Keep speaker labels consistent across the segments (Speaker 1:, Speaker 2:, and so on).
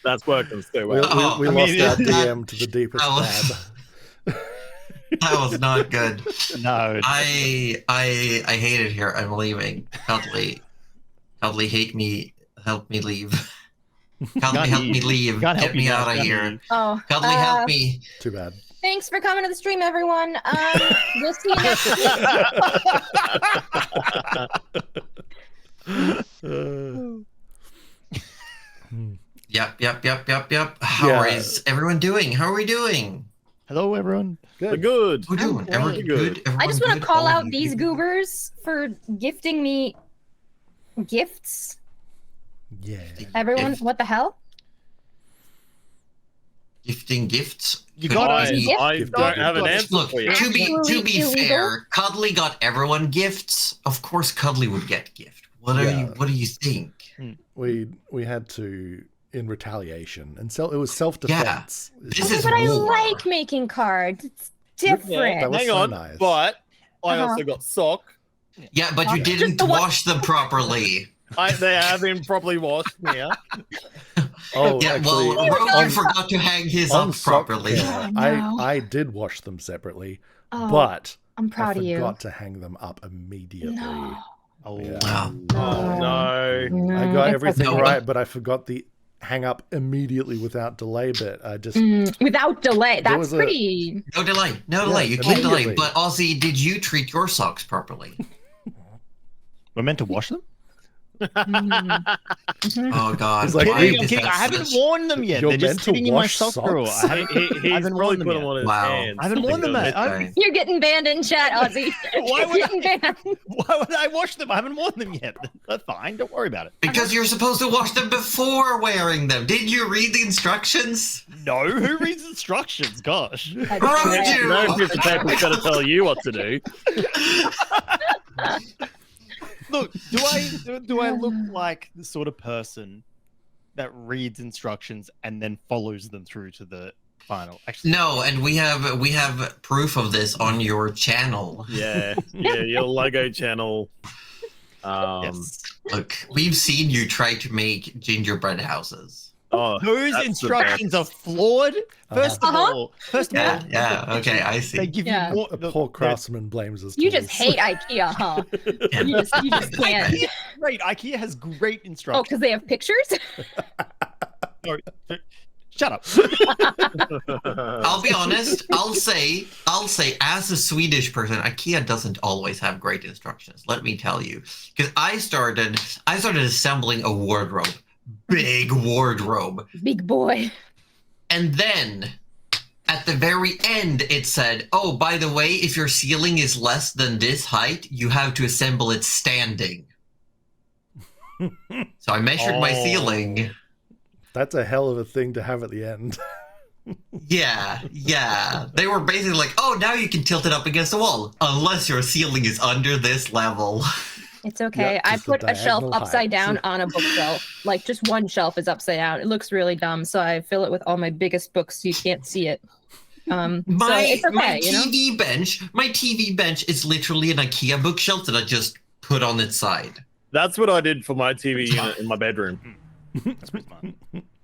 Speaker 1: That's working so well.
Speaker 2: We lost our DM to the deepest tab.
Speaker 3: That was not good.
Speaker 4: No.
Speaker 3: I hate it here. I'm leaving. Cuddly, help me leave. Cuddly, help me leave. Get me out of here.
Speaker 5: Oh,
Speaker 3: Cuddly, help me.
Speaker 2: Too bad.
Speaker 5: Thanks for coming to the stream, everyone. We'll see you next week.
Speaker 3: Yep. How is everyone doing? How are we doing?
Speaker 4: Hello, everyone.
Speaker 1: Good. Good.
Speaker 3: We're doing everyone good.
Speaker 5: I just want to call out these goobers for gifting me gifts.
Speaker 2: Yeah.
Speaker 5: Everyone, what the hell?
Speaker 3: Gifting gifts.
Speaker 4: You got
Speaker 1: I don't have an answer
Speaker 3: Look,
Speaker 1: for you.
Speaker 3: to be fair, Cuddly got everyone gifts. Of course, Cuddly would get gift. What do you think?
Speaker 2: We had to in retaliation, and it was self-defense.
Speaker 3: Yeah,
Speaker 5: but I like making cards. It's different.
Speaker 2: Yeah, that was
Speaker 1: Hang
Speaker 2: so
Speaker 1: on,
Speaker 2: nice.
Speaker 1: but I also got sock.
Speaker 3: Yeah, but you didn't wash them properly.
Speaker 1: They have been properly washed. Yeah.
Speaker 2: Oh,
Speaker 3: yeah.
Speaker 2: actually,
Speaker 3: Well, Rogan forgot to hang his up properly.
Speaker 2: Yeah, I did wash them separately, but
Speaker 5: I'm proud of you.
Speaker 2: I forgot to hang them up immediately.
Speaker 5: No.
Speaker 2: Oh, yeah.
Speaker 3: Wow.
Speaker 1: Oh no.
Speaker 2: I got everything right, but I forgot the hang up immediately without delay bit. I just
Speaker 5: without delay. That's pretty.
Speaker 3: No delay. No delay. You can't delay. But Ozzy, did you treat your socks properly?
Speaker 4: We're meant to wash them?
Speaker 3: Oh God!
Speaker 2: Like,
Speaker 4: I haven't worn them yet. They're just sitting in my sock drawer.
Speaker 1: He's probably put them on his hands.
Speaker 4: I haven't worn them, mate.
Speaker 5: You're getting banned in chat, Ozzy.
Speaker 4: Why would I wash them? I haven't worn them yet. That's fine. Don't worry about it.
Speaker 3: Because you're supposed to wash them before wearing them. Didn't you read the instructions?
Speaker 4: No. Who reads instructions? Gosh.
Speaker 3: Roju!
Speaker 1: No piece of paper's gonna tell you what to do.
Speaker 4: Look, do I look like the sort of person that reads instructions and then follows them through to the final? Actually,
Speaker 3: no, and we have proof of this on your channel.
Speaker 1: Yeah, your logo channel.
Speaker 4: Yes.
Speaker 3: Look, we've seen you try to make gingerbread houses.
Speaker 1: Oh,
Speaker 4: those instructions are flawed. First of all,
Speaker 3: yeah, okay, I see.
Speaker 4: They give you
Speaker 2: the poor craftsman blames us.
Speaker 5: You just hate IKEA, huh? You just can't.
Speaker 4: Right, IKEA has great
Speaker 5: Oh,
Speaker 4: instructions.
Speaker 5: because they have pictures?
Speaker 4: Shut up.
Speaker 3: I'll be honest. I'll say, as a Swedish person, IKEA doesn't always have great instructions. Let me tell you, because I started assembling a wardrobe. Big wardrobe.
Speaker 5: Big boy.
Speaker 3: And then at the very end, it said, oh, by the way, if your ceiling is less than this height, you have to assemble it standing. So I measured my ceiling.
Speaker 2: That's a hell of a thing to have at the end.
Speaker 3: Yeah. They were basically like, oh, now you can tilt it up against the wall, unless your ceiling is under this level.
Speaker 5: It's okay. I put a shelf upside down on a bookshelf. Like, just one shelf is upside down. It looks really dumb, so I fill it with all my biggest books so you can't see it. So it's okay,
Speaker 3: my TV bench is literally an IKEA bookshelf that I just put on its side.
Speaker 1: That's what I did for my TV unit in my bedroom.
Speaker 4: That's pretty smart.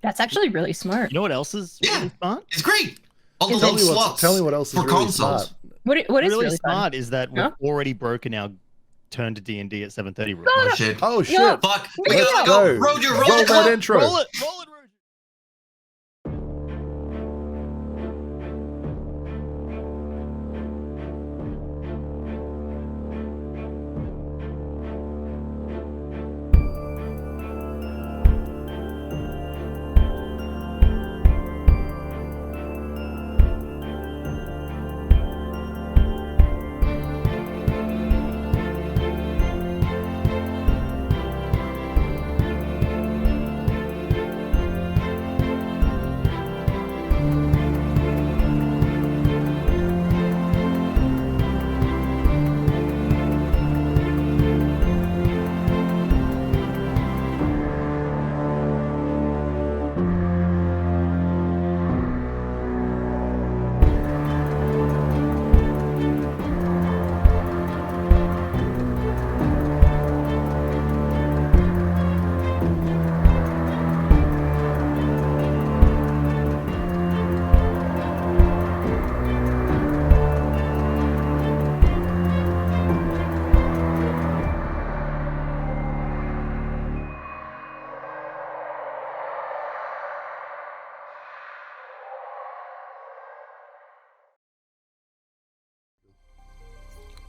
Speaker 5: That's actually really smart.
Speaker 4: You know what else is really smart?
Speaker 3: It's great. All the
Speaker 5: Is
Speaker 3: little
Speaker 5: it-
Speaker 3: slots
Speaker 2: Tell me what else is
Speaker 3: for
Speaker 2: really
Speaker 3: consoles.
Speaker 2: smart.
Speaker 5: What is
Speaker 4: really
Speaker 5: really
Speaker 4: smart
Speaker 5: fun?
Speaker 4: is that we've already broken our turn to D&D at 7:30 rule.
Speaker 3: Oh shit!
Speaker 2: Oh shit!
Speaker 5: No.
Speaker 3: Fuck! We
Speaker 2: Let's
Speaker 3: gotta
Speaker 2: go.
Speaker 3: go. Roger, roll
Speaker 2: Roll
Speaker 3: the
Speaker 2: that
Speaker 3: clock.
Speaker 2: intro.
Speaker 4: Roll it, Roger.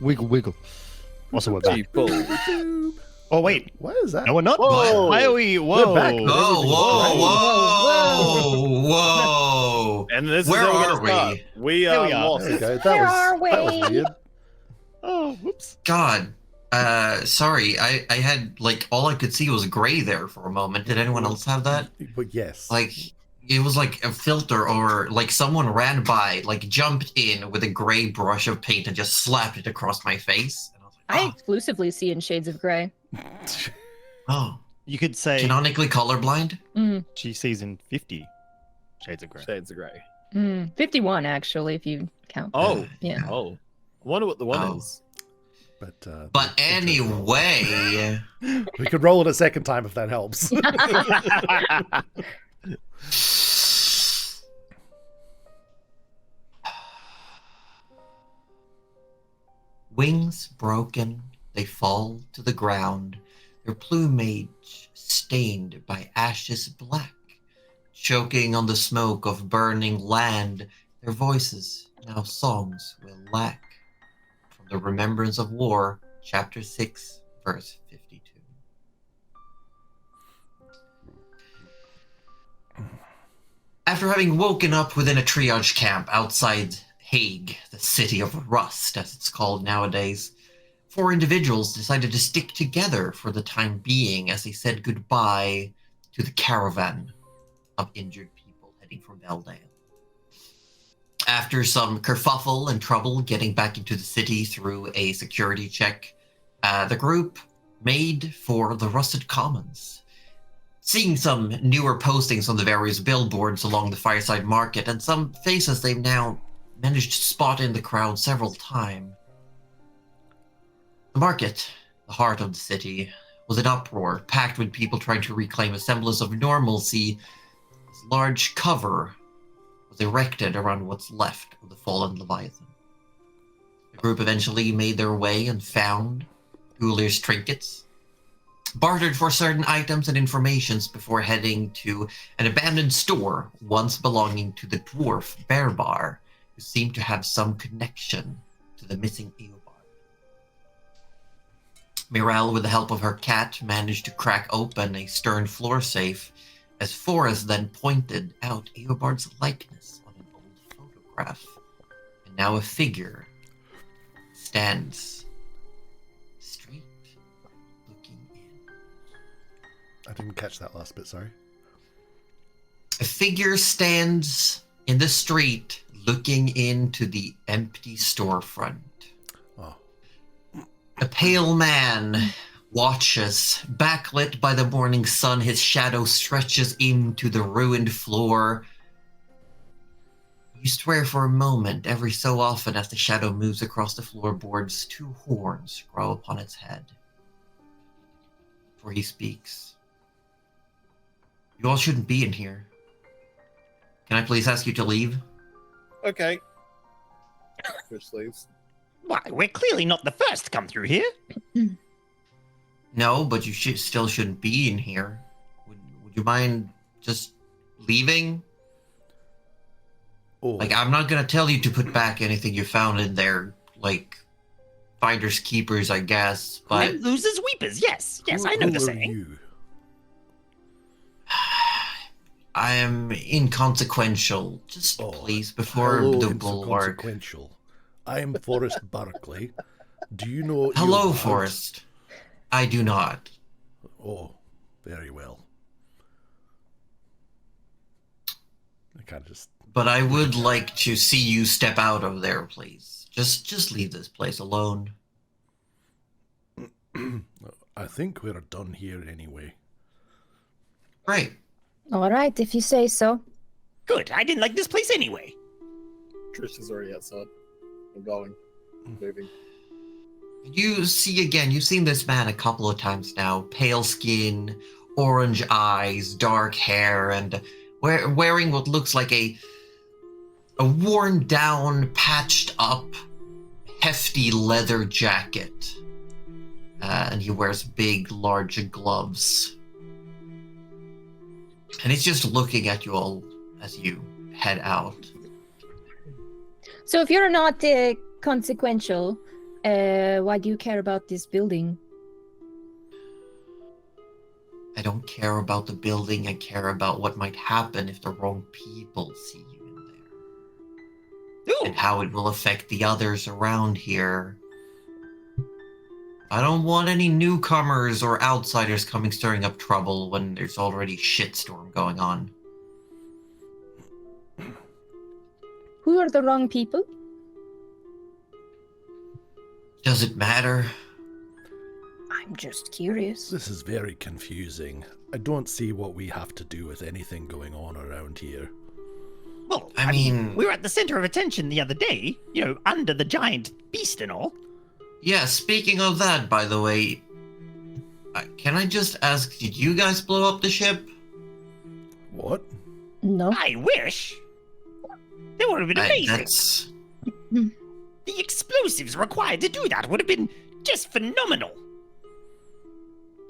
Speaker 4: Wiggle, wiggle. Also, we're back.
Speaker 1: G4.
Speaker 4: Oh, wait.
Speaker 2: What is that?
Speaker 4: No, we're not.
Speaker 1: Whoa.
Speaker 4: Why are we? Whoa.
Speaker 2: We're back.
Speaker 3: Whoa.
Speaker 1: And this
Speaker 3: Where
Speaker 1: is how
Speaker 3: are
Speaker 1: we're gonna start. We
Speaker 4: Here
Speaker 1: are
Speaker 4: we are.
Speaker 1: lost.
Speaker 2: There we go.
Speaker 5: Where are
Speaker 2: That was
Speaker 5: we?
Speaker 2: weird.
Speaker 4: Oh, whoops.
Speaker 3: God. Sorry. I had, like, all I could see was gray there for a moment. Did anyone else have that?
Speaker 2: But yes.
Speaker 3: Like, it was like a filter, or like someone ran by, like jumped in with a gray brush of paint and just slapped it across my face. And I was
Speaker 5: I
Speaker 3: like,
Speaker 5: exclusively see in shades of gray.
Speaker 3: oh.
Speaker 4: You could say
Speaker 3: Canonically colorblind?
Speaker 4: she sees in 50 Shades of Grey.
Speaker 1: Shades of Grey.
Speaker 5: 51 actually, if you count.
Speaker 1: Oh.
Speaker 5: Yeah.
Speaker 1: Oh. I wonder what the one
Speaker 3: Oh.
Speaker 1: is.
Speaker 3: But anyway,
Speaker 2: we could roll it a second time if that helps.
Speaker 3: wings broken, they fall to the ground, their plumage stained by ashes black, choking on the smoke of burning land, their voices, now songs, will lack. From the Remembrance of War, Chapter 6, Verse 52. After having woken up within a triage camp outside Hague, the city of rust, as it's called nowadays, 4 individuals decided to stick together for the time being as they said goodbye to the caravan of injured people heading for Beldale. After some kerfuffle and trouble getting back into the city through a security check, the group made for the Rusted Commons, seeing some newer postings on the various billboards along the Fireside Market and some faces they've now managed to spot in the crowd several times. The market, the heart of the city, was in uproar, packed with people trying to reclaim a semblance of normalcy. This large cover was erected around what's left of the fallen Leviathan. The group eventually made their way and found Gulir's trinkets, bartered for certain items and informations before heading to an abandoned store once belonging to the dwarf Bearbar, who seemed to have some connection to the missing Eobard. Mirelle, with the help of her cat, managed to crack open a stern floor safe, as Forrest then pointed out Eobard's likeness on an old photograph. And now a figure stands straight, looking in.
Speaker 2: I didn't catch that last bit, sorry.
Speaker 3: A figure stands in the street, looking into the empty storefront.
Speaker 2: Oh.
Speaker 3: A pale man watches, backlit by the morning sun. His shadow stretches into the ruined floor. You swear for a moment, every so often, as the shadow moves across the floorboards, 2 horns grow upon its head. Before he speaks. You all shouldn't be in here. Can I please ask you to leave?
Speaker 1: Okay. Which leaves.
Speaker 4: Why, we're clearly not the first to come through here.
Speaker 3: No, but you still shouldn't be in here. Would you mind just leaving?
Speaker 2: Oh.
Speaker 3: Like, I'm not gonna tell you to put back anything you found in there, like finders keepers, I guess. But
Speaker 4: Losers weepers, yes, I know the
Speaker 2: Who are
Speaker 4: saying.
Speaker 2: you?
Speaker 3: I am inconsequential. Just please, before
Speaker 2: Hello,
Speaker 3: the bulwark.
Speaker 2: inconsequential. I am Forrest Barkley. Do you know?
Speaker 3: Hello,
Speaker 2: Eobard?
Speaker 3: Forrest. I do not.
Speaker 2: Oh, very well. I kind of just.
Speaker 3: But I would like to see you step out of there, please. Just leave this place alone.
Speaker 2: I think we're done here anyway.
Speaker 3: Right.
Speaker 5: All right, if you say so.
Speaker 4: Good, I didn't like this place anyway.
Speaker 1: Trish is already outside. I'm going. Moving.
Speaker 3: You see again, you've seen this man a couple of times now. Pale skin, orange eyes, dark hair, and wearing what looks like a worn down, patched up, hefty leather jacket. And he wears big, large gloves. And he's just looking at you all as you head out.
Speaker 5: So if you're not consequential, Why do you care about this building?
Speaker 3: I don't care about the building. I care about what might happen if the wrong people see you in there.
Speaker 6: Ooh.
Speaker 3: And how it will affect the others around here. I don't want any newcomers or outsiders coming stirring up trouble when there's already shitstorm going on.
Speaker 5: Who are the wrong people?
Speaker 3: Does it matter?
Speaker 5: I'm just curious.
Speaker 2: This is very confusing. I don't see what we have to do with anything going on around here.
Speaker 6: Well,
Speaker 3: I mean,
Speaker 6: we were at the center of attention the other day, you know, under the giant beast and all.
Speaker 3: yeah, speaking of that, by the way, can I just ask, did you guys blow up the ship?
Speaker 2: What?
Speaker 5: No.
Speaker 6: I wish. That would have been amazing.
Speaker 3: That's...
Speaker 6: The explosives required to do that would have been just phenomenal.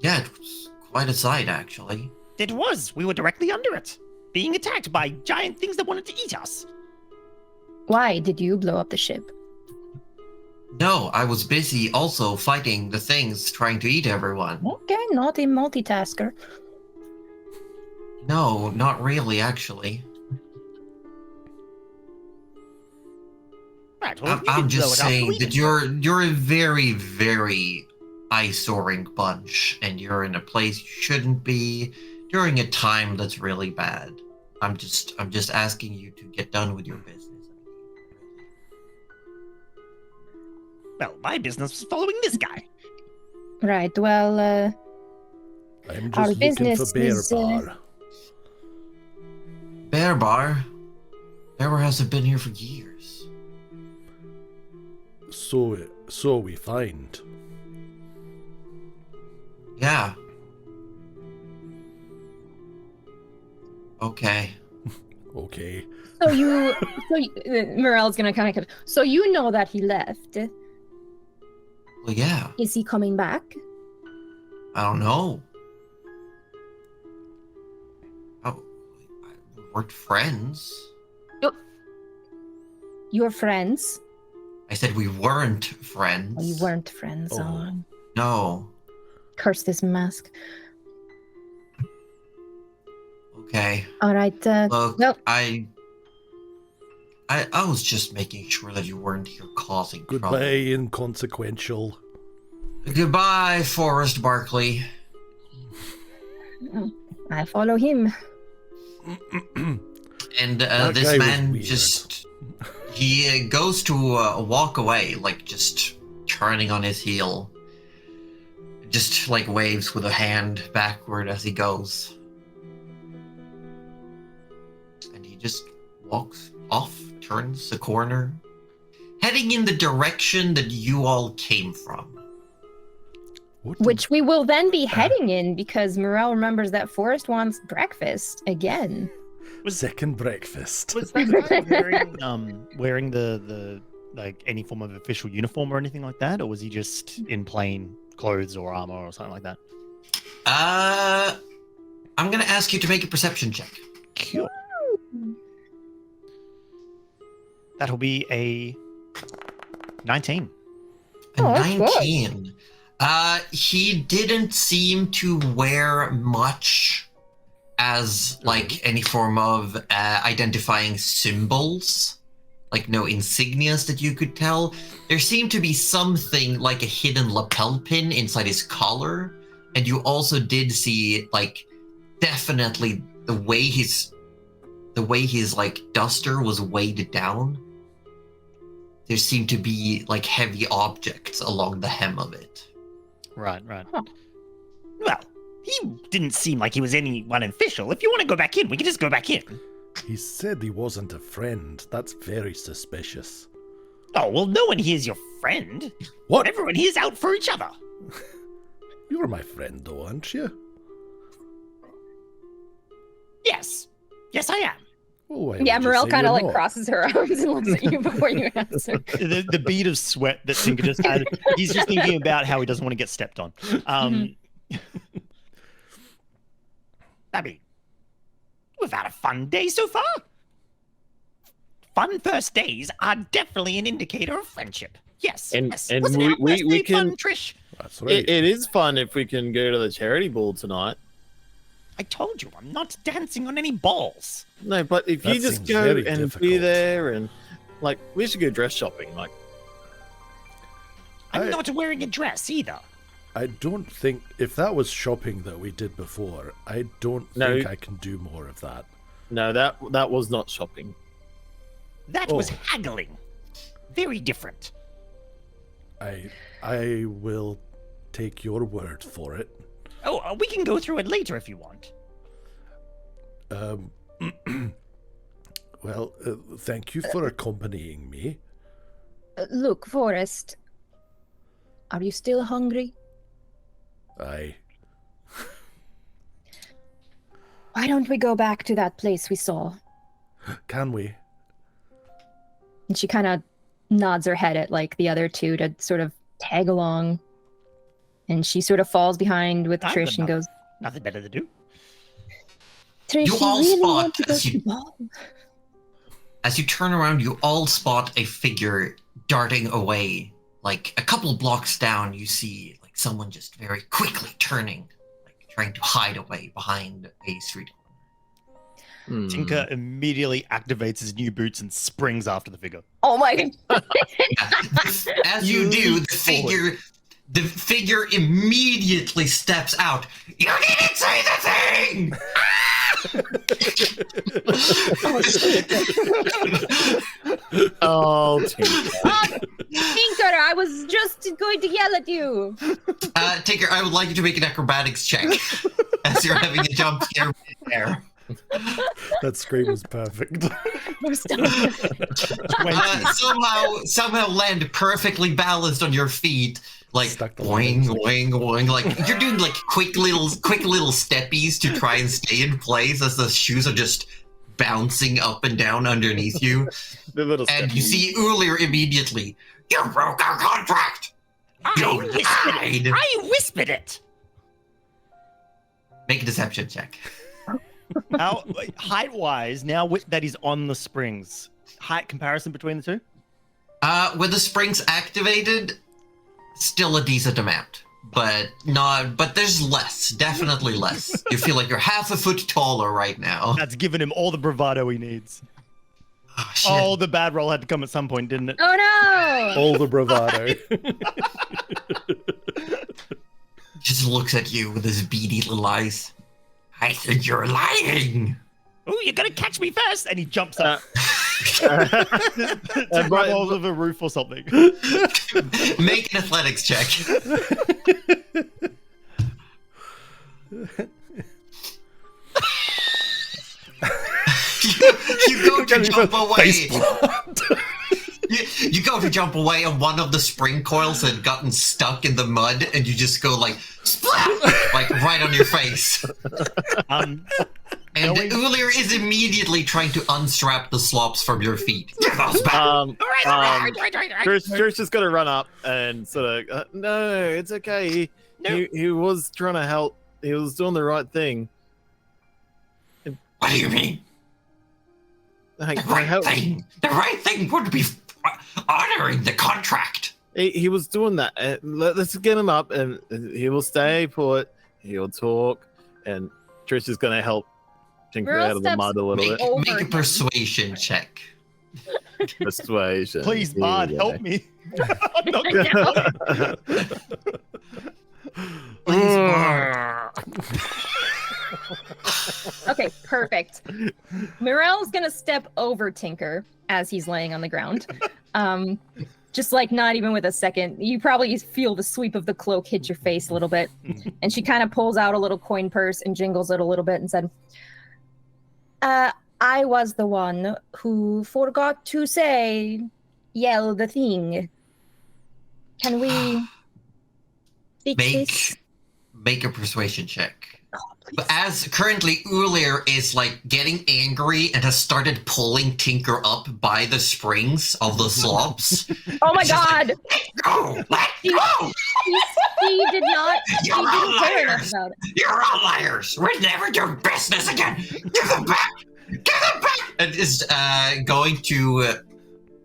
Speaker 3: Yeah, it was quite a sight, actually.
Speaker 6: It was. We were directly under it, being attacked by giant things that wanted to eat us.
Speaker 5: Why did you blow up the ship?
Speaker 3: No, I was busy also fighting the things trying to eat everyone.
Speaker 5: Okay, not a multitasker.
Speaker 3: No, not really, actually.
Speaker 6: Right, well, you
Speaker 3: I'm
Speaker 6: can blow
Speaker 3: just
Speaker 6: it up,
Speaker 3: saying
Speaker 6: we
Speaker 3: that
Speaker 6: can-
Speaker 3: you're a very, very eyesore bunch, and you're in a place you shouldn't be during a time that's really bad. I'm just asking you to get done with your business.
Speaker 6: Well, my business was following this guy.
Speaker 5: Right, well,
Speaker 2: I'm
Speaker 5: Our
Speaker 2: just looking
Speaker 5: business
Speaker 2: for Bear
Speaker 5: is,
Speaker 2: Bar.
Speaker 3: Bear Bar? Bear Bar hasn't been here for years.
Speaker 2: So we find.
Speaker 3: Yeah. Okay.
Speaker 2: Okay.
Speaker 5: Morel's gonna kind of. So you know that he left.
Speaker 3: Well, yeah.
Speaker 5: Is he coming back?
Speaker 3: I don't know. Oh, we weren't friends.
Speaker 5: You're friends.
Speaker 3: I said we weren't friends.
Speaker 5: Oh, you weren't friends.
Speaker 2: Oh.
Speaker 5: Oh.
Speaker 3: No.
Speaker 5: Curse this mask.
Speaker 3: Okay.
Speaker 5: All right.
Speaker 3: Look,
Speaker 5: well,
Speaker 3: I was just making sure that you weren't here causing
Speaker 2: Goodbye,
Speaker 3: trouble.
Speaker 2: inconsequential.
Speaker 3: Goodbye, Forrest Barkley.
Speaker 5: I follow him.
Speaker 3: And
Speaker 2: That
Speaker 3: this
Speaker 2: guy was
Speaker 3: man
Speaker 2: weird.
Speaker 3: just... He goes to walk away, like just turning on his heel. Just like waves with a hand backward as he goes. And he just walks off, turns the corner, heading in the direction that you all came from.
Speaker 2: What the-
Speaker 5: Which we will then be heading in because Morel remembers that Forrest wants breakfast again.
Speaker 2: Second breakfast.
Speaker 4: Was that guy wearing the like any form of official uniform or anything like that, or was he just in plain clothes or armor or something like that?
Speaker 3: I'm gonna ask you to make a perception check.
Speaker 4: Cool. That'll be a 19.
Speaker 3: A
Speaker 5: Oh, that's good.
Speaker 3: 19. He didn't seem to wear much as like any form of identifying symbols, like no insignias that you could tell. There seemed to be something like a hidden lapel pin inside his collar, and you also did see like definitely the way his like duster was weighed down. There seemed to be like heavy objects along the hem of it.
Speaker 4: Right.
Speaker 5: Huh.
Speaker 6: Well, he didn't seem like he was anyone official. If you want to go back in, we can just go back in.
Speaker 2: He said he wasn't a friend. That's very suspicious.
Speaker 6: Oh, well, no one here's your friend.
Speaker 2: What?
Speaker 6: Everyone here's out for each other.
Speaker 2: You're my friend, though, aren't you?
Speaker 6: Yes. Yes, I am.
Speaker 2: Oh, why
Speaker 5: Yeah,
Speaker 2: would you
Speaker 5: Morel
Speaker 2: say
Speaker 5: kind of
Speaker 2: you're
Speaker 5: like
Speaker 2: not?
Speaker 5: crosses her arms and looks at you before you answer.
Speaker 4: The bead of sweat that Tinker just had, he's just thinking about how he doesn't want to get stepped on.
Speaker 6: I mean, we've had a fun day so far. Fun first days are definitely an indicator of friendship. Yes.
Speaker 7: And-
Speaker 6: yes.
Speaker 7: and
Speaker 6: Wasn't our
Speaker 7: we
Speaker 6: birthday
Speaker 7: can-
Speaker 6: fun, Trish?
Speaker 2: That's right.
Speaker 7: It is fun if we can go to the charity ball tonight.
Speaker 6: I told you, I'm not dancing on any balls.
Speaker 7: No, but if
Speaker 2: That
Speaker 7: you just
Speaker 2: seems
Speaker 7: go
Speaker 2: very
Speaker 7: and be
Speaker 2: difficult.
Speaker 7: there and like we should go dress shopping. Like
Speaker 6: I'm
Speaker 2: I-
Speaker 6: not wearing a dress either.
Speaker 2: I don't think if that was shopping that we did before, I don't
Speaker 7: No.
Speaker 2: think I can do more of that.
Speaker 7: no, that was not shopping.
Speaker 6: That was
Speaker 2: Oh.
Speaker 6: haggling. Very different.
Speaker 2: I will take your word for it.
Speaker 6: Oh, we can go through it later if you want.
Speaker 2: Well, thank you for accompanying me.
Speaker 5: Look, Forrest, are you still hungry?
Speaker 2: I
Speaker 5: Why don't we go back to that place we saw?
Speaker 2: can we?
Speaker 5: And she kind of nods her head at like the other two to sort of tag along. And she sort of falls behind with
Speaker 6: I've
Speaker 5: Trish
Speaker 6: got
Speaker 5: and goes,
Speaker 6: Nothing better to do.
Speaker 5: Trish,
Speaker 3: You
Speaker 5: you
Speaker 3: all
Speaker 5: really
Speaker 3: spot
Speaker 5: want to go
Speaker 3: as
Speaker 5: to
Speaker 3: you-
Speaker 5: the ball?
Speaker 3: As you turn around, you all spot a figure darting away. Like a couple blocks down, you see like someone just very quickly turning, like trying to hide away behind a street corner.
Speaker 4: Tinker immediately activates his new boots and springs after the figure.
Speaker 5: Oh my god.
Speaker 3: As you do, the figure immediately steps out. You didn't say the thing!
Speaker 7: Oh, Tinker.
Speaker 5: Tinker, I was just going to yell at you.
Speaker 3: Tinker, I would like you to make an acrobatics check as you're having a jump scare there.
Speaker 2: That scream was perfect.
Speaker 3: Somehow land perfectly balanced on your feet, like
Speaker 2: Stuck the
Speaker 3: boing,
Speaker 2: landing.
Speaker 3: boing, boing. Like you're doing like quick little steppies to try and stay in place as the shoes are just bouncing up and down underneath you.
Speaker 7: The little
Speaker 3: And
Speaker 7: step.
Speaker 3: you see Ulir immediately. You broke our contract. You lied.
Speaker 6: I whispered it.
Speaker 3: Make a deception check.
Speaker 4: How height-wise, now that he's on the springs, height comparison between the two?
Speaker 3: With the springs activated, still a decent amount, but there's less, definitely less. You feel like you're half a foot taller right now.
Speaker 4: That's given him all the bravado he needs.
Speaker 3: Oh, shit.
Speaker 4: Oh, the bad roll had to come at some point, didn't it?
Speaker 5: Oh no!
Speaker 2: All the bravado.
Speaker 3: Just looks at you with his beady little eyes. I think you're lying.
Speaker 6: Oh, you're gonna catch me first.
Speaker 4: And he jumps up
Speaker 7: Uh,
Speaker 4: to grab hold of a roof or something.
Speaker 3: Make an athletics check. You go to jump away. You go to jump away, and one of the spring coils had gotten stuck in the mud, and you just go like splat, like right on your face.
Speaker 4: Um,
Speaker 3: And
Speaker 4: Knowing-
Speaker 3: Ulir is immediately trying to unstrap the slops from your feet. Give those back.
Speaker 6: All right.
Speaker 7: Trish is gonna run up and sort of, no, it's okay. He was trying to help. He was doing the right thing.
Speaker 3: What do you mean?
Speaker 7: Hey,
Speaker 3: The right
Speaker 7: help-
Speaker 3: thing. The right thing would be honoring the contract.
Speaker 7: He was doing that. Let's get him up, and he will stay put. He'll talk, and Trish is gonna help Tinker
Speaker 5: Girl
Speaker 7: out of the
Speaker 5: steps
Speaker 7: mud a little
Speaker 3: Make,
Speaker 7: bit.
Speaker 5: Over
Speaker 3: make a
Speaker 5: him.
Speaker 3: persuasion check.
Speaker 7: Persuasion.
Speaker 4: please,
Speaker 7: Here
Speaker 4: Bard,
Speaker 7: we go.
Speaker 4: help me. I'm not gonna
Speaker 3: Please, Bard.
Speaker 5: Okay, perfect. Morel's gonna step over Tinker as he's laying on the ground. Just like not even with a second. You probably feel the sweep of the cloak hit your face a little bit. And she kind of pulls out a little coin purse and jingles it a little bit and said, I was the one who forgot to say, yell the thing. Can we fix this?
Speaker 3: Make a persuasion check.
Speaker 5: Oh, please.
Speaker 3: But as currently Ulir is like getting angry and has started pulling Tinker up by the springs of the slopes.
Speaker 5: Oh my
Speaker 3: It's just
Speaker 5: god!
Speaker 3: Go! Let go!
Speaker 5: He did not. He
Speaker 3: You're all
Speaker 5: didn't care enough
Speaker 3: liars!
Speaker 5: about it.
Speaker 3: You're all liars! We'll never do business again! Give them back! Give them back! And is going to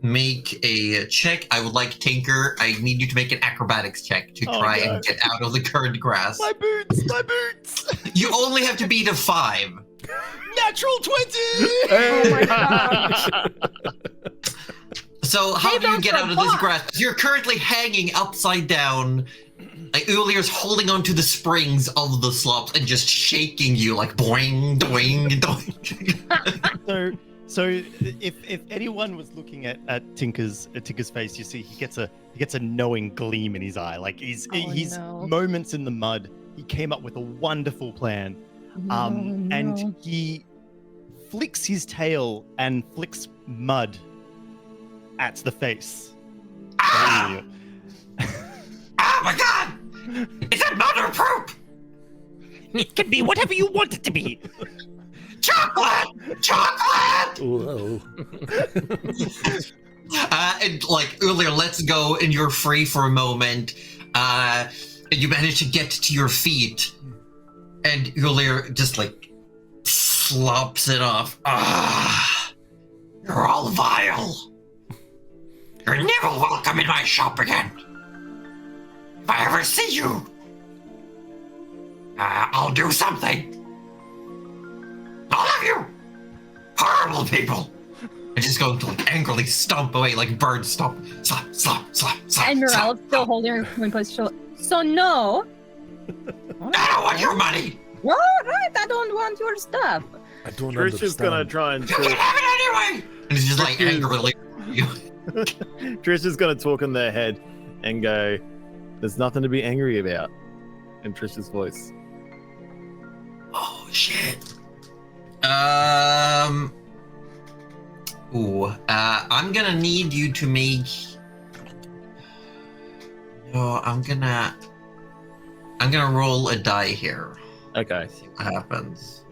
Speaker 3: make a check. I would like Tinker. I need you to make an acrobatics check to try and get out of the current grass.
Speaker 4: My boots! My boots!
Speaker 3: You only have to beat a 5.
Speaker 4: Natural 20!
Speaker 5: Oh my god.
Speaker 3: So how
Speaker 5: Save
Speaker 3: do you
Speaker 5: those
Speaker 3: get
Speaker 5: for
Speaker 3: out of this
Speaker 5: boss.
Speaker 3: grass? You're currently hanging upside down. Like Ulir's holding onto the springs of the slops and just shaking you like boing, doing, doing.
Speaker 4: So if anyone was looking at Tinker's face, you see he gets a knowing gleam in his eye. Like he's
Speaker 5: no.
Speaker 4: moments in the mud. He came up with a wonderful plan. And he flicks his tail and flicks mud at the face.
Speaker 3: Ah! Oh my god! Is that mud or poop?
Speaker 6: It can be whatever you want it to be.
Speaker 3: Chocolate! Chocolate!
Speaker 2: Whoa.
Speaker 3: And like Ulir lets go and you're free for a moment. And you manage to get to your feet. And Ulir just like slops it off. Ah, you're all vile. You're never welcome in my shop again. If I ever see you, I'll do something. All of you, horrible people. And just going to like angrily stomp away like birds stomp. Slap, slap, slap, slap.
Speaker 5: And
Speaker 3: slap,
Speaker 5: Morel's still holding her twin post shoulder. So no.
Speaker 3: I don't want your money.
Speaker 5: All right, I don't want your stuff.
Speaker 2: I don't
Speaker 7: Trish is gonna
Speaker 2: understand.
Speaker 7: try and
Speaker 3: You can
Speaker 7: talk.
Speaker 3: have it anyway. And he's just like angrily.
Speaker 7: Trish is gonna talk in their head and go, "There's nothing to be angry about," in Trish's voice.
Speaker 3: Oh shit. I'm gonna need you to make. No, I'm gonna roll a die here.
Speaker 7: Okay.
Speaker 3: See what happens.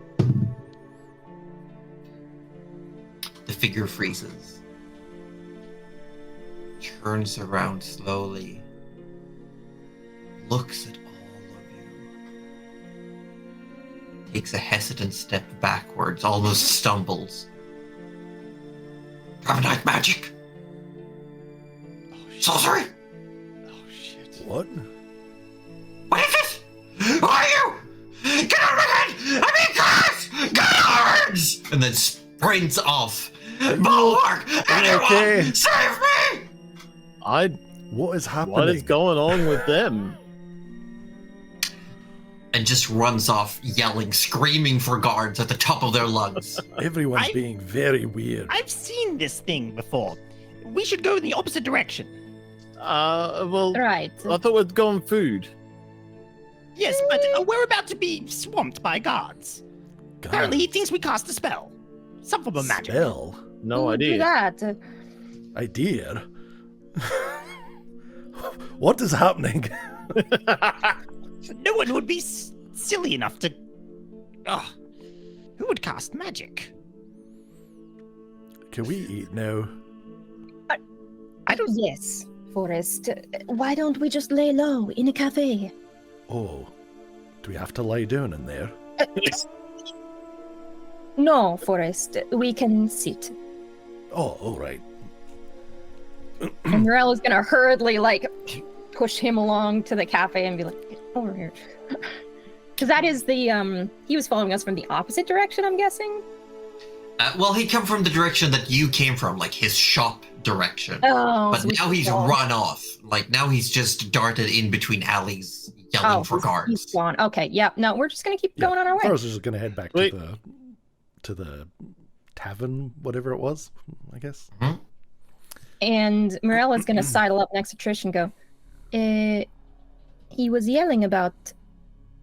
Speaker 3: The figure freezes. Turns around slowly. Looks at all of you. Takes a hesitant step backwards, almost stumbles. Dragonite magic! Sorcery!
Speaker 4: Oh shit.
Speaker 2: What?
Speaker 3: What is this? Who are you? Get out of my head! I'm in class! Guards! And then sprints off. Bulwark! Anyone!
Speaker 7: Okay.
Speaker 3: Save me!
Speaker 2: What is happening?
Speaker 7: What is going on with them?
Speaker 3: And just runs off, yelling, screaming for guards at the top of their lungs.
Speaker 2: Everyone's
Speaker 6: I-
Speaker 2: being very weird.
Speaker 6: I've seen this thing before. We should go in the opposite direction.
Speaker 7: Well,
Speaker 5: Right.
Speaker 7: I thought we'd go on food.
Speaker 6: Yes, but we're about to be swamped by guards.
Speaker 2: God.
Speaker 6: Apparently, he thinks we cast a spell. Some form of magic.
Speaker 2: Spell?
Speaker 7: No
Speaker 5: Who would do
Speaker 7: idea.
Speaker 5: that?
Speaker 2: Idea? What is happening?
Speaker 6: No one would be silly enough to. Oh, who would cast magic?
Speaker 2: Can we eat now?
Speaker 6: I don't.
Speaker 5: Yes, Forrest. Why don't we just lay low in a cafe?
Speaker 2: Oh, do we have to lie down in there?
Speaker 5: No, Forrest. We can sit.
Speaker 2: Oh, all right.
Speaker 5: And Morel is gonna hurriedly like push him along to the cafe and be like, "Get over here," because that is the he was following us from the opposite direction. I'm guessing.
Speaker 3: Well, he come from the direction that you came from, like his shop direction.
Speaker 5: Oh,
Speaker 3: But
Speaker 5: so we
Speaker 3: now he's
Speaker 5: should go.
Speaker 3: run off. Like now he's just darted in between alleys, yelling for
Speaker 5: He's
Speaker 3: guards.
Speaker 5: gone. Okay, yeah. No, we're just gonna keep
Speaker 2: Yeah,
Speaker 5: going on our way.
Speaker 2: I was just gonna head back
Speaker 7: Wait.
Speaker 2: to the tavern, whatever it was, I guess.
Speaker 5: And Morel is gonna sidle up next to Trish and go, he was yelling about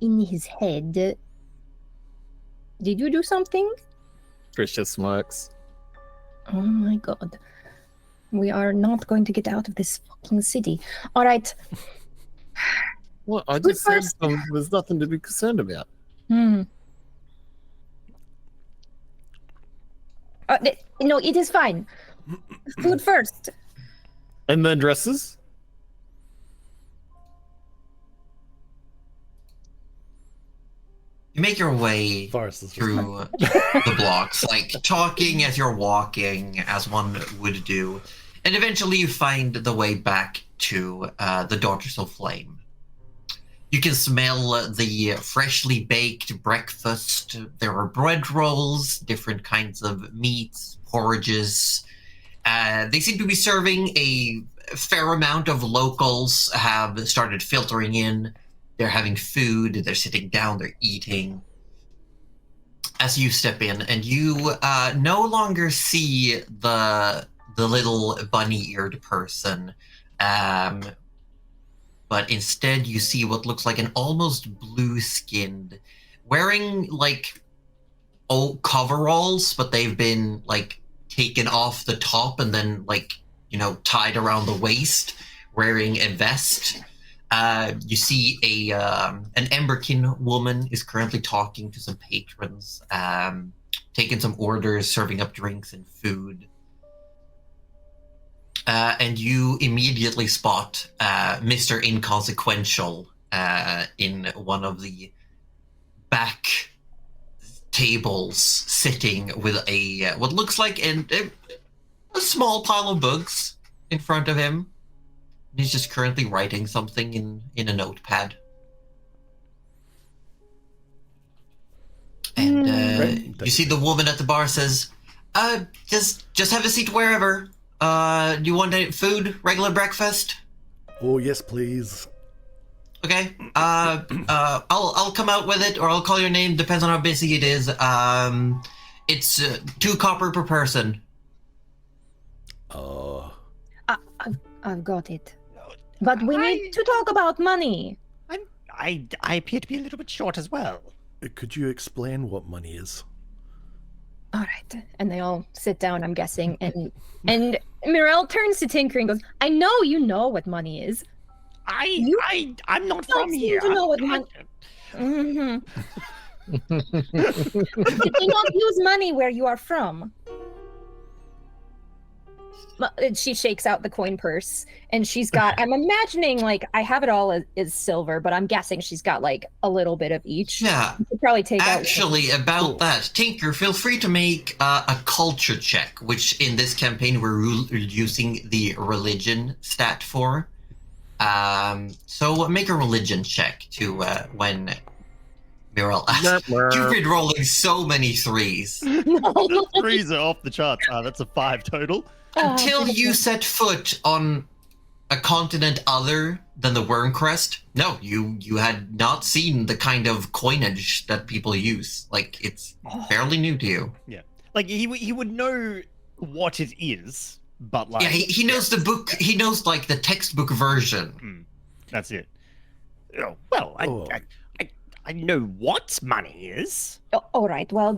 Speaker 5: in his head. Did you do something?
Speaker 7: Trish just smirks.
Speaker 5: Oh my god. We are not going to get out of this fucking city. All right.
Speaker 7: What? I
Speaker 5: Good
Speaker 7: just said
Speaker 5: first-
Speaker 7: there's nothing to be concerned about.
Speaker 5: No, it is fine. Food first.
Speaker 7: And then dresses?
Speaker 3: You make your way
Speaker 2: Forrest is
Speaker 3: through the blocks, like talking as you're walking, as one would do. And eventually you find the way back to the Daughters of Flame. You can smell the freshly baked breakfast. There are bread rolls, different kinds of meats, porridges. They seem to be serving a fair amount of locals have started filtering in. They're having food, they're sitting down, they're eating. As you step in, and you no longer see the little bunny-eared person, but instead you see what looks like an almost blue-skinned, wearing like coveralls, but they've been like taken off the top and then like, you know, tied around the waist, wearing a vest. You see an Emberkin woman is currently talking to some patrons, taking some orders, serving up drinks and food. And you immediately spot Mr. Inconsequential in one of the back tables, sitting with a what looks like a small pile of books in front of him. He's just currently writing something in a notepad. And you see the woman at the bar says, just have a seat wherever. Do you want any food? Regular breakfast?
Speaker 2: Oh, yes, please.
Speaker 3: Okay. I'll come out with it, or I'll call your name. Depends on how busy it is. It's 2 copper per person.
Speaker 2: Oh.
Speaker 5: I've got it. But we need to talk about money.
Speaker 6: I appear to be a little bit short as well.
Speaker 2: Could you explain what money is?
Speaker 5: All right. And they all sit down, I'm guessing. And Mirel turns to Tinker and goes, I know you know what money is.
Speaker 6: I'm not from here.
Speaker 5: To know what money... Mm-hmm. Did they not use money where you are from? She shakes out the coin purse, and she's got, I'm imagining, like, I have it all as silver, but I'm guessing she's got, like, a little bit of each.
Speaker 3: Yeah.
Speaker 5: You could probably take
Speaker 3: Actually,
Speaker 5: out...
Speaker 3: about that, Tinker, feel free to make a culture check, which in this campaign we're using the religion stat for. So make a religion check to when Mirel asks. You've been rolling so many 3s.
Speaker 4: The 3s are off the charts. That's a 5 total.
Speaker 3: Until you set foot on a continent other than the Wormcrest, no, you had not seen the kind of coinage that people use. Like, it's fairly new to you.
Speaker 4: Yeah. Like, he would know what it is, but like...
Speaker 3: Yeah, he knows the book, he knows, like, the textbook version.
Speaker 4: That's it.
Speaker 6: Oh, well, I know what money is.
Speaker 5: All right, well,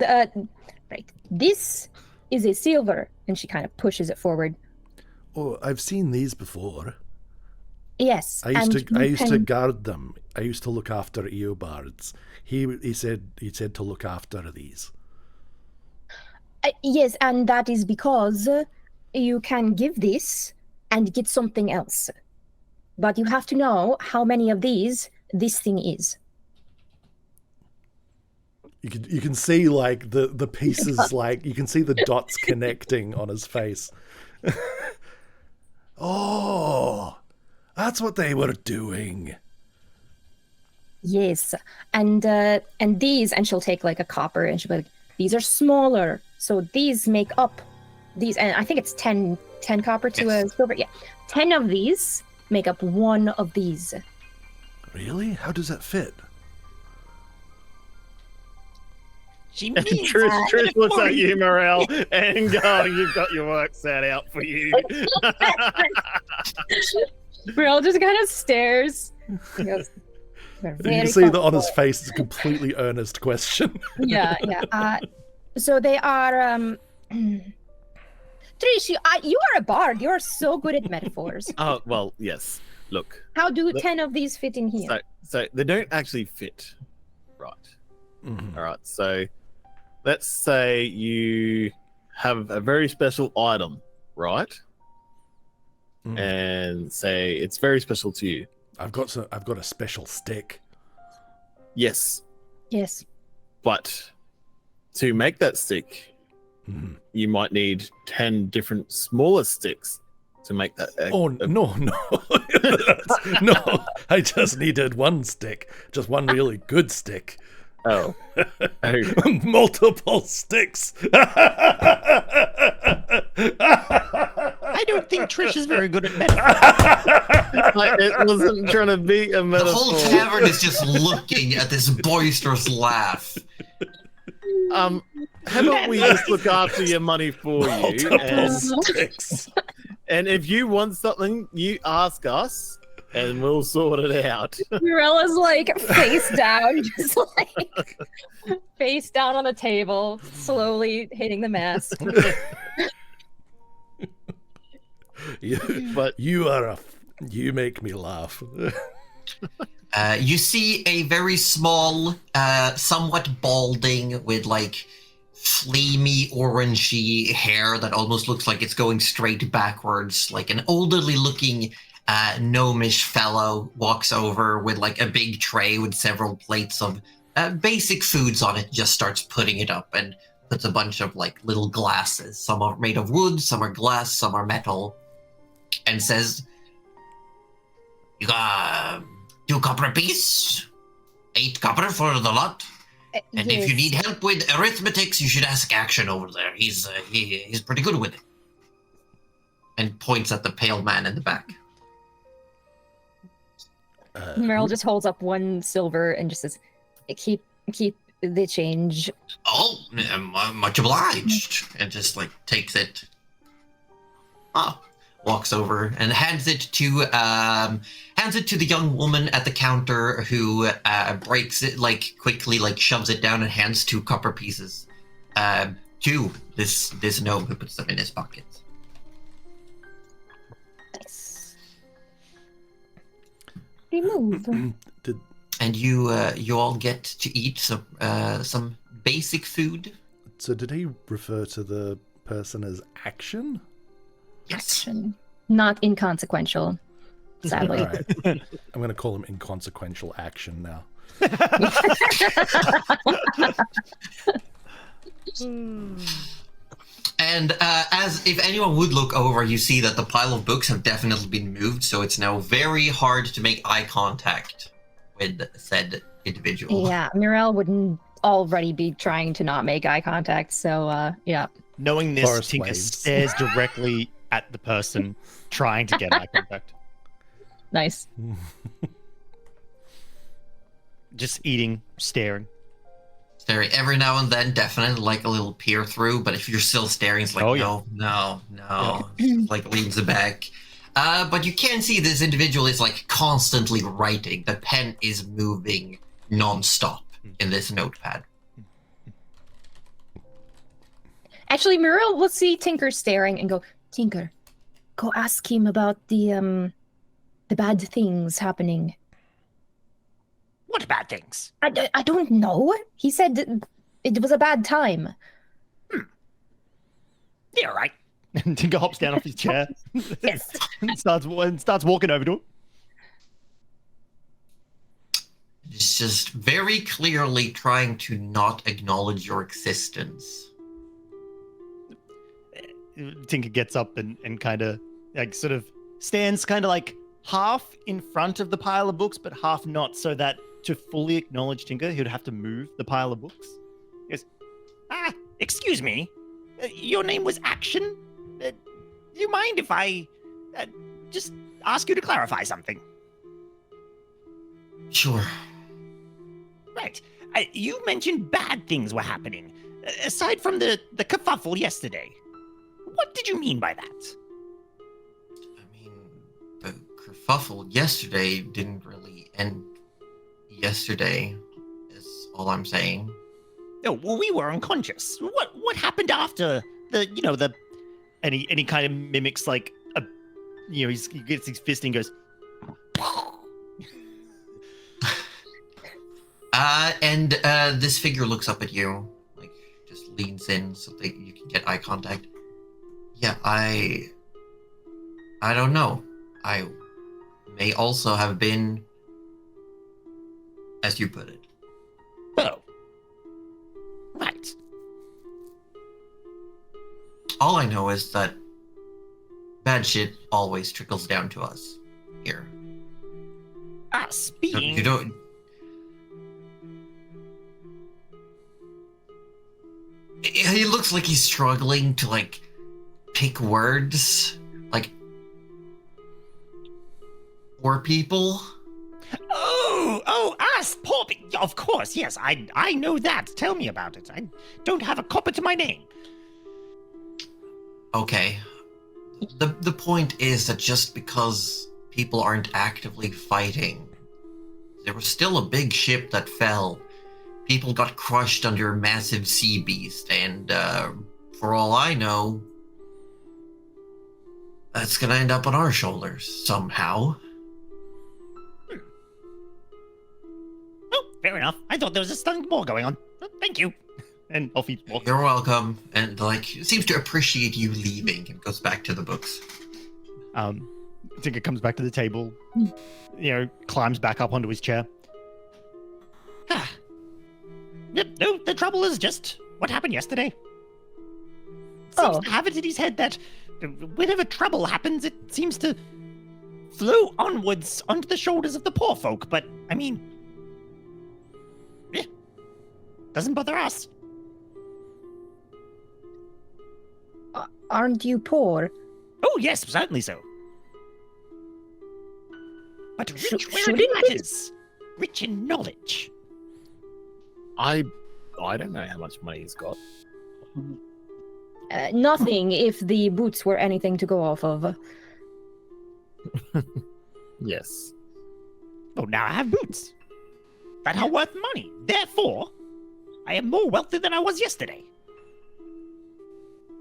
Speaker 5: right. This is a silver, and she kind of pushes it forward.
Speaker 2: Oh, I've seen these before.
Speaker 5: Yes.
Speaker 2: I used to guard them. I used to look after Eobards. He said to look after these.
Speaker 5: Yes, and that is because you can give this and get something else. But you have to know how many of these this thing is.
Speaker 2: You can see like the pieces, like you can see the dots connecting on his face. Oh, that's what they were doing.
Speaker 5: Yes, and these, and she'll take like a copper, and she'll be like, these are smaller, so these make up these, and I think it's 10 copper to a silver. Yeah, 10 of these make up 1 of these.
Speaker 2: Really? How does that fit?
Speaker 6: She means
Speaker 7: Trish looks at you, Morel, and you've got your work set out for you.
Speaker 5: Brill just kind of stares. He goes,
Speaker 2: You can see that on his face is a completely earnest question.
Speaker 5: Yeah. So they are... Trish, you are a bard. You are so good at metaphors.
Speaker 7: Oh, well, yes. Look.
Speaker 5: How do 10 of these fit in here?
Speaker 7: So they don't actually fit right.
Speaker 2: Mm-hmm.
Speaker 7: All right, so let's say you have a very special item, right?
Speaker 2: Mm.
Speaker 7: And say it's very special to you.
Speaker 2: I've got a special stick.
Speaker 7: Yes,
Speaker 5: Yes.
Speaker 7: but to make that stick,
Speaker 2: Mm-hmm.
Speaker 7: you might need 10 different smaller sticks to make that.
Speaker 2: Oh no, no! I just needed one stick, just one really good stick.
Speaker 7: Oh.
Speaker 2: Multiple sticks.
Speaker 6: I don't think Trish is very good at metaphors.
Speaker 7: It wasn't trying to be a
Speaker 3: The
Speaker 7: metaphor.
Speaker 3: whole tavern is just looking at this boisterous laugh.
Speaker 7: How about we just look after your money for you,
Speaker 2: Multiple sticks.
Speaker 7: and if you want something, you ask us, and we'll sort it out.
Speaker 5: Mirella's like face down, just like face down on the table, slowly hitting the mask.
Speaker 7: But
Speaker 2: You make me laugh.
Speaker 3: You see a very small, somewhat balding, with like flamey orangey hair that almost looks like it's going straight backwards, like an elderly looking gnomish fellow walks over with like a big tray with several plates of basic foods on it, just starts putting it up and puts a bunch of like little glasses. Some are made of wood, some are glass, some are metal, and says, "You got 2 copper apiece, 8 copper for the lot. And if you
Speaker 5: Yes.
Speaker 3: need help with arithmetics, you should ask Action over there. He's pretty good with it." And points at the pale man in the back.
Speaker 5: Meryl just holds up 1 silver and just says, keep the change.
Speaker 3: Oh, much obliged. And just like takes it. Walks over and hands it to the young woman at the counter, who breaks it like quickly, like shoves it down and hands 2 copper pieces to this gnome, who puts them in his pocket.
Speaker 5: Nice. Remove.
Speaker 3: And you all get to eat some basic food.
Speaker 2: So did he refer to the person as Action?
Speaker 3: Yes.
Speaker 5: Action. Not inconsequential, sadly.
Speaker 2: All right. I'm going to call him Inconsequential Action now.
Speaker 3: And as if anyone would look over, you see that the pile of books have definitely been moved, so it's now very hard to make eye contact with said individual.
Speaker 5: Yeah, Mirel wouldn't already be trying to not make eye contact, so yeah.
Speaker 4: Knowing this,
Speaker 2: Forest
Speaker 4: Tinker
Speaker 2: waves.
Speaker 4: stares directly at the person trying to get eye contact.
Speaker 5: Nice.
Speaker 4: Just eating, staring.
Speaker 3: Staring every now and then, definitely like a little peer through, but if you're still staring, it's like,
Speaker 4: Oh, yeah.
Speaker 3: no. Like leans it back. But you can see this individual is like constantly writing. The pen is moving non-stop in this notepad.
Speaker 5: Actually, Muriel will see Tinker staring and go, Tinker, go ask him about the bad things happening.
Speaker 6: What bad things?
Speaker 5: I don't know. He said that it was a bad time.
Speaker 6: Yeah, right.
Speaker 4: And Tinker hops down off his chair
Speaker 5: Yes.
Speaker 4: and starts walking over to him.
Speaker 3: It's just very clearly trying to not acknowledge your existence.
Speaker 4: Tinker gets up and kind of like sort of stands kind of like half in front of the pile of books, but half not, so that to fully acknowledge Tinker, he would have to move the pile of books. He goes,
Speaker 6: Excuse me. Your name was Action? Do you mind if I just ask you to clarify something?
Speaker 3: Sure.
Speaker 6: Right. You mentioned bad things were happening. Aside from the kerfuffle yesterday. What did you mean by that?
Speaker 3: I mean, the kerfuffle yesterday didn't really end yesterday, is all I'm saying.
Speaker 6: Oh, well, we were unconscious. What happened after the
Speaker 4: and he kind of mimics like a, he gets his fist and goes,
Speaker 3: And this figure looks up at you, like just leans in so that you can get eye contact. Yeah, I don't know. I may also have been, as you put it.
Speaker 6: Oh. Right.
Speaker 3: All I know is that bad shit always trickles down to us here.
Speaker 6: Us being...
Speaker 3: You don't. He looks like he's struggling to like pick words, like poor people.
Speaker 6: Oh, us, poor people. Of course, yes, I know that. Tell me about it. I don't have a copper to my name.
Speaker 3: Okay. The point is that just because people aren't actively fighting, there was still a big ship that fell. People got crushed under a massive sea beast, and for all I know, that's gonna end up on our shoulders somehow.
Speaker 6: Oh, fair enough. I thought there was a stunning war going on. Oh, thank you.
Speaker 4: And off he walks.
Speaker 3: You're welcome. And like, seems to appreciate you leaving and goes back to the books.
Speaker 4: Tinker comes back to the table, climbs back up onto his chair.
Speaker 6: No, the trouble is just what happened yesterday.
Speaker 5: Oh.
Speaker 6: Seems to have it in his head that whenever trouble happens, it seems to flow onwards onto the shoulders of the poor folk. But, I mean, doesn't bother us.
Speaker 5: Aren't you poor?
Speaker 6: Oh, yes, certainly so. But rich where
Speaker 5: shouldn't
Speaker 6: it
Speaker 5: we-
Speaker 6: matters. Rich in knowledge.
Speaker 7: I don't know how much money he's got.
Speaker 5: Nothing if the boots were anything to go off of.
Speaker 7: Yes.
Speaker 6: Oh, now I have boots. That are worth money. Therefore, I am more wealthy than I was yesterday.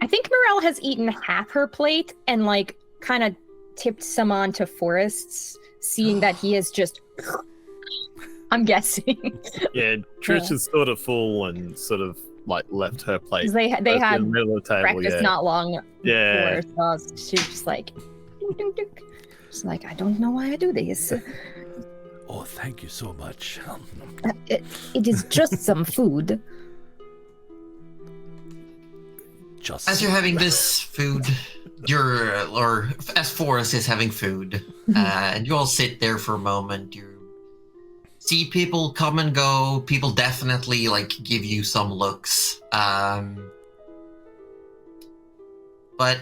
Speaker 5: I think Morel has eaten half her plate and, like, kind of tipped some onto Forrest's, seeing that he is just... I'm guessing.
Speaker 7: Yeah, Trish is sort of full and sort of like left her plate.
Speaker 5: 'Cause they
Speaker 7: in
Speaker 5: had
Speaker 7: the middle of the table.
Speaker 5: breakfast
Speaker 7: Yeah.
Speaker 5: not long
Speaker 7: Yeah.
Speaker 5: before, so she was just like... Ding, ding, ding. She's like, I don't know why I do this.
Speaker 2: Oh, thank you so much.
Speaker 5: It is just some food.
Speaker 2: Just
Speaker 3: As you're having this food, as Forrest is having food, and you all sit there for a moment, you see people come and go. People definitely like give you some looks, but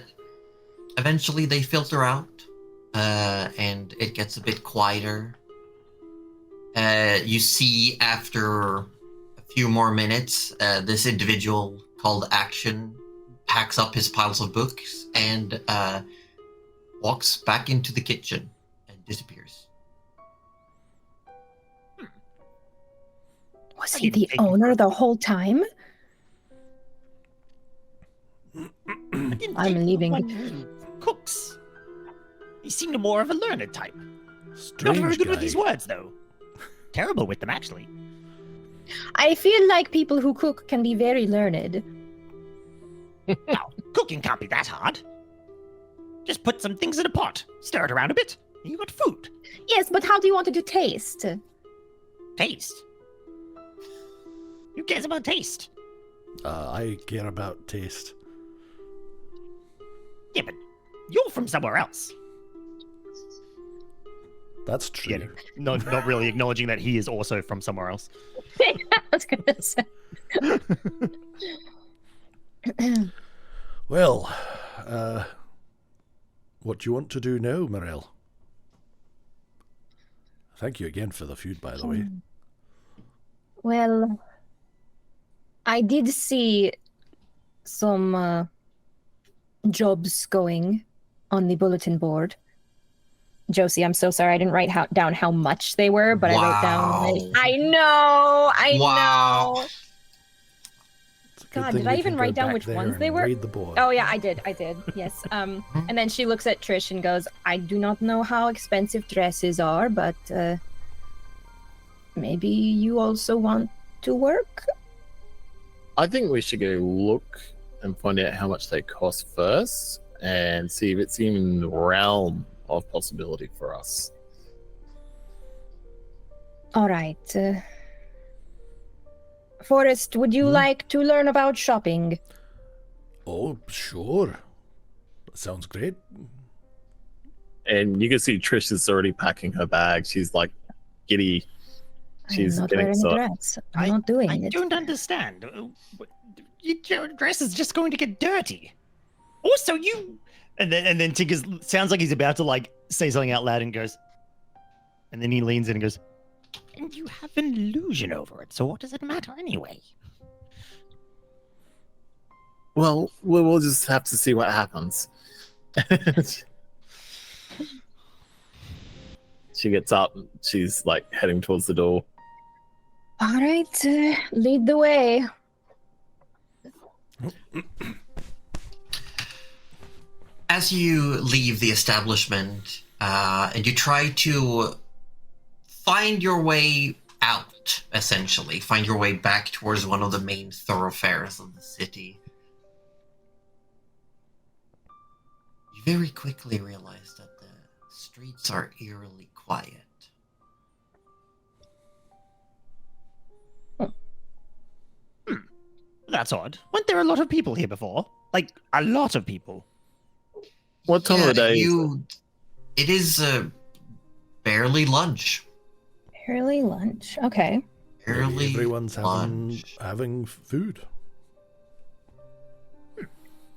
Speaker 3: eventually they filter out, and it gets a bit quieter. You see after a few more minutes, this individual called Action packs up his piles of books and walks back into the kitchen and disappears.
Speaker 5: Was he the owner the whole time? I'm leaving.
Speaker 6: Cooks. He seemed more of a learned type. Not
Speaker 2: strange
Speaker 6: very good
Speaker 2: guy.
Speaker 6: with these words, though. Terrible with them, actually.
Speaker 5: I feel like people who cook can be very learned.
Speaker 6: Now, cooking can't be that hard. Just put some things in a pot, stir it around a bit, and you got food.
Speaker 5: Yes, but how do you want it to taste?
Speaker 6: Taste. Who cares about taste?
Speaker 2: I care about taste.
Speaker 6: Yeah, but you're from somewhere else.
Speaker 2: That's true.
Speaker 4: Yeah, not really acknowledging that he is also from somewhere else.
Speaker 5: I was gonna say.
Speaker 2: Well, what do you want to do now, Morel? Thank you again for the food, by the way.
Speaker 5: Well, I did see some jobs going on the bulletin board. Josie, I'm so sorry I didn't write down how much they were, but I wrote down. I know.
Speaker 3: Wow.
Speaker 2: It's a good
Speaker 5: God,
Speaker 2: thing
Speaker 5: did I
Speaker 2: we
Speaker 5: even
Speaker 2: can
Speaker 5: write
Speaker 2: go
Speaker 5: down
Speaker 2: back
Speaker 5: which
Speaker 2: there
Speaker 5: ones
Speaker 2: and
Speaker 5: they were?
Speaker 2: read the board.
Speaker 5: Oh yeah, I did. Yes. And then she looks at Trish and goes, "I do not know how expensive dresses are, but maybe you also want to work."
Speaker 7: I think we should go look and find out how much they cost first and see if it's in the realm of possibility for us.
Speaker 5: All right. Forrest, would you like to learn about shopping?
Speaker 2: Oh, sure. That sounds great.
Speaker 7: And you can see Trish is already packing her bag. She's like giddy. She's
Speaker 5: I'm not
Speaker 7: getting
Speaker 5: wearing a
Speaker 7: so.
Speaker 5: dress. I'm not doing
Speaker 6: I
Speaker 5: it.
Speaker 6: don't understand. Your dress is just going to get dirty. Also, you.
Speaker 4: And then Tinker sounds like he's about to like say something out loud and goes, and then he leans in and goes,
Speaker 6: And you have an illusion over it, so what does it matter anyway?
Speaker 7: Well, we'll just have to see what happens. She gets up. She's like heading towards the door.
Speaker 5: All right, lead the way.
Speaker 3: As you leave the establishment and you try to find your way out, essentially, find your way back towards one of the main thoroughfares of the city, you very quickly realize that the streets are eerily quiet.
Speaker 6: That's odd. Weren't there a lot of people here before? Like, a lot of people.
Speaker 7: What time of the day?
Speaker 3: It is barely lunch.
Speaker 5: Barely lunch. Okay.
Speaker 3: Barely
Speaker 2: Everyone's
Speaker 3: lunch.
Speaker 2: having food.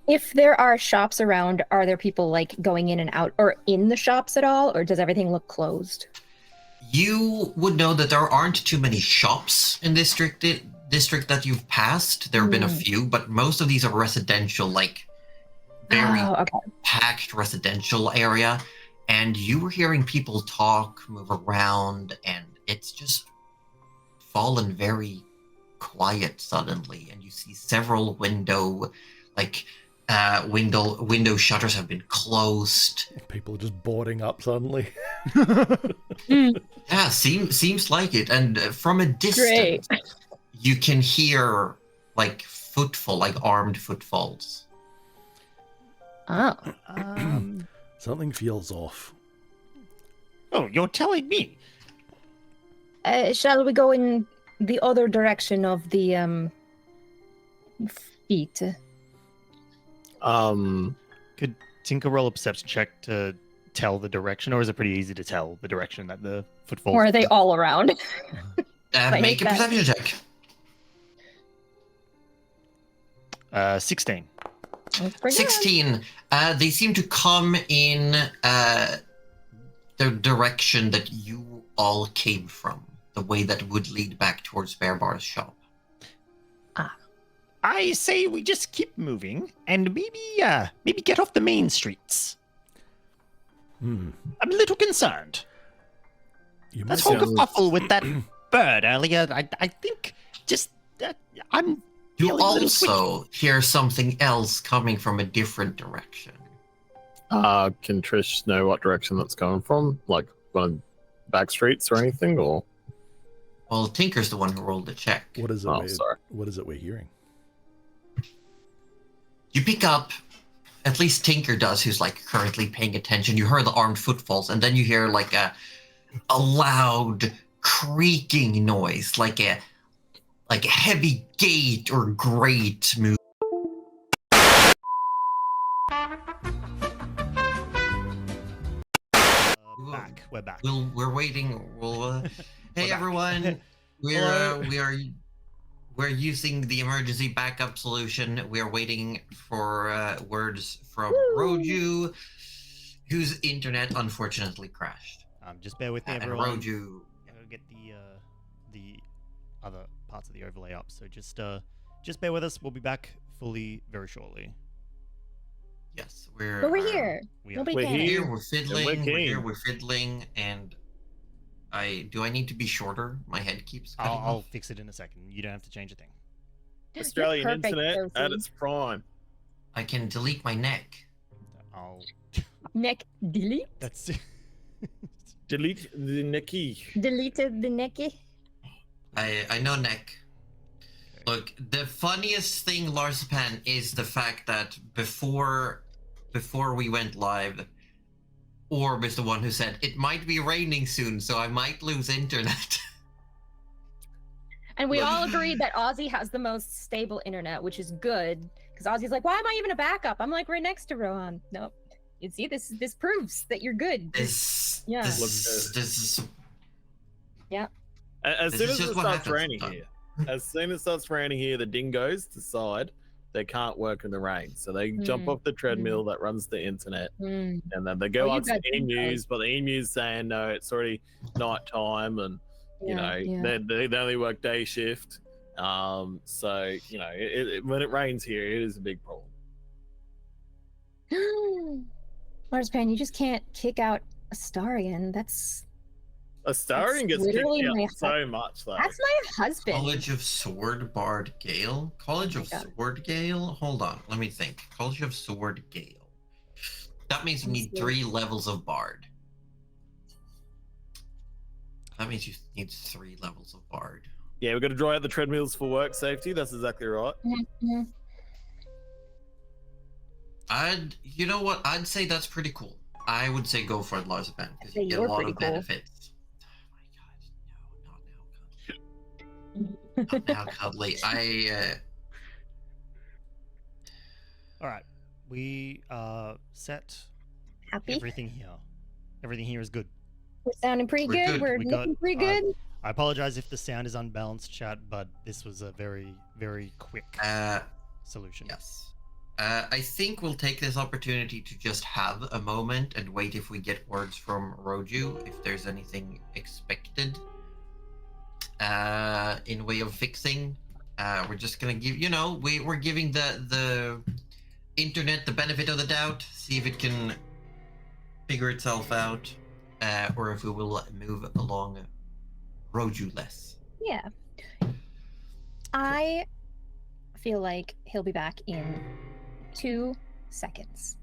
Speaker 5: If there are shops around, are there people like going in and out or in the shops at all, or does everything look closed?
Speaker 3: You would know that there aren't too many shops in this district that you've passed. There have been a few, but most of these are residential, like very packed residential area. And you were hearing people talk, move around, and it's just fallen very quiet suddenly. And you see several window shutters have been closed.
Speaker 2: People are just boarding up suddenly.
Speaker 3: Yeah, seems like it. And from a distance, you can hear like armed footfalls.
Speaker 5: Oh.
Speaker 2: Something feels off.
Speaker 6: Oh, you're telling me?
Speaker 5: Shall we go in the other direction of the feet?
Speaker 4: could Tinker roll a perception check to tell the direction, or is it pretty easy to tell the direction that the footfalls?
Speaker 5: Or are they all around?
Speaker 3: Make a perception check.
Speaker 4: 16.
Speaker 3: 16. They seem to come in the direction that you all came from, the way that would lead back towards Bearbar's shop.
Speaker 6: I say we just keep moving and maybe get off the main streets. I'm a little concerned. That whole kerfuffle with that bird earlier, I think just I'm.
Speaker 3: You also hear something else coming from a different direction.
Speaker 7: Can Trish know what direction that's coming from? Like one of back streets or anything, or?
Speaker 3: Well, Tinker's the one who rolled the check.
Speaker 2: What is it?
Speaker 7: Sorry.
Speaker 2: What is it we're hearing?
Speaker 3: You pick up, at least Tinker does, who's like currently paying attention. You hear the armed footfalls, and then you hear like a loud creaking noise, like a heavy gate or grate move.
Speaker 4: We're back.
Speaker 3: We're waiting. Hey everyone, we're using the emergency backup solution. We're waiting for words from Roju, whose internet unfortunately crashed.
Speaker 4: Just bear with me,
Speaker 3: And
Speaker 4: everyone.
Speaker 3: Roju,
Speaker 4: I'll get the other parts of the overlay up. So just bear with us. We'll be back fully very shortly.
Speaker 3: yes, we're
Speaker 5: But we're here.
Speaker 4: We are.
Speaker 5: Nobody
Speaker 7: We're
Speaker 5: panic.
Speaker 7: here.
Speaker 3: We're fiddling.
Speaker 7: And we're game.
Speaker 3: We're fiddling, and I need to be shorter? My head keeps cutting
Speaker 4: I'll
Speaker 3: off.
Speaker 4: fix it in a second. You don't have to change a thing.
Speaker 5: You're
Speaker 7: Australian
Speaker 5: perfect,
Speaker 7: internet
Speaker 5: Josie.
Speaker 7: at its prime.
Speaker 3: I can delete my neck.
Speaker 4: I'll.
Speaker 5: Neck delete.
Speaker 4: That's.
Speaker 7: Delete the Nikki.
Speaker 5: Deleted the necky.
Speaker 3: I know neck. Look, the funniest thing, Larsapan, is the fact that before we went live, Orb is the one who said it might be raining soon, so I might lose internet.
Speaker 5: And we all agreed that Ozzy has the most stable internet, which is good. Because Ozzy's like, why am I even a backup? I'm like right next to Rohan. Nope. See, this proves that you're good.
Speaker 3: This
Speaker 5: Yeah.
Speaker 3: is
Speaker 7: As
Speaker 3: This
Speaker 7: soon
Speaker 3: is
Speaker 7: as
Speaker 3: just
Speaker 7: it
Speaker 3: what
Speaker 7: starts
Speaker 3: happens
Speaker 7: raining
Speaker 3: sometimes.
Speaker 7: here, the dingoes decide they can't work in the rain, so they jump off the treadmill that runs the internet,
Speaker 5: Mm.
Speaker 7: and then they go
Speaker 5: Oh, you
Speaker 7: out to
Speaker 5: got
Speaker 7: the emus,
Speaker 5: dingoes.
Speaker 7: but the emus saying no, it's already night time, and they only work day shift. So when it rains here, it is a big problem.
Speaker 5: Marzipan, you just can't kick out Astarion. That's
Speaker 7: Astarion gets kicked
Speaker 5: literally my
Speaker 7: out so much, though.
Speaker 5: my husband.
Speaker 3: College of Sword Bard Gale. College of Sword Gale. Hold on, let me think. College of Sword Gale. That means you need 3 levels of Bard. That means you need 3 levels of Bard.
Speaker 7: Yeah, we've got to dry out the treadmills for work safety. That's exactly right.
Speaker 5: Mhm.
Speaker 3: You know what? I'd say that's pretty cool. I would say go for it, Marzipan, because you get a
Speaker 5: You're
Speaker 3: lot
Speaker 5: pretty
Speaker 3: of
Speaker 5: cool.
Speaker 3: benefits. Oh my god, no, not now, Cuddly.
Speaker 4: All right, we set
Speaker 5: Happy?
Speaker 4: everything here. Everything here is good.
Speaker 5: We're sounding pretty
Speaker 3: We're
Speaker 5: good.
Speaker 3: good.
Speaker 5: We're
Speaker 4: We
Speaker 5: looking
Speaker 4: got-
Speaker 5: pretty good.
Speaker 4: I apologize if the sound is unbalanced, chat, but this was a very, very quick solution.
Speaker 3: Yes. I think we'll take this opportunity to just have a moment and wait if we get words from Roju, if there's anything expected in way of fixing. We're just gonna give, we're giving the internet the benefit of the doubt, see if it can figure itself out, or if we will move along Roju less.
Speaker 5: Yeah. I feel like he'll be back in 2 seconds.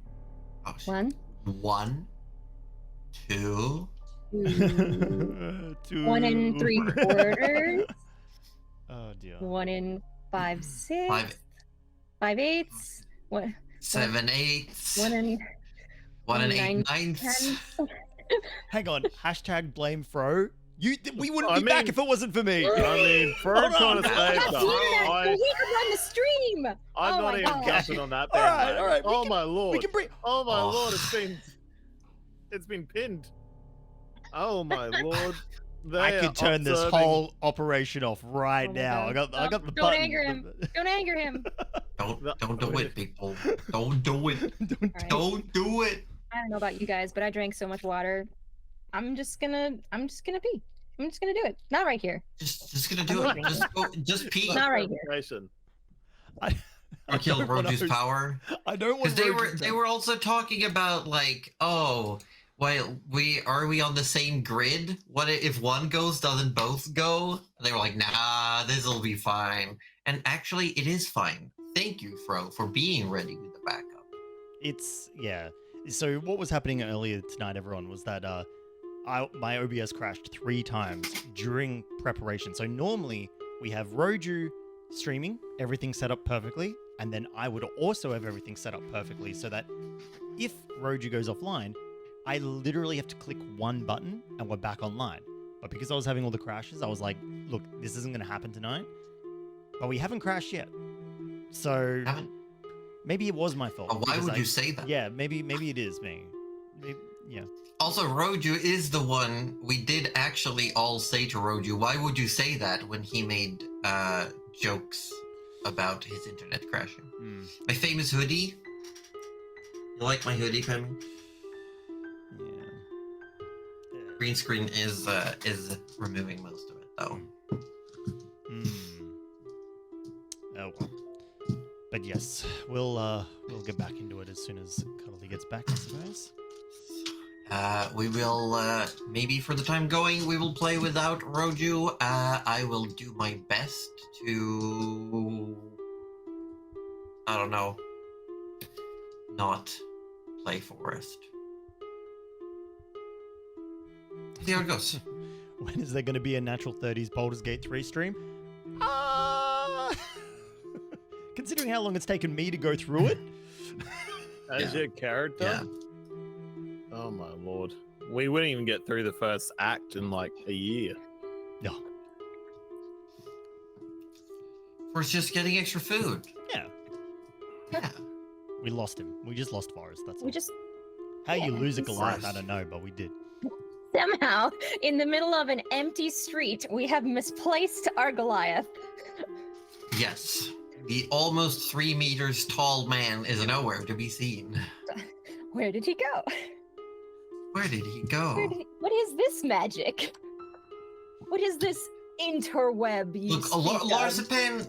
Speaker 3: Oh, shit.
Speaker 5: 1,
Speaker 3: 1, 2.
Speaker 5: 2, 1 and 3/4,
Speaker 4: Oh dear.
Speaker 5: 1 and 5/6,
Speaker 3: 5
Speaker 5: 5/8, 1,
Speaker 3: 7/8.
Speaker 5: 1 and
Speaker 3: 1 and 8
Speaker 5: 9
Speaker 3: 9.
Speaker 4: Hang on. Hashtag blame Fro. We wouldn't
Speaker 7: I
Speaker 4: be back
Speaker 7: mean-
Speaker 4: if it wasn't for me.
Speaker 7: I mean, Fro
Speaker 4: Hold
Speaker 7: kind
Speaker 4: on.
Speaker 7: of
Speaker 5: That's
Speaker 7: saved
Speaker 5: the
Speaker 7: us.
Speaker 5: internet, so he can run the stream.
Speaker 7: I'm
Speaker 5: Oh
Speaker 7: not
Speaker 5: my
Speaker 7: even
Speaker 5: gosh.
Speaker 7: jumping on that.
Speaker 4: All right,
Speaker 7: bandwagon.
Speaker 4: all right, we
Speaker 7: Oh
Speaker 4: can-
Speaker 7: my lord.
Speaker 4: We can bring.
Speaker 7: Oh my
Speaker 3: Oh.
Speaker 7: lord, it's been pinned. Oh my lord.
Speaker 4: I could turn this
Speaker 7: observing-
Speaker 4: whole operation off right
Speaker 5: Oh my
Speaker 4: now.
Speaker 5: God.
Speaker 4: I got the
Speaker 5: Don't
Speaker 4: button.
Speaker 5: anger him. Don't anger him.
Speaker 3: Don't do it, people. Don't do it.
Speaker 4: Don't-
Speaker 5: All right.
Speaker 3: Don't do it.
Speaker 5: I don't know about you guys, but I drank so much water. I'm just gonna pee. I'm just gonna do it. Not right here.
Speaker 3: Just gonna do
Speaker 5: I'm
Speaker 3: it.
Speaker 5: leaving.
Speaker 3: Just pee.
Speaker 5: Not right here.
Speaker 7: Information.
Speaker 3: Or kill
Speaker 4: don't want
Speaker 3: Roju's
Speaker 4: to-
Speaker 3: power.
Speaker 4: I don't want.
Speaker 3: Because they were also talking about like, oh, well, are we on the same grid? What if one goes, doesn't both go? And they were like, nah, this'll be fine. And actually, it is fine. Thank you, Fro, for being ready with the backup.
Speaker 4: Yeah. So what was happening earlier tonight, everyone, was that my OBS crashed 3 times during preparation. So normally we have Roju streaming, everything set up perfectly, and then I would also have everything set up perfectly so that if Roju goes offline, I literally have to click one button and we're back online. But because I was having all the crashes, I was like, look, this isn't going to happen tonight. But we haven't crashed yet. So
Speaker 3: Haven't?
Speaker 4: maybe it was my fault.
Speaker 3: Why
Speaker 4: because
Speaker 3: would you say that?
Speaker 4: Yeah, maybe it is me. Yeah.
Speaker 3: Also, Roju is the one we did actually all say to Roju, why would you say that when he made jokes about his internet crashing? My famous hoodie. You like my hoodie, Pam?
Speaker 4: Yeah.
Speaker 3: Green screen is removing most of it though.
Speaker 4: Oh well. But yes, we'll get back into it as soon as Cuddly gets back, I suppose.
Speaker 3: We will maybe for the time going we will play without Roju. I will do my best to I don't know, not play Forest. See how it goes.
Speaker 4: When is there going to be a natural 30s Baldur's Gate 3 stream? Considering how long it's taken me to go through it.
Speaker 7: As your character?
Speaker 3: Yeah.
Speaker 7: Oh my lord. We wouldn't even get through the first act in like a year.
Speaker 4: No.
Speaker 3: We're just getting extra food.
Speaker 4: Yeah.
Speaker 3: Yeah.
Speaker 4: We lost him. We just lost Forrest. That's all.
Speaker 5: We just
Speaker 4: How you
Speaker 5: Yeah,
Speaker 4: lose a
Speaker 5: of
Speaker 4: Goliath, I
Speaker 3: course.
Speaker 4: don't know, but we did.
Speaker 5: Somehow, in the middle of an empty street, we have misplaced our Goliath.
Speaker 3: Yes. The almost 3 meters tall man is nowhere to be seen.
Speaker 5: Where did he go?
Speaker 3: Where did he go?
Speaker 5: What is this magic? What is this interweb you
Speaker 3: Look,
Speaker 5: speak of?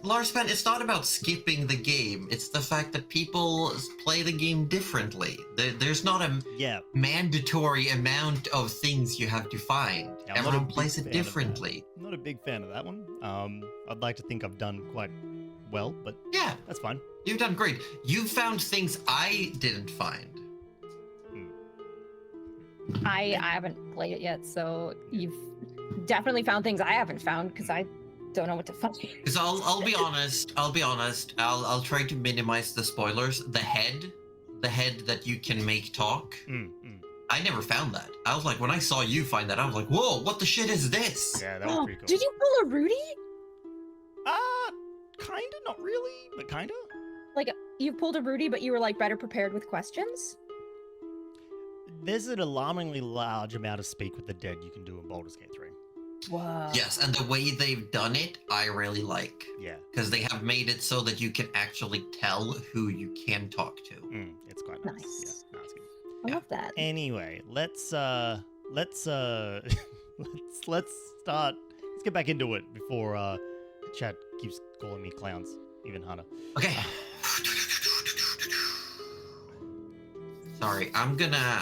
Speaker 3: Larsepan, it's not about skipping the game. It's the fact that people play the game differently. There's not a
Speaker 4: Yeah.
Speaker 3: mandatory amount of things you have to find.
Speaker 4: Yeah, I'm not a
Speaker 3: Everyone
Speaker 4: big
Speaker 3: plays
Speaker 4: fan
Speaker 3: it
Speaker 4: of that.
Speaker 3: differently.
Speaker 4: I'm not a big fan of that one. I'd like to think I've done quite well, but
Speaker 3: Yeah,
Speaker 4: that's fine.
Speaker 3: you've done great. You found things I didn't find.
Speaker 5: I haven't played it yet, so you've definitely found things I haven't found because I don't know what to find.
Speaker 3: Because I'll be honest. I'll try to minimize the spoilers. The head that you can make talk. I never found that. I was like, when I saw you find that, I was like, whoa, what the shit is this?
Speaker 4: Yeah, that was pretty cool.
Speaker 5: Did you pull a Rudy?
Speaker 4: Kinda, not really, but kinda.
Speaker 5: Like, you pulled a Rudy, but you were like better prepared with questions?
Speaker 4: There's an alarmingly large amount of speak with the dead you can do in Baldur's Gate 3.
Speaker 5: Wow.
Speaker 3: Yes, and the way they've done it, I really like.
Speaker 4: Yeah.
Speaker 3: Because they have made it so that you can actually tell who you can talk to.
Speaker 4: It's quite nice.
Speaker 5: Nice.
Speaker 4: Yeah, no, it's good.
Speaker 5: I love that.
Speaker 4: Anyway, let's start. Let's get back into it before chat keeps calling me clowns, even harder.
Speaker 3: Okay. Sorry, I'm gonna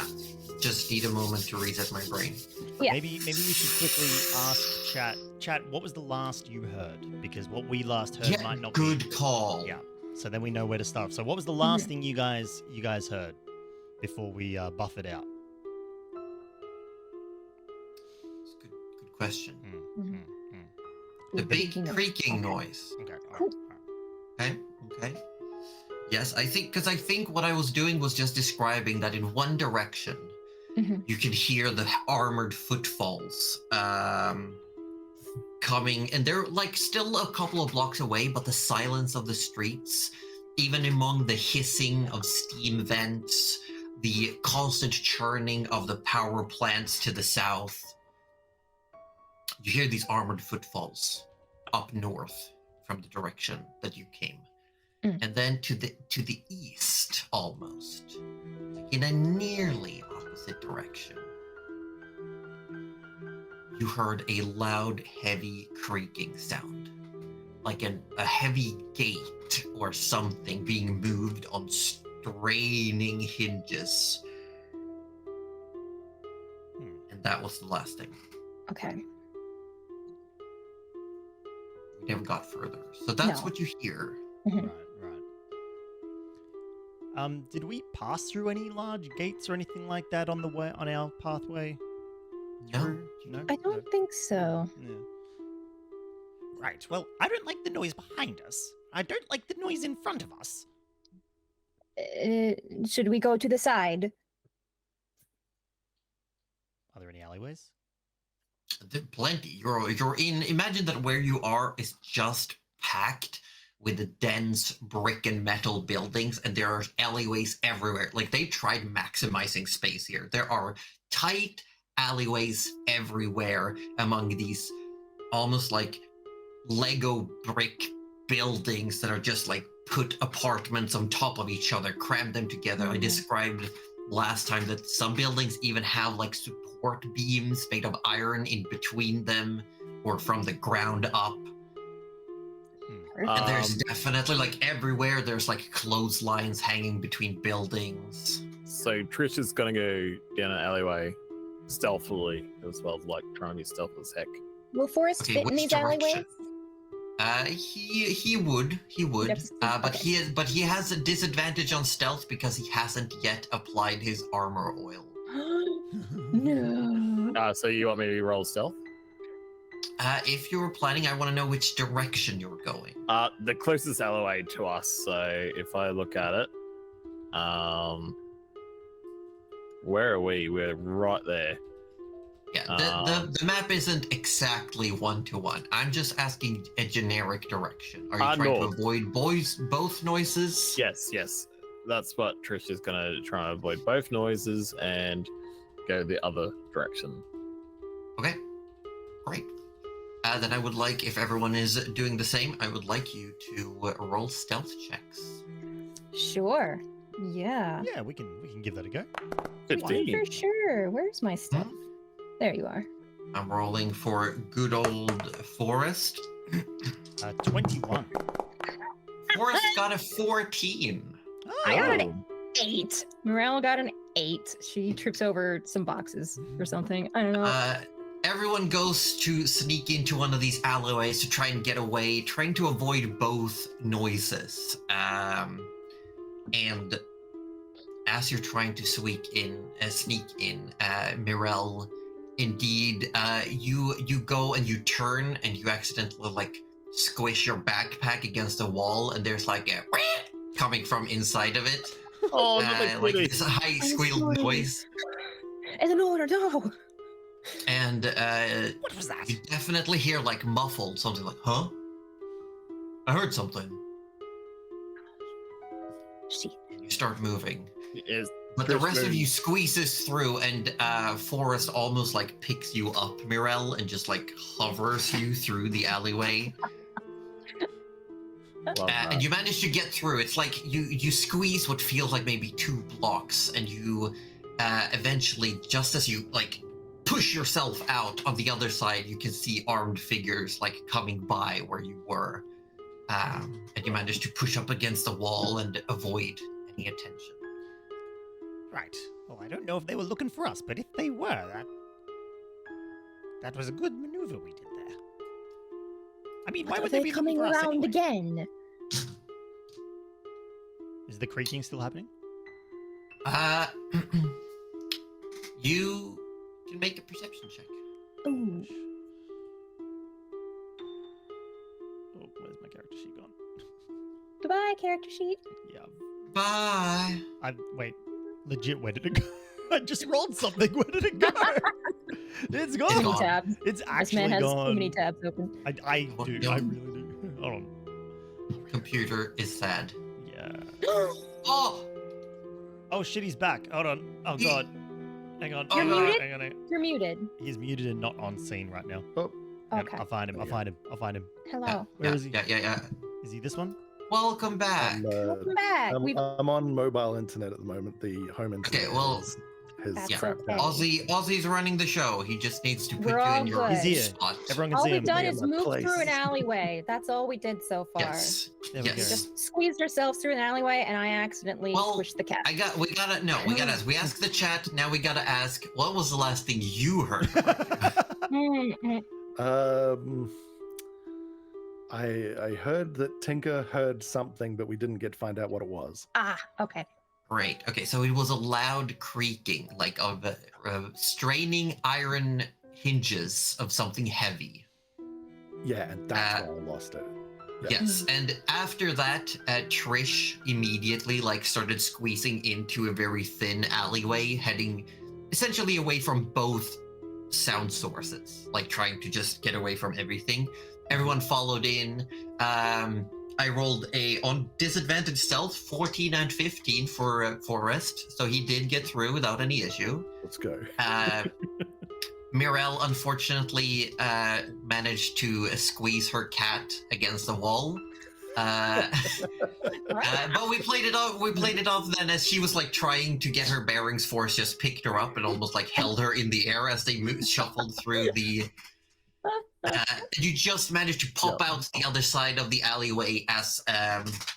Speaker 3: just need a moment to reset my brain.
Speaker 5: Yeah.
Speaker 4: Maybe we should quickly ask chat. Chat, what was the last you heard? Because what we last heard might not be.
Speaker 3: Good call.
Speaker 4: Yeah. So then we know where to start. So what was the last thing you guys heard before we buff it out?
Speaker 3: It's a good question. The
Speaker 5: With
Speaker 3: big
Speaker 5: creaking of-
Speaker 3: creaking noise.
Speaker 4: Okay.
Speaker 5: Cool.
Speaker 3: Okay. Yes, I think what I was doing was just describing that in one direction,
Speaker 5: Mhm.
Speaker 3: you can hear the armored footfalls coming, and they're like still a couple of blocks away, but the silence of the streets, even among the hissing of steam vents, the constant churning of the power plants to the south, you hear these armored footfalls up north from the direction that you came. And then to the east, almost, in a nearly opposite direction, you heard a loud, heavy creaking sound, like a heavy gate or something being moved on straining hinges. And that was the last thing.
Speaker 5: Okay.
Speaker 3: We never got further. So that's
Speaker 5: No.
Speaker 3: what you hear.
Speaker 4: Right. Did we pass through any large gates or anything like that on the way on our pathway?
Speaker 3: No.
Speaker 4: No.
Speaker 5: I don't think so.
Speaker 4: Yeah. Right. Well, I don't like the noise behind us. I don't like the noise in front of us.
Speaker 5: Should we go to the side?
Speaker 4: Are there any alleyways?
Speaker 3: There are plenty. You're in. Imagine that where you are is just packed with the dense brick and metal buildings, and there are alleyways everywhere. Like, they tried maximizing space here. There are tight alleyways everywhere among these almost like Lego brick buildings that are just like put apartments on top of each other, crammed them together. I described last time that some buildings even have like support beams made of iron in between them or from the ground up. And there's definitely like everywhere there's like clotheslines hanging between buildings.
Speaker 7: So Trish is gonna go down an alleyway stealthily as well, like trying to be stealth as heck.
Speaker 5: Will Forrest
Speaker 3: Okay,
Speaker 5: fit in
Speaker 3: which
Speaker 5: these
Speaker 3: direction?
Speaker 5: alleyways?
Speaker 3: He would,
Speaker 5: Yes,
Speaker 3: but
Speaker 5: okay.
Speaker 3: he has a disadvantage on stealth because he hasn't yet applied his armor oil.
Speaker 5: No.
Speaker 7: So you want me to roll stealth?
Speaker 3: If you were planning, I want to know which direction you're going.
Speaker 7: The closest alleyway to us. So if I look at it, where are we? We're right there.
Speaker 3: Yeah, the map isn't exactly 1-to-1. I'm just asking a generic direction. Are you trying
Speaker 7: north.
Speaker 3: to avoid both noises?
Speaker 7: Yes. that's what Trish is gonna try and avoid both noises and go the other direction.
Speaker 3: Okay, great. Then I would like, if everyone is doing the same, I would like you to roll stealth checks.
Speaker 5: Sure. Yeah.
Speaker 4: Yeah, we can give that a go.
Speaker 7: 15.
Speaker 5: For sure. Where's my stuff? There you are.
Speaker 3: I'm rolling for good old Forrest.
Speaker 4: 21.
Speaker 3: Forrest got a 14.
Speaker 5: I got an 8. Morale got an 8. She trips over some boxes or something. I don't know.
Speaker 3: Everyone goes to sneak into one of these alleyways to try and get away, trying to avoid both noises. And as you're trying to sneak in, Mirel, indeed, you go and you turn and you accidentally like squish your backpack against a wall, and there's like a coming from inside of it, like this high squeal noise.
Speaker 5: And an order, no.
Speaker 3: And
Speaker 6: What was that?
Speaker 3: you definitely hear like muffled something like, "Huh? I heard something."
Speaker 5: Shit.
Speaker 3: You start moving.
Speaker 7: Is
Speaker 3: But the
Speaker 7: Trish
Speaker 3: rest of
Speaker 7: moves.
Speaker 3: you squeezes through, and Forrest almost like picks you up, Mirel, and just like hovers you through the alleyway.
Speaker 7: Love
Speaker 3: And
Speaker 7: that.
Speaker 3: you manage to get through. It's like you squeeze what feels like maybe 2 blocks, and you eventually, just as you like push yourself out on the other side, you can see armed figures like coming by where you were. And you manage to push up against the wall and avoid any attention.
Speaker 6: Right. Well, I don't know if they were looking for us, but if they were, that was a good maneuver we did there. I mean, why
Speaker 5: Are
Speaker 6: would they
Speaker 5: they
Speaker 6: be
Speaker 5: coming
Speaker 6: looking for us
Speaker 5: around
Speaker 6: anyway?
Speaker 5: again?
Speaker 4: Is the creaking still happening?
Speaker 3: You can make a perception check.
Speaker 5: Ooh.
Speaker 4: Oh, where's my character sheet gone?
Speaker 5: Goodbye, character sheet.
Speaker 4: Yeah.
Speaker 3: Bye.
Speaker 4: Wait. Legit, where did it go? I just rolled something. Where did it go? It's gone.
Speaker 3: It's
Speaker 5: Too many
Speaker 3: gone.
Speaker 5: tabs.
Speaker 4: It's
Speaker 5: This
Speaker 4: actually
Speaker 5: man has
Speaker 4: gone.
Speaker 5: too many tabs open.
Speaker 4: I do. I really do. Hold on.
Speaker 3: Computer is sad.
Speaker 4: Yeah.
Speaker 3: Oh!
Speaker 4: Oh shit, he's back. Hold on. Oh god. Hang on.
Speaker 3: You're
Speaker 4: hang on,
Speaker 5: muted?
Speaker 4: hang on, hang on.
Speaker 5: You're muted.
Speaker 4: He's muted and not on scene right now.
Speaker 2: Oh,
Speaker 4: Hang on,
Speaker 5: Okay.
Speaker 4: I'll find him. I'll find him. I'll find him.
Speaker 5: Hello.
Speaker 4: Where is he?
Speaker 3: Yeah.
Speaker 4: Is he this one?
Speaker 3: Welcome back.
Speaker 5: Welcome back.
Speaker 2: I'm on mobile internet at the moment. The home internet.
Speaker 3: Okay, well,
Speaker 2: is
Speaker 5: That's
Speaker 3: yeah.
Speaker 2: crapped
Speaker 5: okay.
Speaker 2: out.
Speaker 3: Aussie's running the show. He just needs to put
Speaker 5: We're
Speaker 3: you
Speaker 5: all
Speaker 3: in your
Speaker 5: good.
Speaker 4: He's here.
Speaker 3: spot.
Speaker 4: Everyone can
Speaker 5: All
Speaker 4: see
Speaker 5: we've
Speaker 4: him.
Speaker 5: done
Speaker 2: Yeah,
Speaker 5: is
Speaker 2: my
Speaker 5: move
Speaker 2: place.
Speaker 5: through an alleyway. That's all we did so far.
Speaker 3: Yes.
Speaker 4: There we
Speaker 3: Yes.
Speaker 4: go.
Speaker 5: Just squeezed ourselves through an alleyway, and I accidentally
Speaker 3: Well,
Speaker 5: pushed the cat.
Speaker 3: We asked the chat, now we gotta ask, what was the last thing you heard?
Speaker 5: Mm.
Speaker 2: I heard that Tinker heard something, but we didn't get to find out what it was.
Speaker 5: Okay.
Speaker 3: Great. Okay, so it was a loud creaking, like of straining iron hinges of something heavy.
Speaker 2: Yeah, and that's why I lost it. Yeah.
Speaker 3: Yes, and after that, Trish immediately like started squeezing into a very thin alleyway, heading essentially away from both sound sources, like trying to just get away from everything. Everyone followed in. I rolled on disadvantage stealth 14 and 15 for Forrest, so he did get through without any issue.
Speaker 2: Let's go.
Speaker 3: Mirel unfortunately managed to squeeze her cat against the wall. But we played it off. We played it off then as she was like trying to get her bearings. Force just picked her up and almost like held her in the air as they shuffled through the. You just managed to pop out the other side of the alleyway as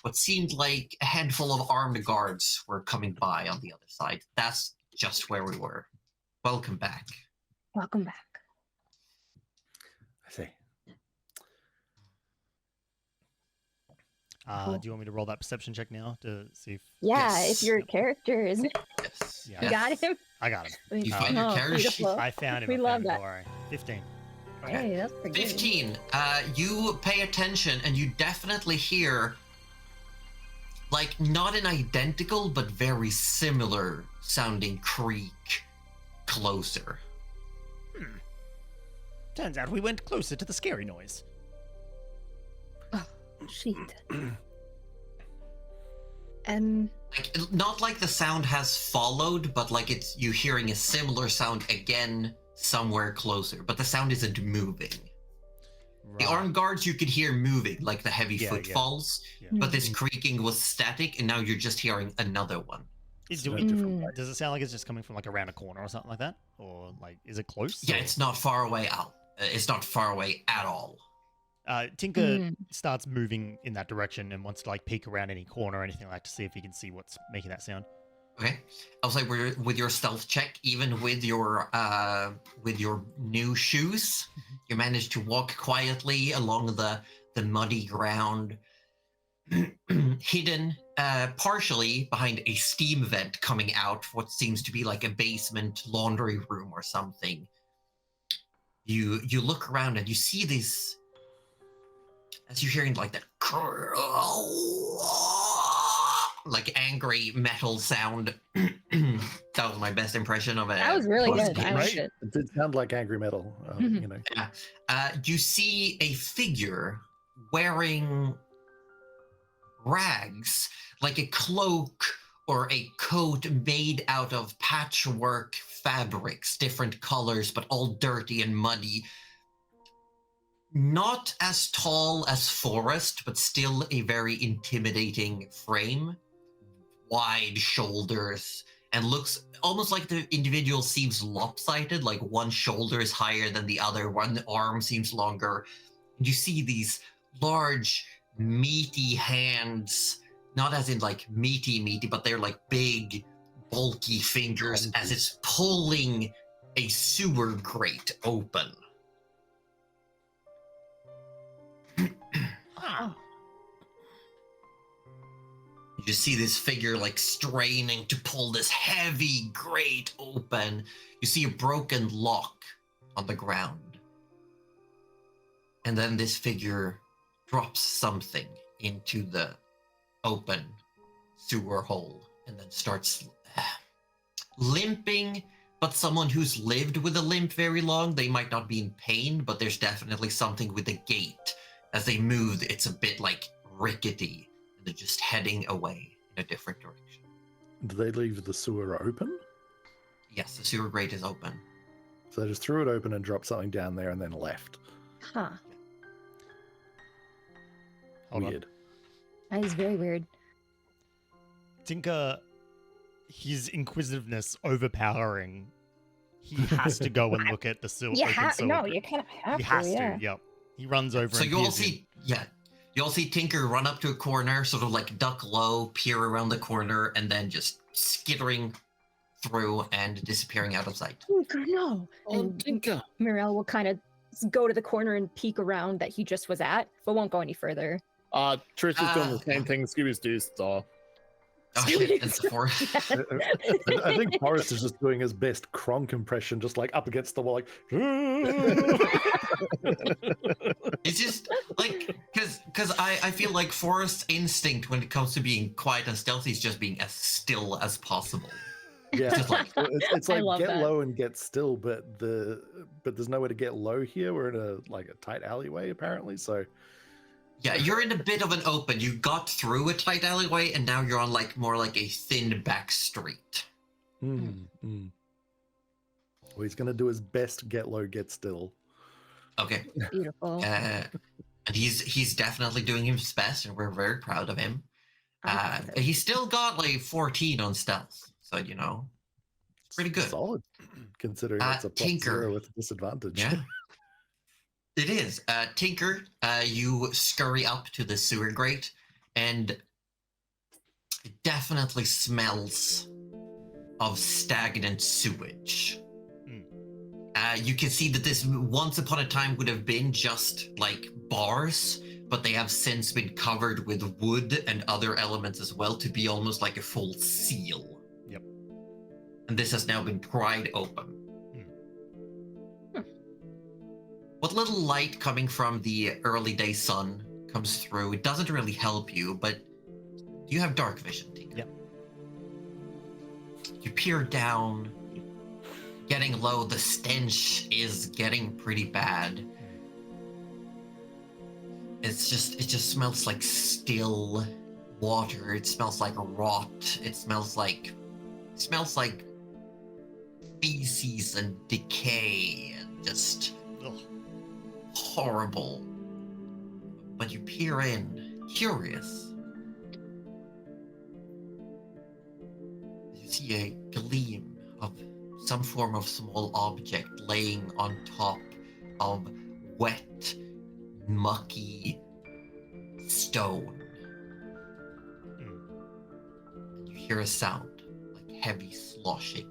Speaker 3: what seemed like a handful of armed guards were coming by on the other side. That's just where we were. Welcome back.
Speaker 5: Welcome back.
Speaker 2: I see.
Speaker 5: Cool.
Speaker 4: Do you want me to roll that perception check now to see if?
Speaker 5: Yeah,
Speaker 3: Yes.
Speaker 5: if your character is.
Speaker 3: Yes.
Speaker 4: Yeah.
Speaker 5: You got him?
Speaker 4: I got him.
Speaker 3: You find your
Speaker 5: Oh,
Speaker 3: character sheet?
Speaker 5: beautiful.
Speaker 4: I found him.
Speaker 5: We
Speaker 4: I
Speaker 5: love
Speaker 4: found him,
Speaker 5: that.
Speaker 4: don't worry. 15.
Speaker 5: Hey, that's pretty good.
Speaker 3: 15. You pay attention and you definitely hear, like, not an identical, but very similar sounding creak closer.
Speaker 6: Turns out we went closer to the scary noise.
Speaker 5: Shit.
Speaker 3: Like, not like the sound has followed, but like you hearing a similar sound again somewhere closer, but the sound isn't moving. The armed guards you could hear moving, like the heavy footfalls, but this creaking was static, and now you're just hearing another one.
Speaker 4: Does it sound like it's just coming from like around a corner or something like that? Or like, is it close?
Speaker 3: Yeah, it's not far away out. It's not far away at all.
Speaker 4: Tinker starts moving in that direction and wants to like peek around any corner or anything like to see if he can see what's making that sound.
Speaker 3: Okay, I'll say with your stealth check, even with your new shoes, you manage to walk quietly along the muddy ground, hidden partially behind a steam vent coming out what seems to be like a basement laundry room or something. You look around and you see this. As you're hearing like that, like angry metal sound. That was my best impression of it.
Speaker 5: That was really good. I liked it.
Speaker 2: It did sound like angry metal, you know.
Speaker 3: Yeah. You see a figure wearing rags, like a cloak or a coat made out of patchwork fabrics, different colors, but all dirty and muddy. Not as tall as Forrest, but still a very intimidating frame. Wide shoulders, and looks almost like the individual seems lopsided, like one shoulder is higher than the other, one arm seems longer. And you see these large, meaty hands, not as in like meaty, but they're like big, bulky fingers as it's pulling a sewer grate open. You just see this figure like straining to pull this heavy grate open. You see a broken lock on the ground. And then this figure drops something into the open sewer hole and then starts limping. But someone who's lived with a limp very long, they might not be in pain, but there's definitely something with the gait. As they move, it's a bit like rickety. They're just heading away in a different direction.
Speaker 2: Do they leave the sewer open?
Speaker 3: Yes, the sewer grate is open.
Speaker 2: So they just threw it open and dropped something down there and then left.
Speaker 5: Huh.
Speaker 2: Weird.
Speaker 5: That is very weird.
Speaker 4: Tinker, his inquisitiveness overpowering. He has to go and look at the sewer.
Speaker 5: You kind of have
Speaker 4: He has
Speaker 5: to.
Speaker 4: Yep. He runs over.
Speaker 3: So
Speaker 4: and
Speaker 3: you all
Speaker 4: peers in.
Speaker 3: see, you all see Tinker run up to a corner, sort of like duck low, peer around the corner, and then just skittering through and disappearing out of sight.
Speaker 5: Tinker, no. And
Speaker 1: Tinker.
Speaker 5: Mirel will kind of go to the corner and peek around that he just was at, but won't go any further.
Speaker 1: Trish is doing the same thing Scooby's do, so.
Speaker 3: Oh shit, that's the forest.
Speaker 2: I think Forrest is just doing his best Kronk impression, just like up against the wall, like.
Speaker 3: It's just like because I feel like Forrest's instinct when it comes to being quiet and stealthy is just being as still as possible.
Speaker 2: Yeah,
Speaker 3: Just like
Speaker 2: it's like get
Speaker 5: that.
Speaker 2: low and get still, but there's nowhere to get low here. We're in a tight alleyway apparently, so.
Speaker 3: yeah, you're in a bit of an open. You got through a tight alleyway, and now you're on like more like a thin back street.
Speaker 2: Well, he's gonna do his best get low, get still.
Speaker 3: Okay.
Speaker 5: Beautiful.
Speaker 3: And he's definitely doing his best, and we're very proud of him. He's still got like 14 on stealth, so you know, it's pretty good.
Speaker 2: Solid, considering it's a
Speaker 3: Tinker.
Speaker 2: +0 with a disadvantage.
Speaker 3: Yeah. It is. Tinker, you scurry up to the sewer grate, and it definitely smells of stagnant sewage. You can see that this once upon a time would have been just like bars, but they have since been covered with wood and other elements as well to be almost like a full seal.
Speaker 4: Yep.
Speaker 3: And this has now been pried open. What little light coming from the early day sun comes through, it doesn't really help you, but you have dark vision, Tinker.
Speaker 4: Yep.
Speaker 3: You peer down, getting low, the stench is getting pretty bad. It just smells like still water. It smells like rot. It smells like feces and decay and just horrible. But you peer in, curious. You see a gleam of some form of small object laying on top of wet, mucky stone. And you hear a sound like heavy sloshing.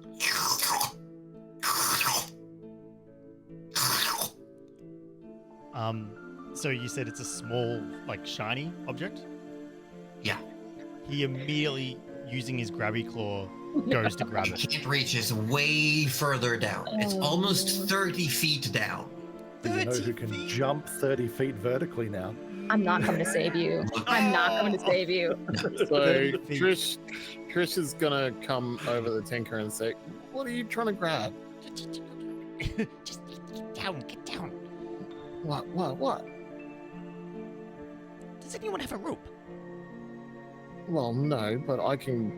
Speaker 4: So you said it's a small, like, shiny object?
Speaker 3: Yeah.
Speaker 4: He immediately, using his grabby claw, goes to grab
Speaker 3: You
Speaker 4: it.
Speaker 3: can't reach, it's way further down. It's almost 30 feet down.
Speaker 2: Do you know who can jump 30 feet vertically now?
Speaker 5: I'm not coming to save you. I'm not coming to save you.
Speaker 7: So Trish is gonna come over the Tinker and say, "What are you trying to grab?
Speaker 6: Just get down, get down.
Speaker 7: What?
Speaker 6: Does anyone have a rope?
Speaker 7: Well, no, but I can.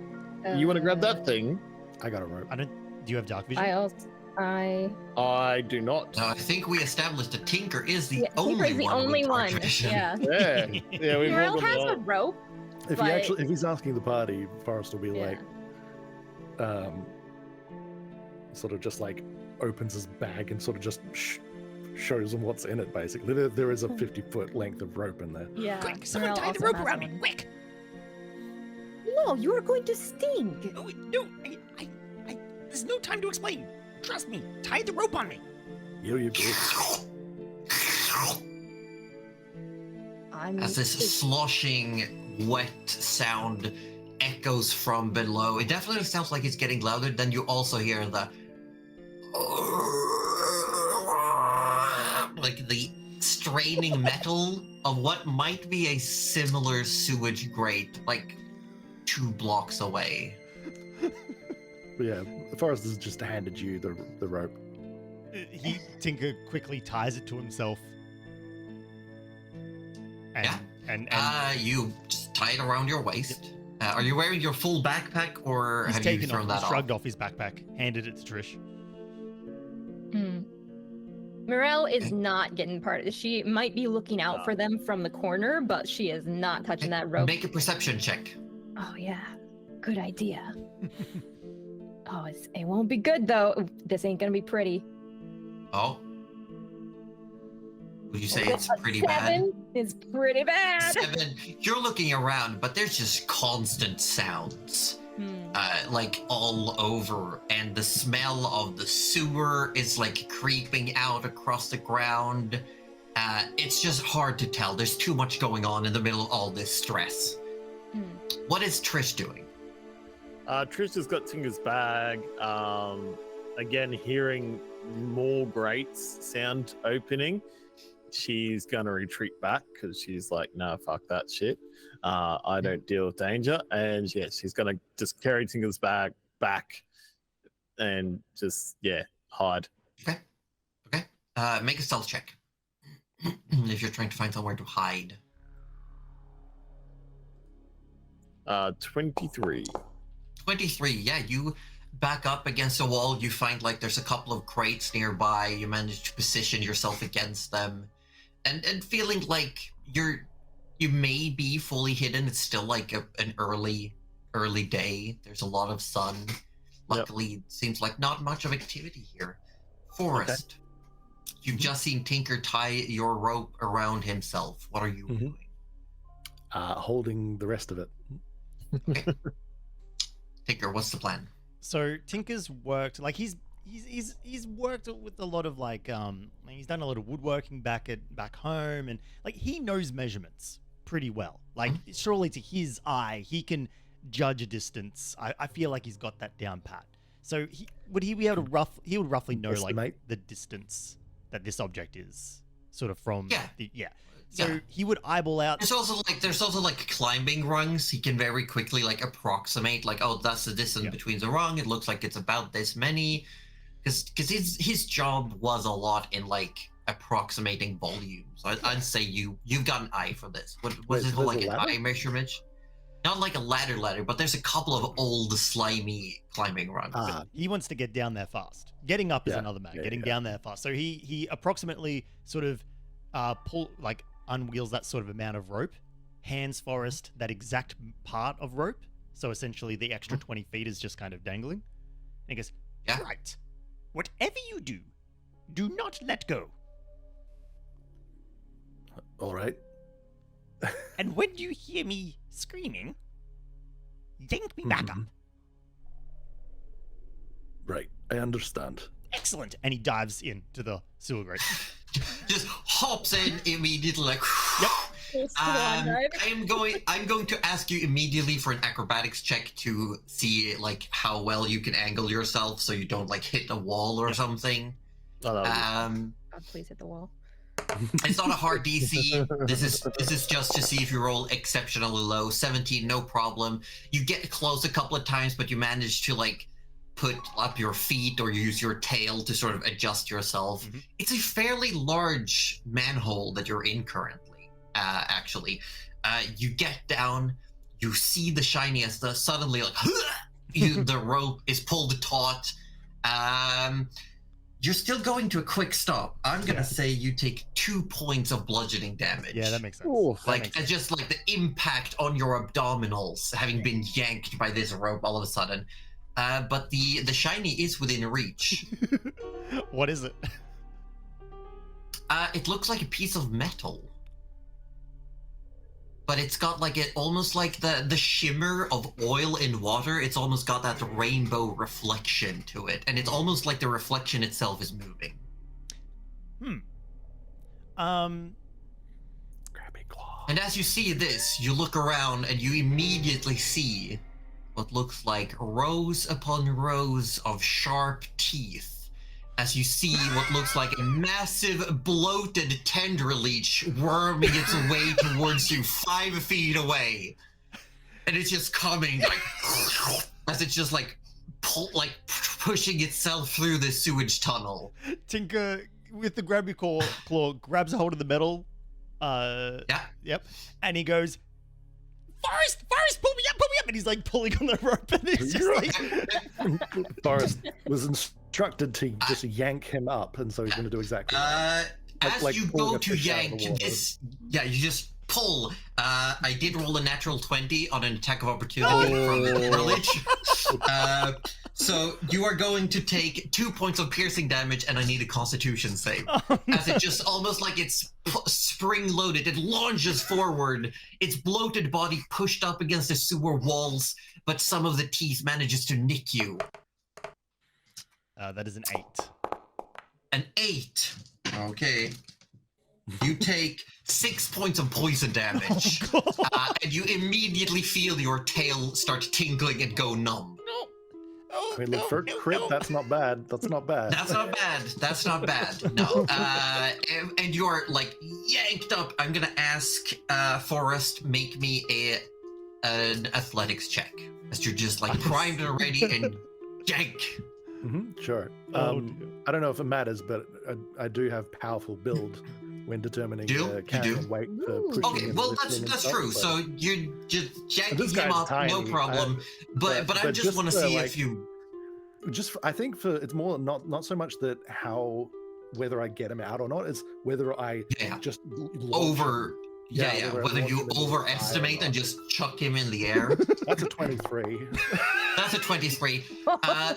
Speaker 7: You want to grab that thing?
Speaker 2: I got a rope.
Speaker 4: Do you have dark vision?
Speaker 7: I do not.
Speaker 3: Now, I think we established that Tinker is the
Speaker 5: Yeah,
Speaker 3: only
Speaker 5: Tinker's the
Speaker 3: one
Speaker 5: only
Speaker 3: with dark
Speaker 5: one.
Speaker 3: vision.
Speaker 5: Yeah.
Speaker 7: Yeah, we've all
Speaker 5: Morel
Speaker 7: got
Speaker 5: has a
Speaker 7: that.
Speaker 5: rope.
Speaker 2: If
Speaker 5: But-
Speaker 2: if he's asking the party, Forrest will be
Speaker 5: Yeah.
Speaker 2: like, sort of just like opens his bag and sort of just shows him what's in it. Basically, there is a 50-foot length of rope in there.
Speaker 5: Yeah.
Speaker 6: Quick, someone
Speaker 5: Morel
Speaker 6: tie the
Speaker 5: also
Speaker 6: rope
Speaker 5: has
Speaker 6: around me,
Speaker 5: one.
Speaker 6: quick.
Speaker 5: No, you are going to stink.
Speaker 6: No, there's no time to explain. Trust me, tie the rope on me.
Speaker 2: You do.
Speaker 3: As this sloshing, wet sound echoes from below, it definitely sounds like it's getting louder. Then you also hear the like the straining metal of what might be a similar sewage grate, like 2 blocks away.
Speaker 2: But yeah, Forrest has just handed you the rope.
Speaker 4: Tinker quickly ties it to himself. And,
Speaker 3: Yeah.
Speaker 4: And
Speaker 3: You just tie it around your waist. Are you wearing your full backpack, or
Speaker 4: he's
Speaker 3: have you
Speaker 4: taken
Speaker 3: thrown
Speaker 4: off,
Speaker 3: that
Speaker 4: he's
Speaker 3: off?
Speaker 4: shrugged off his backpack, handed it to Trish.
Speaker 5: Morel is not getting part of it. She might be looking out for them from the corner, but she is not touching that rope.
Speaker 3: Make a perception check.
Speaker 5: Oh yeah, good idea. It won't be good though. This ain't gonna be pretty.
Speaker 3: Oh. Would you say it's pretty
Speaker 5: 7 is pretty bad.
Speaker 3: 7. You're looking around, but there's just constant sounds. Like all over, and the smell of the sewer is like creeping out across the ground. It's just hard to tell. There's too much going on in the middle of all this stress. What is Trish doing?
Speaker 7: Trish has got Tinker's bag. Again, hearing more grates sound opening. She's gonna retreat back because she's like, "No, fuck that shit. I don't deal with danger." And yeah, she's gonna just carry Tinker's bag back and just hide.
Speaker 3: Okay. Make a stealth check. If you're trying to find somewhere to hide.
Speaker 7: 23.
Speaker 3: 23. Yeah, you back up against a wall. You find like there's a couple of crates nearby. You manage to position yourself against them, and feeling like you may be fully hidden. It's still like an early day. There's a lot of sun. Luckily, it seems like not much of activity here. Forrest, you've just seen Tinker tie your rope around himself. What are you doing?
Speaker 2: Holding the rest of it.
Speaker 3: Okay. Tinker, what's the plan?
Speaker 4: So Tinker's worked like he's worked with a lot of like he's done a lot of woodworking back home, and like he knows measurements pretty well. Like surely to his eye he can judge a distance. I feel like he's got that down pat. So he would be able to he would roughly know
Speaker 2: Estimate.
Speaker 4: like the distance that this object is sort of from
Speaker 3: Yeah.
Speaker 4: So he would eyeball out.
Speaker 3: There's also like climbing rungs. He can very quickly like approximate like, oh, that's the distance between the rung. It looks like it's about this many, because his job was a lot in like approximating volume. So I'd say you've got an eye for this. What was it called, like an eye measurement? Not like a ladder, but there's a couple of old slimy climbing rungs.
Speaker 4: He wants to get down there fast. Getting up is another matter. Getting down there fast. So he approximately sort of unwheels that sort of amount of rope, hands Forrest that exact part of rope. So essentially the extra 20 feet is just kind of dangling. And he goes,
Speaker 3: Yeah.
Speaker 6: Right. Whatever you do, do not let go.
Speaker 2: All right.
Speaker 6: And when you hear me screaming, yank me back up.
Speaker 2: Right, I understand.
Speaker 6: Excellent. And he dives into the sewer grate.
Speaker 3: Just hops in immediately, like.
Speaker 5: Full swan dive.
Speaker 3: I'm going to ask you immediately for an acrobatics check to see like how well you can angle yourself so you don't like hit a wall or something.
Speaker 7: Oh,
Speaker 5: Oh, please hit the wall.
Speaker 3: It's not a hard DC. This is just to see if you roll exceptionally low. 17, no problem. You get close a couple of times, but you manage to like put up your feet or use your tail to sort of adjust yourself.
Speaker 4: Mm-hmm.
Speaker 3: It's a fairly large manhole that you're in currently. Actually, you get down, you see the shiniest. Suddenly, like the rope is pulled taut. You're still going to a quick stop. I'm gonna say you take 2 points of bludgeoning damage.
Speaker 4: Yeah, that makes sense.
Speaker 3: Just like the impact on your abdominals having been yanked by this rope all of a sudden. But the shiny is within reach.
Speaker 4: What is it?
Speaker 3: It looks like a piece of metal. But it's got like it almost like the shimmer of oil in water. It's almost got that rainbow reflection to it, and it's almost like the reflection itself is moving.
Speaker 2: Grabby claw.
Speaker 3: And as you see this, you look around and you immediately see what looks like rows upon rows of sharp teeth. As you see what looks like a massive, bloated tenderleech worming its way towards you 5 feet away. And it's just coming, like, as it's just like, pushing itself through the sewage tunnel.
Speaker 4: Tinker, with the grabby claw, grabs a hold of the metal.
Speaker 3: Yeah.
Speaker 4: Yep. And he goes, Forrest, pull me up. And he's like pulling on the rope. And he's just like...
Speaker 2: Forrest was instructed to just yank him up, and so he's going to do exactly that.
Speaker 3: As you
Speaker 2: pulling
Speaker 3: go
Speaker 2: a
Speaker 3: to
Speaker 2: fish out of
Speaker 3: yank
Speaker 2: the water.
Speaker 3: this, you just pull. I did roll a natural 20 on an attack of opportunity from the village. So you are going to take 2 points of piercing damage, and I need a Constitution save. As it just almost like it's spring-loaded, it launches forward. Its bloated body pushed up against the sewer walls, but some of the teeth manages to nick you.
Speaker 4: That is an 8.
Speaker 3: An 8. Okay. You take 6 points of poison damage, and you immediately feel your tail start tingling and go numb.
Speaker 2: I mean, look, for a crit, that's not bad. That's not bad.
Speaker 3: That's not bad. No. And you're like yanked up. I'm gonna ask Forrest make me an athletics check, as you're just like primed and ready and yank.
Speaker 2: Sure. I don't know if it matters, but I do have powerful build when determining carrying weight for pushing.
Speaker 3: Okay,
Speaker 2: and
Speaker 3: well
Speaker 2: lifting and
Speaker 3: that's
Speaker 2: stuff,
Speaker 3: true.
Speaker 2: but-
Speaker 3: So you're just yanking
Speaker 2: This
Speaker 3: him
Speaker 2: guy's
Speaker 3: up, no
Speaker 2: tiny.
Speaker 3: problem. But I just want to see if you.
Speaker 2: I think it's more not so much that whether I get him out or not, it's whether I just launch him.
Speaker 3: Whether you overestimate and just chuck him in the air.
Speaker 2: That's a 23.
Speaker 3: That's a 23.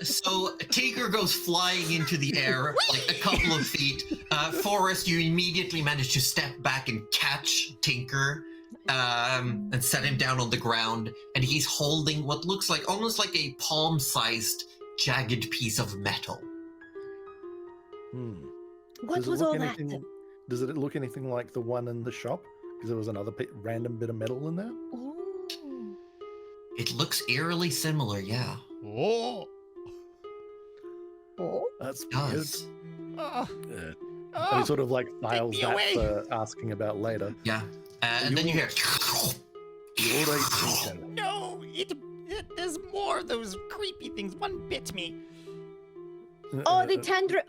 Speaker 3: So Tinker goes flying into the air like a couple of feet. Forrest, you immediately manage to step back and catch Tinker and set him down on the ground. And he's holding what looks like almost like a palm-sized jagged piece of metal.
Speaker 5: What was all that?
Speaker 2: Does it look anything like the one in the shop? Because there was another random bit of metal in there.
Speaker 5: Ooh.
Speaker 3: It looks eerily similar, yeah.
Speaker 4: Oh.
Speaker 2: That's
Speaker 3: It
Speaker 2: weird.
Speaker 3: does.
Speaker 2: And he sort of like files
Speaker 6: me
Speaker 2: that
Speaker 6: away.
Speaker 2: for asking about later.
Speaker 3: Yeah. And then you hear.
Speaker 6: No, there's more of those creepy things. One bit me.
Speaker 5: Oh, the tender.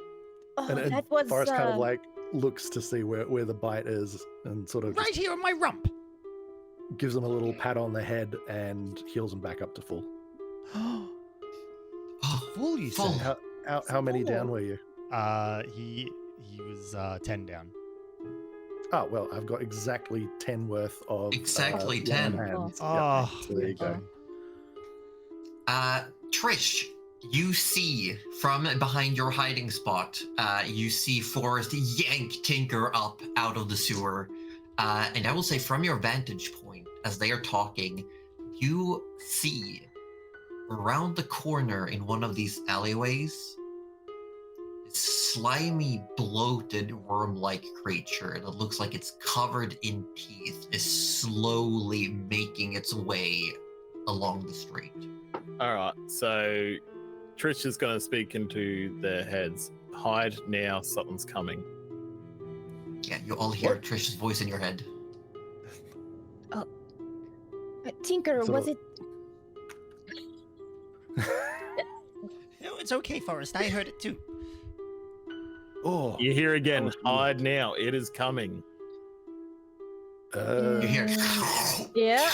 Speaker 5: Oh,
Speaker 2: and
Speaker 5: that was.
Speaker 2: Forrest kind of like looks to see where the bite is and sort of
Speaker 6: Right here on my rump.
Speaker 2: gives him a little pat on the head and heals him back up to full.
Speaker 6: Full, you
Speaker 3: Full.
Speaker 6: said?
Speaker 2: How many down were you?
Speaker 4: He was 10 down.
Speaker 2: Oh, well, I've got exactly 10 worth of...
Speaker 3: Exactly
Speaker 2: one
Speaker 3: 10.
Speaker 2: hand.
Speaker 4: Oh.
Speaker 2: So there you go.
Speaker 3: Trish, you see from behind your hiding spot, you see Forrest yank Tinker up out of the sewer. And I will say from your vantage point, as they are talking, you see around the corner in one of these alleyways, this slimy, bloated, worm-like creature that looks like it's covered in teeth is slowly making its way along the street.
Speaker 7: All right, so Trish is going to speak into their heads. Hide now, something's coming.
Speaker 3: Yeah, you all hear
Speaker 2: What?
Speaker 3: Trish's voice in your head.
Speaker 5: Tinker,
Speaker 2: So-
Speaker 5: was it?
Speaker 6: No, it's okay, Forrest. I heard it too.
Speaker 2: Oh,
Speaker 7: You hear again,
Speaker 2: Oh,
Speaker 7: hide now, it is coming.
Speaker 3: You hear
Speaker 5: Yeah.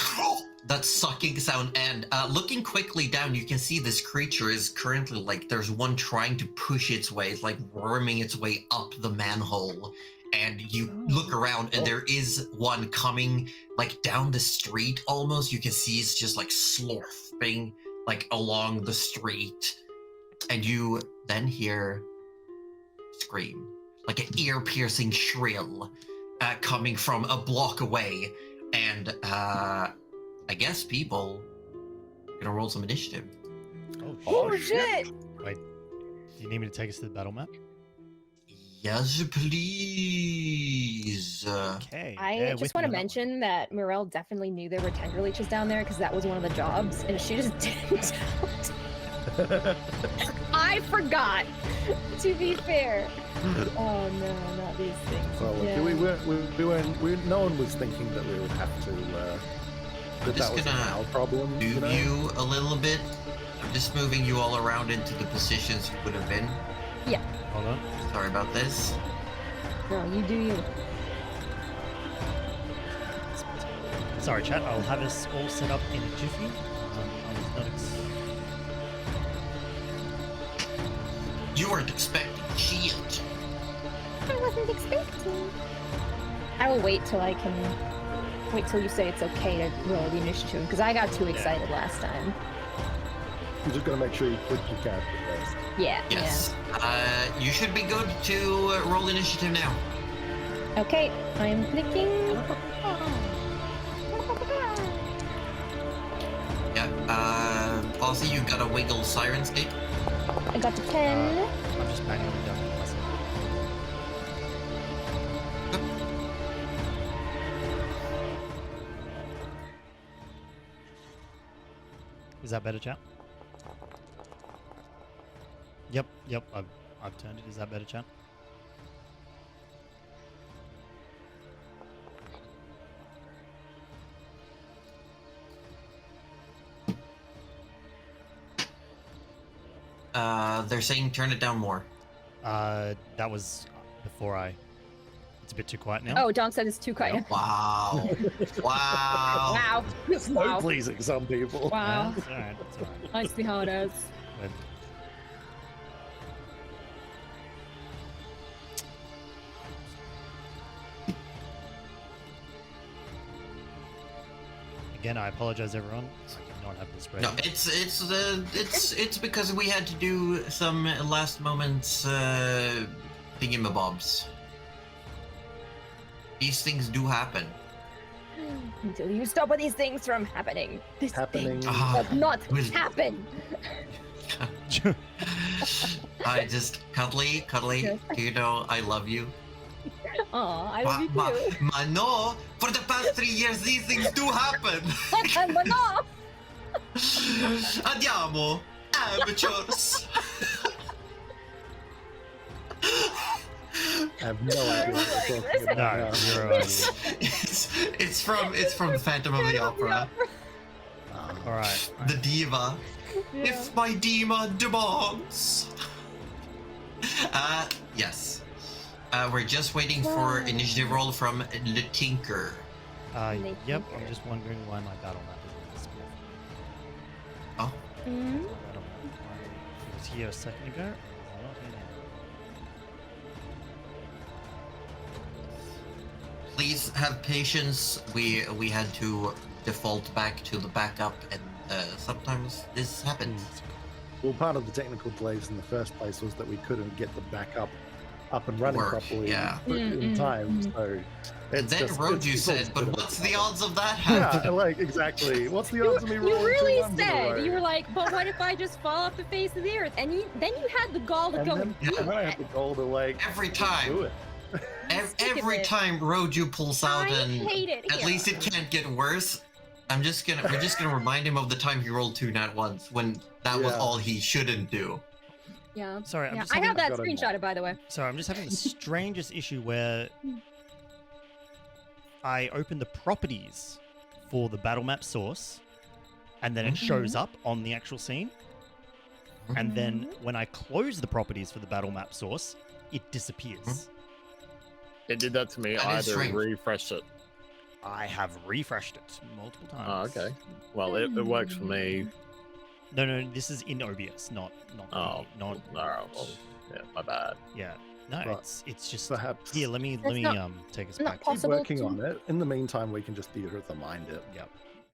Speaker 3: that sucking sound, and looking quickly down, you can see this creature is currently like there's one trying to push its way, it's like worming its way up the manhole. And you look around, and there is one coming like down the street almost. You can see it's just like slurping like along the street, and you then hear scream, like an ear-piercing shrill, coming from a block away. And I guess people are gonna roll some initiative.
Speaker 5: Oh, shit!
Speaker 4: Wait, do you need me to take us to the battle map?
Speaker 3: Yes, please.
Speaker 4: Okay.
Speaker 5: I
Speaker 4: bear
Speaker 5: just
Speaker 4: with
Speaker 5: want to
Speaker 4: me on that
Speaker 5: mention that Morel definitely knew there were tender leeches down there because that was one of the jobs, and she just didn't. I forgot. To be fair. Oh no, not these things.
Speaker 2: well,
Speaker 5: Yeah.
Speaker 2: no one was thinking that we would have to, that
Speaker 3: Just
Speaker 2: was
Speaker 3: gonna
Speaker 2: our problem,
Speaker 3: Move
Speaker 2: you know?
Speaker 3: you a little bit. I'm just moving you all around into the positions you would have been.
Speaker 4: one. Hold on.
Speaker 3: Sorry about this.
Speaker 5: No, you do you.
Speaker 4: Sorry, chat. I'll have us all set up in a jiffy. I was not
Speaker 3: You weren't expecting shit.
Speaker 5: I wasn't expecting. I will wait till you say it's okay to roll the initiative because I got too excited last time.
Speaker 2: You're just going to make sure you click your character first.
Speaker 5: Yeah.
Speaker 3: Yes. You should be good to roll initiative now.
Speaker 5: Yeah. Okay, I am clicking.
Speaker 3: Yeah. Also, you got a wiggle Sirenscape.
Speaker 5: I got to 10.
Speaker 4: I'm just manually done it myself. Is that better, chat? Yep. I've turned it. Is that better, chat?
Speaker 3: They're saying turn it down more.
Speaker 4: That was before I. It's a bit too quiet now.
Speaker 5: Oh, Donk said it's too quiet.
Speaker 3: Wow. Wow.
Speaker 5: Wow.
Speaker 2: So
Speaker 5: Wow.
Speaker 2: pleasing some people.
Speaker 5: Wow.
Speaker 4: It's all right. It's all right.
Speaker 5: I see how it is.
Speaker 4: But- Again, I apologize, everyone. I did not have this ready.
Speaker 3: No, it's because we had to do some last moments thingamabobs. These things do happen.
Speaker 5: Until you stop these things from happening. This
Speaker 2: Happening.
Speaker 5: thing
Speaker 3: Ah,
Speaker 5: does not
Speaker 3: will-
Speaker 5: happen.
Speaker 3: I just cuddly.
Speaker 5: Yes.
Speaker 3: Do you know I love you?
Speaker 5: Aw, I love you too.
Speaker 3: No, for the past 3 years these things do happen.
Speaker 5: But no!
Speaker 3: Andiamo, amateurs.
Speaker 2: I have no idea what you're talking
Speaker 4: No,
Speaker 2: about.
Speaker 4: zero idea.
Speaker 3: it's from Phantom of the Opera.
Speaker 4: All right.
Speaker 3: The diva.
Speaker 5: Yeah.
Speaker 3: If my diva demands. Yes. We're just waiting for initiative roll from Le Tinker.
Speaker 5: And they
Speaker 4: Yep.
Speaker 5: tinker.
Speaker 4: I'm just wondering why my battle map isn't visible.
Speaker 3: Oh,
Speaker 5: Mm.
Speaker 4: Battle map. It was here a second ago. It's not here now.
Speaker 3: please have patience. We had to default back to the backup, and sometimes this happens.
Speaker 2: Well, part of the technical delays in the first place was that we couldn't get the backup up and running
Speaker 3: Work,
Speaker 2: properly
Speaker 3: yeah.
Speaker 2: in time. So
Speaker 3: And
Speaker 2: it's
Speaker 3: then
Speaker 2: just,
Speaker 3: Roju
Speaker 2: it's always
Speaker 3: said,
Speaker 2: a
Speaker 3: "But
Speaker 2: bit of a
Speaker 3: what's the
Speaker 2: problem."
Speaker 3: odds of that
Speaker 2: Yeah,
Speaker 3: happening?"
Speaker 2: like exactly. What's the odds of me rolling
Speaker 5: You really
Speaker 2: two ones in a row?
Speaker 5: said, you were like, but what if I just fall off the face of the earth? And then you had the gall to
Speaker 2: and
Speaker 5: go.
Speaker 2: then I had the goal to like
Speaker 3: Every
Speaker 2: do
Speaker 3: time,
Speaker 2: it.
Speaker 5: Stick with
Speaker 3: every
Speaker 5: it.
Speaker 3: time Roju pulls out,
Speaker 5: I
Speaker 3: and
Speaker 5: hate it
Speaker 3: at
Speaker 5: here.
Speaker 3: least it can't get worse. We're just gonna remind him of the time he rolled 2 nat ones when that was
Speaker 2: Yeah.
Speaker 3: all he shouldn't do.
Speaker 5: Yeah.
Speaker 4: Sorry, I'm
Speaker 5: Yeah,
Speaker 4: just
Speaker 5: I
Speaker 4: having,
Speaker 5: have that
Speaker 2: got it.
Speaker 5: screenshotted, by the way.
Speaker 4: sorry, I'm just having the strangest issue where I open the properties for the battle map source, and then it shows up on the actual scene. And then when I close the properties for the battle map source, it disappears.
Speaker 7: It did that to me.
Speaker 3: That
Speaker 7: I
Speaker 3: is
Speaker 7: had to
Speaker 3: strange.
Speaker 7: refresh it.
Speaker 4: I have refreshed it multiple
Speaker 7: Oh,
Speaker 4: times.
Speaker 7: okay. Well, it works for me.
Speaker 4: No, this is in OBS, not
Speaker 7: Oh,
Speaker 4: not.
Speaker 7: alright, well, yeah, my bad.
Speaker 4: Yeah, no,
Speaker 2: But
Speaker 4: it's just
Speaker 2: Perhaps
Speaker 4: here. Let me
Speaker 5: not-
Speaker 4: take us
Speaker 5: not
Speaker 4: back.
Speaker 2: keep
Speaker 5: possible
Speaker 2: working
Speaker 5: to-
Speaker 2: on it. In the meantime, we can just theater of the mind it.
Speaker 4: Yep.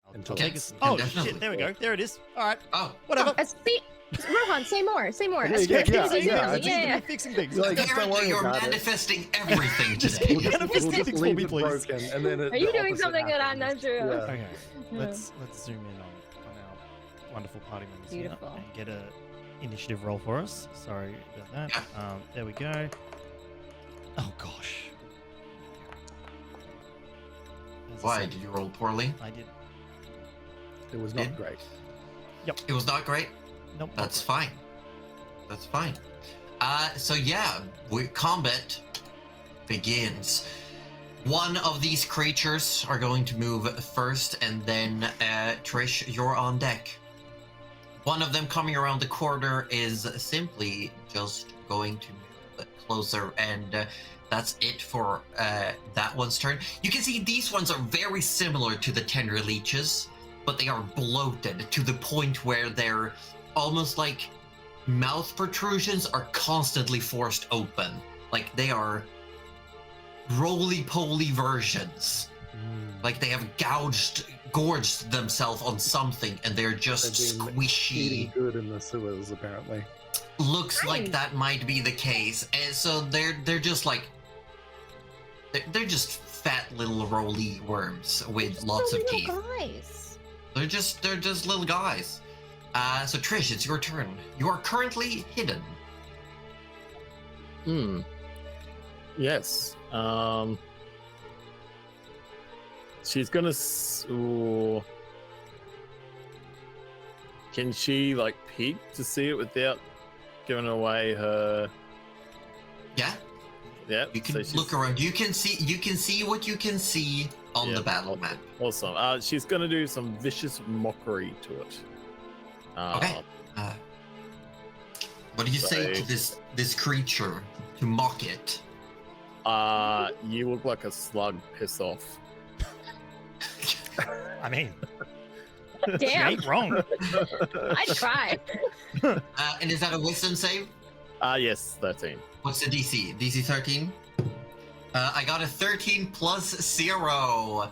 Speaker 4: I'll
Speaker 2: Until
Speaker 4: take
Speaker 3: Yes,
Speaker 4: us. Oh
Speaker 3: definitely.
Speaker 4: shit! There we go. There it is. All right.
Speaker 3: Oh,
Speaker 4: Whatever.
Speaker 5: See, Rohan, say more. Say more.
Speaker 2: Yeah,
Speaker 5: Say
Speaker 2: yeah,
Speaker 5: more.
Speaker 2: yeah,
Speaker 5: Say
Speaker 2: yeah,
Speaker 5: more.
Speaker 2: I
Speaker 4: Seems
Speaker 2: just-
Speaker 4: to be fixing things.
Speaker 2: Like, just don't
Speaker 3: apparently
Speaker 2: worry
Speaker 3: you're
Speaker 2: about it.
Speaker 3: manifesting everything
Speaker 4: Just
Speaker 3: today.
Speaker 2: We'll just,
Speaker 4: Manifest
Speaker 2: we'll just
Speaker 4: things for
Speaker 2: leave
Speaker 4: me,
Speaker 2: it
Speaker 4: please.
Speaker 2: broken, and then
Speaker 5: Are you doing something good? I'm not sure.
Speaker 2: Yeah.
Speaker 4: Okay.
Speaker 5: Yeah.
Speaker 4: Let's zoom in on our wonderful party members here
Speaker 5: Beautiful.
Speaker 4: and get a initiative roll for us. Sorry about that. There we go. Oh gosh. As I
Speaker 3: Why
Speaker 4: said,
Speaker 3: did you roll poorly?
Speaker 4: I did.
Speaker 2: It was not
Speaker 3: Did-
Speaker 2: great.
Speaker 3: It was not great.
Speaker 4: Nope. not
Speaker 3: That's
Speaker 4: great.
Speaker 3: fine. That's fine. So yeah, combat begins. One of these creatures are going to move first, and then Trish, you're on deck. One of them coming around the corner is simply just going to move closer, and that's it for that one's turn. You can see these ones are very similar to the tender leeches, but they are bloated to the point where they're almost like mouth protrusions are constantly forced open. Like they are roly-poly versions. Like they have gorged themselves on something, and they're just
Speaker 2: They've been
Speaker 3: squishy.
Speaker 2: Eating good in the sewers, apparently.
Speaker 3: Looks like
Speaker 5: Nice.
Speaker 3: that might be the case, and so they're just like they're just fat little roly worms with lots of teeth.
Speaker 5: Guys.
Speaker 3: They're just little guys. So Trish, it's your turn. You are currently hidden.
Speaker 7: Yes. She's gonna. Ooh. Can she like peek to see it without giving away her?
Speaker 3: Yeah,
Speaker 7: Yeah.
Speaker 3: you can
Speaker 7: so she's-
Speaker 3: look around. You can see what you can see on
Speaker 7: Yeah,
Speaker 3: the battle map.
Speaker 7: Awesome. She's gonna do some vicious mockery to it.
Speaker 3: Okay. What do you say to this creature to mock it?
Speaker 7: You look like a slug. Piss off.
Speaker 4: I mean, you
Speaker 5: Damn.
Speaker 4: ain't wrong.
Speaker 5: I'd try.
Speaker 3: And is that a wisdom save?
Speaker 7: Yes, 13.
Speaker 3: What's the DC? DC 13? I got a 13 plus 0.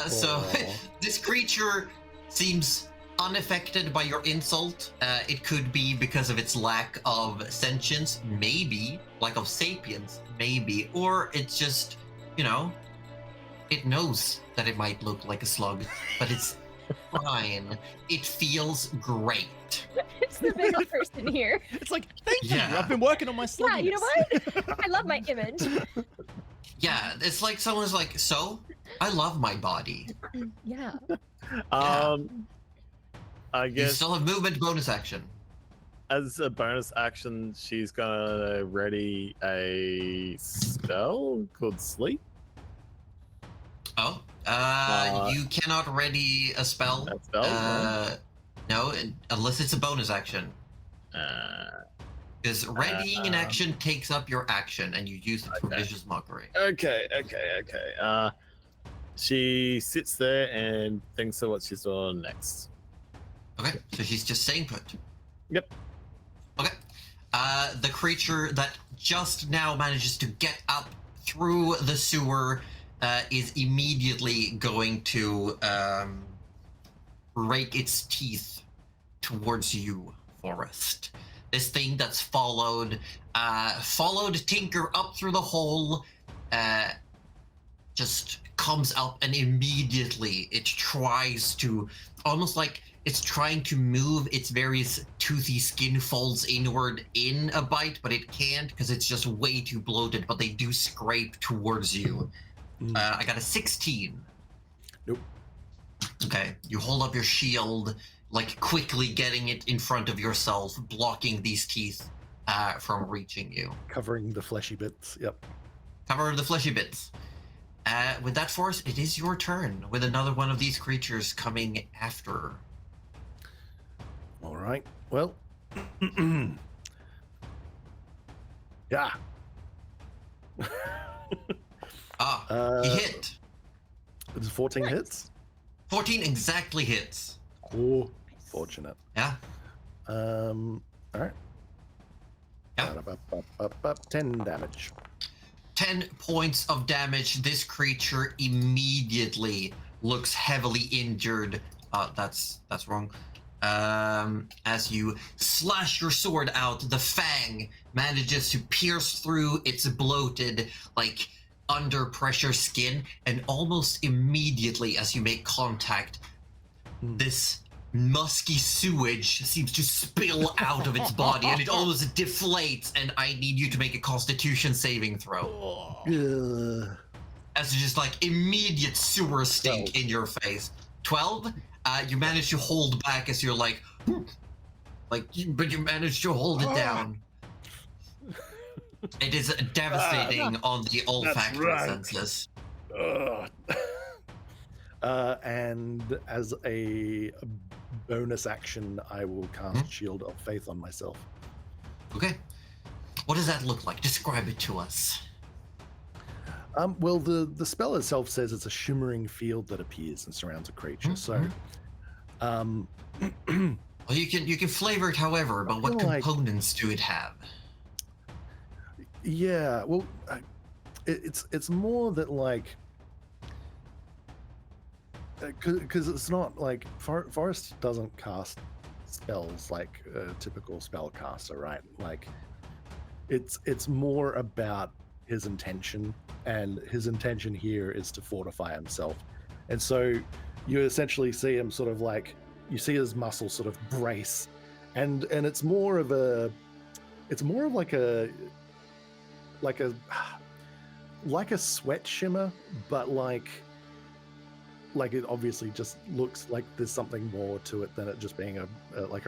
Speaker 3: So
Speaker 2: Oh.
Speaker 3: this creature seems unaffected by your insult. It could be because of its lack of sentience, maybe. Lack of sapience, maybe. Or it's just, it knows that it might look like a slug, but it's fine. It feels great.
Speaker 5: It's the bigger person here.
Speaker 4: It's like, thank you.
Speaker 3: Yeah.
Speaker 4: I've been working on my slugginess.
Speaker 5: Yeah, you know what? I love my image.
Speaker 3: Yeah, it's like someone's like, so? I love my body.
Speaker 5: Yeah.
Speaker 7: I
Speaker 3: You
Speaker 7: guess
Speaker 3: still have movement bonus action.
Speaker 7: as a bonus action, she's gonna ready a spell called Sleep.
Speaker 3: Oh, you cannot ready a spell.
Speaker 7: A spell?
Speaker 3: No, unless it's a bonus action.
Speaker 7: Uh,
Speaker 3: Because readying an action takes up your action, and you use it for
Speaker 7: Okay.
Speaker 3: vicious mockery.
Speaker 7: okay. She sits there and thinks of what she's doing next.
Speaker 3: Okay, so she's just staying put.
Speaker 7: Yep.
Speaker 3: Okay. The creature that just now manages to get up through the sewer is immediately going to rake its teeth towards you, Forrest. This thing that's followed Tinker up through the hole, just comes up, and immediately it tries to, almost like it's trying to move its various toothy skin folds inward in a bite, but it can't because it's just way too bloated, but they do scrape towards you. I got a 16.
Speaker 2: Nope.
Speaker 3: Okay, you hold up your shield, like quickly getting it in front of yourself, blocking these teeth from reaching you.
Speaker 2: Covering the fleshy bits. Yep.
Speaker 3: Cover the fleshy bits. With that, Force, it is your turn, with another one of these creatures coming after.
Speaker 2: All right. Well. Yeah.
Speaker 3: He hit.
Speaker 2: It's 14
Speaker 5: Nice.
Speaker 2: hits.
Speaker 3: 14 exactly hits.
Speaker 2: Oh, fortunate.
Speaker 3: Yeah.
Speaker 2: All right.
Speaker 3: Yeah.
Speaker 2: 10 damage.
Speaker 3: 10 points of damage. This creature immediately looks heavily injured. That's wrong. As you slash your sword out, the fang manages to pierce through its bloated, like, under pressure skin, and almost immediately as you make contact, this musky sewage seems to spill out of its body, and it almost deflates, and I need you to make a Constitution saving throw. As it's just like immediate sewer stink
Speaker 2: 12.
Speaker 3: in your face. 12? You manage to hold back as you're like, but you manage to hold it down. It is devastating on the olfactory
Speaker 2: right.
Speaker 3: senses.
Speaker 2: And as a bonus action, I will cast Shield of Faith on myself.
Speaker 3: Okay. What does that look like? Describe it to us.
Speaker 2: Well, the spell itself says it's a shimmering field that appears and surrounds a creature. So,
Speaker 3: Well, you can flavor it however, but what
Speaker 2: feel like-
Speaker 3: components do it have?
Speaker 2: yeah, well, it's more that like, because it's not like Forrest doesn't cast spells like a typical spellcaster, right? Like, it's more about his intention, and his intention here is to fortify himself. And so you essentially see him sort of like, you see his muscles sort of brace, and it's more of like a sweat shimmer, but like it obviously just looks like there's something more to it than it just being a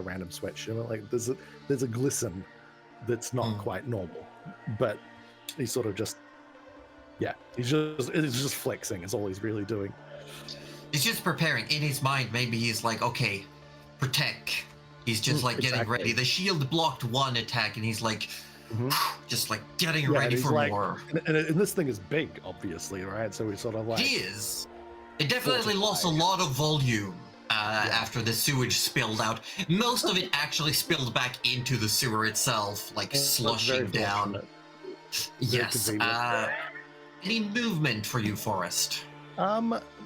Speaker 2: random sweat shimmer. Like there's a glisten that's not quite normal, but he's sort of just, yeah, it's just flexing is all he's really doing.
Speaker 3: He's just preparing. In his mind, maybe he's like, okay, protect. He's just like getting
Speaker 2: Exactly.
Speaker 3: ready. The shield blocked one attack, and he's like, just like getting
Speaker 2: Yeah,
Speaker 3: ready
Speaker 2: and
Speaker 3: for
Speaker 2: he's
Speaker 3: more.
Speaker 2: And this thing is big, obviously, right? So he's sort of like,
Speaker 3: He is. It definitely lost a lot of volume after the sewage spilled out. Most of it actually spilled back into the sewer itself, like slushing
Speaker 2: very
Speaker 3: down.
Speaker 2: fortunate. Very
Speaker 3: Yes.
Speaker 2: convenient.
Speaker 3: Any movement for you, Forrest?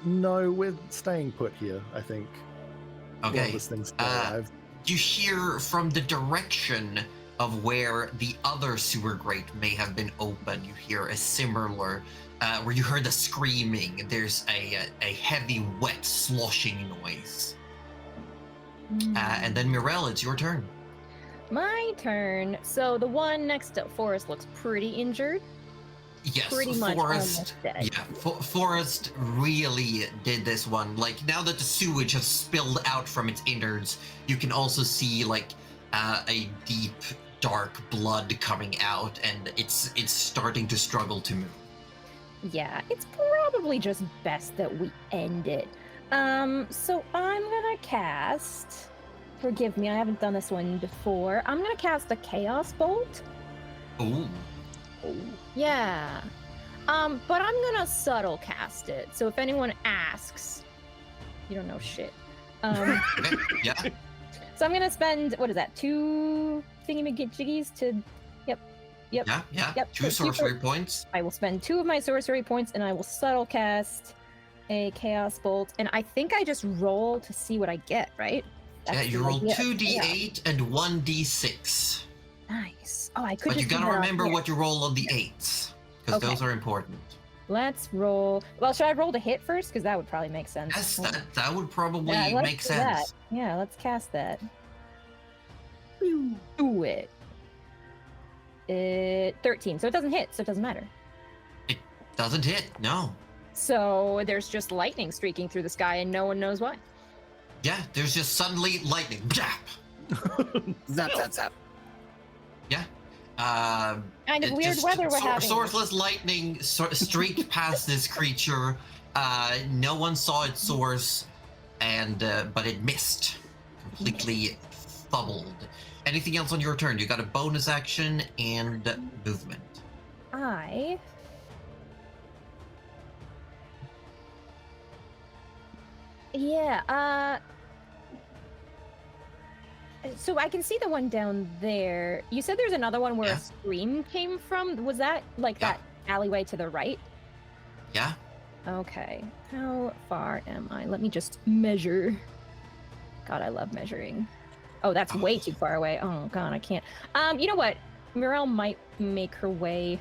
Speaker 2: No, we're staying put here, I think. While
Speaker 3: Okay.
Speaker 2: this thing's still alive.
Speaker 3: You hear from the direction of where the other sewer grate may have been open. You hear a similar, where you heard the screaming. There's a heavy, wet, sloshing noise. And then Mirelle, it's your turn.
Speaker 5: My turn. So the one next to Forrest looks pretty injured.
Speaker 3: Yes,
Speaker 5: Pretty much
Speaker 3: Forrest.
Speaker 5: almost dead.
Speaker 3: Yeah, Forrest really did this one. Like, now that the sewage has spilled out from its innards, you can also see like a deep, dark blood coming out, and it's starting to struggle to move.
Speaker 5: Yeah, it's probably just best that we end it. So I'm gonna cast. Forgive me, I haven't done this one before. I'm gonna cast a Chaos Bolt.
Speaker 3: Ooh.
Speaker 2: Oh.
Speaker 5: Yeah. But I'm gonna subtle cast it. So if anyone asks, you don't know shit.
Speaker 3: Okay, yeah.
Speaker 5: So I'm gonna spend, what is that, 2 thingy-majiggies to, yep.
Speaker 3: Yeah.
Speaker 5: Yep,
Speaker 3: Two
Speaker 5: so
Speaker 3: sorcery points.
Speaker 5: I will spend 2 of my sorcery points and I will subtle cast a chaos bolt. And I think I just roll to see what I get, right?
Speaker 3: Yeah,
Speaker 5: That's
Speaker 3: you
Speaker 5: the
Speaker 3: roll
Speaker 5: idea.
Speaker 3: 2d8 and 1d6.
Speaker 5: Nice. Oh, I could
Speaker 3: But you
Speaker 5: just do
Speaker 3: gotta
Speaker 5: that on
Speaker 3: remember
Speaker 5: here.
Speaker 3: what you roll on the 8s. Because
Speaker 5: Okay.
Speaker 3: those are important.
Speaker 5: Let's roll. Well, should I roll to hit first? Because that would probably make sense.
Speaker 3: Yes, that would probably
Speaker 5: Yeah, let's
Speaker 3: make
Speaker 5: do that.
Speaker 3: sense.
Speaker 5: Yeah, let's cast that. Do it. 13, so it doesn't hit, so it doesn't matter.
Speaker 3: Doesn't hit, no.
Speaker 5: So there's just lightning streaking through the sky and no one knows why.
Speaker 3: Yeah, there's just suddenly lightning. Zap!
Speaker 1: Zap.
Speaker 3: Yeah.
Speaker 5: Kind of
Speaker 3: it
Speaker 5: weird
Speaker 3: just
Speaker 5: weather we're having.
Speaker 3: Sourceless lightning streaked past this creature. No one saw its source, and but it missed. Completely fumbled. Anything else on your turn? You got a bonus action and movement.
Speaker 5: So I can see the one down there. You said there's another one where
Speaker 3: Yeah.
Speaker 5: a scream came from. Was that like
Speaker 3: Yeah.
Speaker 5: that alleyway to the right?
Speaker 3: Yeah?
Speaker 5: Okay. How far am I? Let me just measure. God, I love measuring. Oh, that's way too far away. Oh God, I can't. You know what? Mirelle might make her way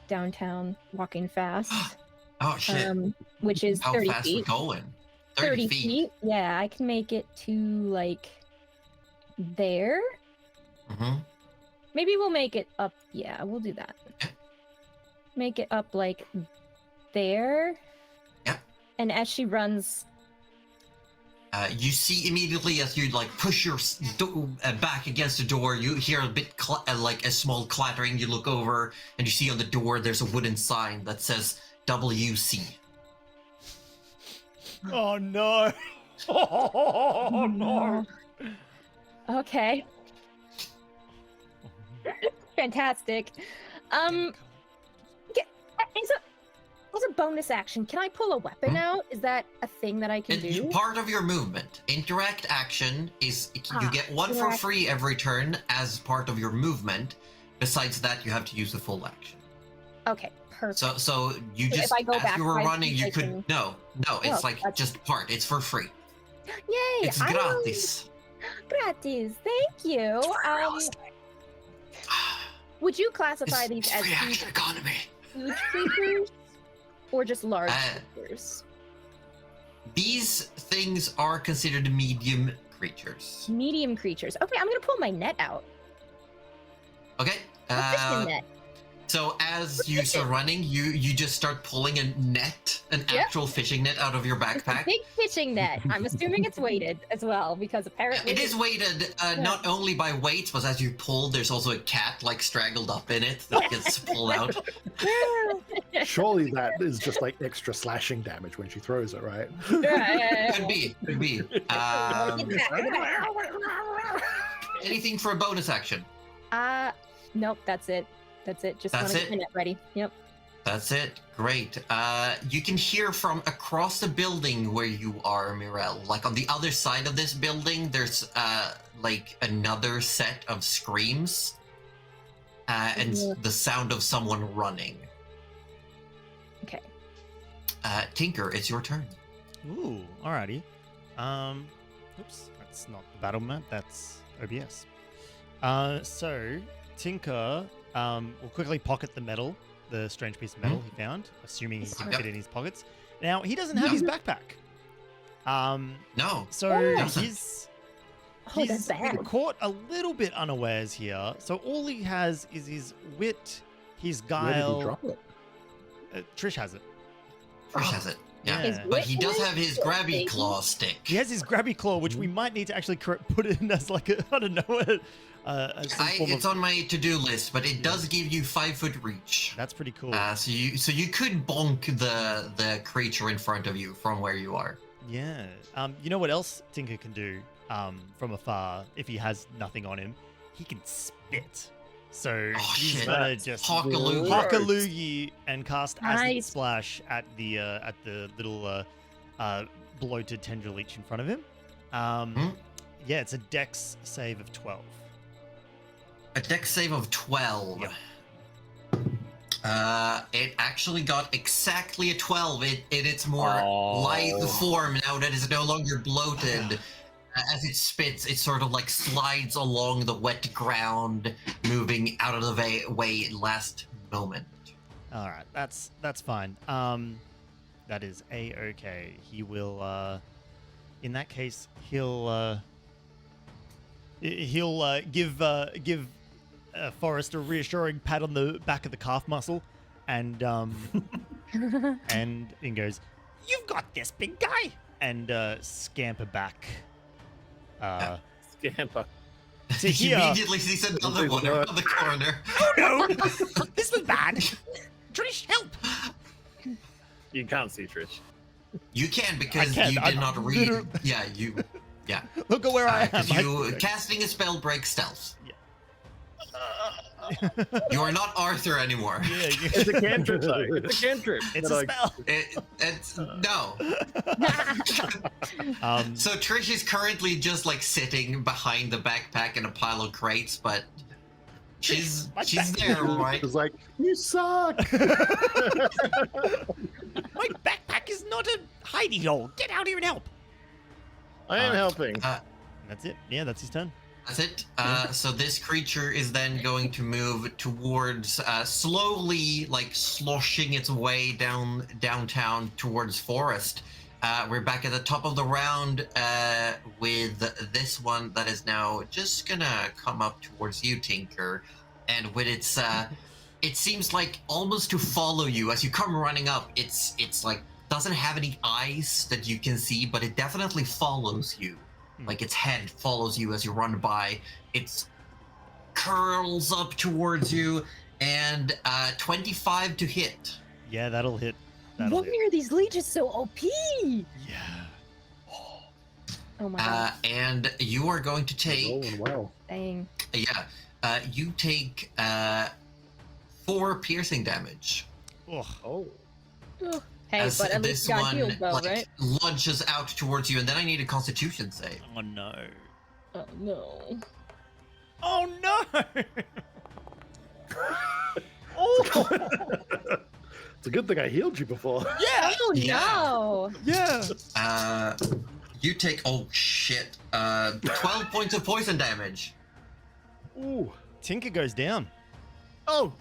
Speaker 5: downtown, walking fast.
Speaker 3: Oh shit.
Speaker 5: Which is
Speaker 3: How
Speaker 5: 30
Speaker 3: fast we
Speaker 5: feet.
Speaker 3: going?
Speaker 5: 30 feet. Yeah, I can make it to like there.
Speaker 3: Mm-hmm.
Speaker 5: Maybe we'll make it up. Yeah, we'll do that.
Speaker 3: Yeah.
Speaker 5: Make it up like there.
Speaker 3: Yep.
Speaker 5: And as she runs,
Speaker 3: You see immediately as you like push your back against the door, you hear a bit like a small clattering. You look over and you see on the door there's a wooden sign that says WC.
Speaker 4: Oh no! Oh no!
Speaker 5: okay. Fantastic. As a bonus action, can I pull a weapon out? Is that a thing that I can do?
Speaker 3: Part of your movement. Interact action is you get one for
Speaker 5: interact.
Speaker 3: free every turn as part of your movement. Besides that, you have to use the full action.
Speaker 5: Okay, perfect.
Speaker 3: So you
Speaker 5: So
Speaker 3: just
Speaker 5: if I go
Speaker 3: as
Speaker 5: back
Speaker 3: you were
Speaker 5: 5
Speaker 3: running,
Speaker 5: feet,
Speaker 3: you
Speaker 5: I
Speaker 3: could
Speaker 5: can-
Speaker 3: no, it's like
Speaker 5: that's-
Speaker 3: just part. It's for free.
Speaker 5: Yay!
Speaker 3: It's
Speaker 5: I will-
Speaker 3: gratis.
Speaker 5: Gratis. Thank you. Would you classify these
Speaker 3: It's
Speaker 5: as
Speaker 3: free
Speaker 5: huge,
Speaker 3: action economy.
Speaker 5: huge creatures or just large
Speaker 3: Uh,
Speaker 5: creatures?
Speaker 3: These things are considered medium creatures.
Speaker 5: Medium creatures. Okay, I'm gonna pull my net out.
Speaker 3: Okay.
Speaker 5: A fishing net.
Speaker 3: So as you start running, you just start pulling a net, an
Speaker 5: Yep.
Speaker 3: actual fishing net out of your
Speaker 5: It's a
Speaker 3: backpack.
Speaker 5: big fishing net. I'm assuming it's weighted as well because apparently
Speaker 3: It is weighted not only by weight, but as you pull, there's also a cat like strangled up in it that gets pulled out.
Speaker 2: Surely that is just like extra slashing damage when she throws it, right?
Speaker 3: Could be. Anything for a bonus action?
Speaker 5: Nope, that's it. That's it. Just
Speaker 3: That's
Speaker 5: want to
Speaker 3: it?
Speaker 5: get my net ready. Yep.
Speaker 3: That's it. Great. You can hear from across the building where you are, Mirelle. Like on the other side of this building, there's like another set of screams and
Speaker 5: Yeah.
Speaker 3: the sound of someone running.
Speaker 5: Okay.
Speaker 3: Tinker, it's your turn.
Speaker 4: Ooh, alrighty. Oops, that's not the battle map. That's OBS. So Tinker will quickly pocket the medal, the strange piece of metal he found, assuming he can
Speaker 3: Yep.
Speaker 4: fit it in his pockets. Now he doesn't have his backpack.
Speaker 3: No.
Speaker 4: So
Speaker 5: Oh.
Speaker 4: he's
Speaker 5: Oh, that's bad.
Speaker 4: been caught a little bit unawares here. So all he has is his wit, his
Speaker 2: Where did
Speaker 4: guile.
Speaker 2: he drop it?
Speaker 4: Trish has it.
Speaker 3: Trish has it. Yeah.
Speaker 5: His
Speaker 4: Yeah.
Speaker 3: But he does
Speaker 5: wit
Speaker 3: have his
Speaker 5: is
Speaker 3: grabby
Speaker 5: baby.
Speaker 3: claw stick.
Speaker 4: He has his grabby claw, which we might need to actually put in as like a, I don't know, some form
Speaker 3: It's
Speaker 4: of,
Speaker 3: on my to-do list, but it does give you 5-foot reach.
Speaker 4: that's pretty cool.
Speaker 3: So you could bonk the creature in front of you from where you are.
Speaker 4: Yeah. You know what else Tinker can do from afar if he has nothing on him? He can spit. So
Speaker 3: Oh,
Speaker 4: he's
Speaker 3: shit.
Speaker 4: gonna just
Speaker 3: Hawkaloogie.
Speaker 4: Hawkaloogie and cast Acid
Speaker 5: Nice.
Speaker 4: Splash at the little bloated tendril leech in front of him. Yeah, it's a Dex save of 12.
Speaker 3: A dex save of 12.
Speaker 4: Yep.
Speaker 3: It actually got exactly a 12 in its more
Speaker 7: Oh.
Speaker 3: light form now that it's no longer bloated. As it spits, it sort of like slides along the wet ground, moving out of the way last moment.
Speaker 4: All right, that's fine. That is a-okay. He will. In that case, he'll give Forrest a reassuring pat on the back of the calf muscle, and and goes, "You've got this, big guy," and scamper back.
Speaker 7: Scamper.
Speaker 4: To
Speaker 3: He
Speaker 4: here.
Speaker 3: immediately sees another one around the corner.
Speaker 6: Oh no! This was bad. Trish, help!
Speaker 7: You can't see Trish.
Speaker 3: You can because
Speaker 4: I can.
Speaker 3: you
Speaker 4: I'm
Speaker 3: did not read.
Speaker 4: literally-
Speaker 3: Yeah, you. Yeah.
Speaker 4: Look at where I am.
Speaker 3: 'Cause you casting a spell breaks stealth. You are not Arthur anymore.
Speaker 4: Yeah,
Speaker 7: It's a cantrip though. It's a cantrip.
Speaker 4: it's
Speaker 7: But
Speaker 4: a
Speaker 7: like,
Speaker 4: spell.
Speaker 3: It's no. So Trish is currently just like sitting behind the backpack in a pile of crates, but she's there, right?
Speaker 2: It's like, you suck.
Speaker 6: My backpack is not a hidey hole. Get out here and help.
Speaker 7: I am helping.
Speaker 4: That's it. Yeah, that's his turn.
Speaker 3: That's it. So this creature is then going to move towards, slowly, like sloshing its way downtown towards Forest. We're back at the top of the round with this one that is now just gonna come up towards you, Tinker, and with its, it seems like almost to follow you as you come running up. It's like doesn't have any eyes that you can see, but it definitely follows you. Like its head follows you as you run by. It curls up towards you, and 25 to hit.
Speaker 4: Yeah, that'll hit. That'll
Speaker 5: Why
Speaker 4: hit.
Speaker 5: are these leeches so OP?
Speaker 4: Yeah.
Speaker 5: Oh my god.
Speaker 3: And you are going to take,
Speaker 2: Rolling well.
Speaker 5: Dang.
Speaker 3: you take 4 piercing damage.
Speaker 4: Ugh.
Speaker 7: Oh.
Speaker 5: Ugh. Hey,
Speaker 3: as
Speaker 5: but at
Speaker 3: this
Speaker 5: least got
Speaker 3: one
Speaker 5: healed though,
Speaker 3: like
Speaker 5: right?
Speaker 3: lunges out towards you, and then I need a Constitution save.
Speaker 4: Oh no.
Speaker 5: Oh no.
Speaker 4: Oh no.
Speaker 2: It's a good thing I healed you before.
Speaker 4: Yeah.
Speaker 5: Oh
Speaker 3: Yeah.
Speaker 5: no.
Speaker 4: Yeah.
Speaker 3: You take 12 points of poison damage.
Speaker 2: Ooh.
Speaker 4: Tinker goes down.
Speaker 7: Oh.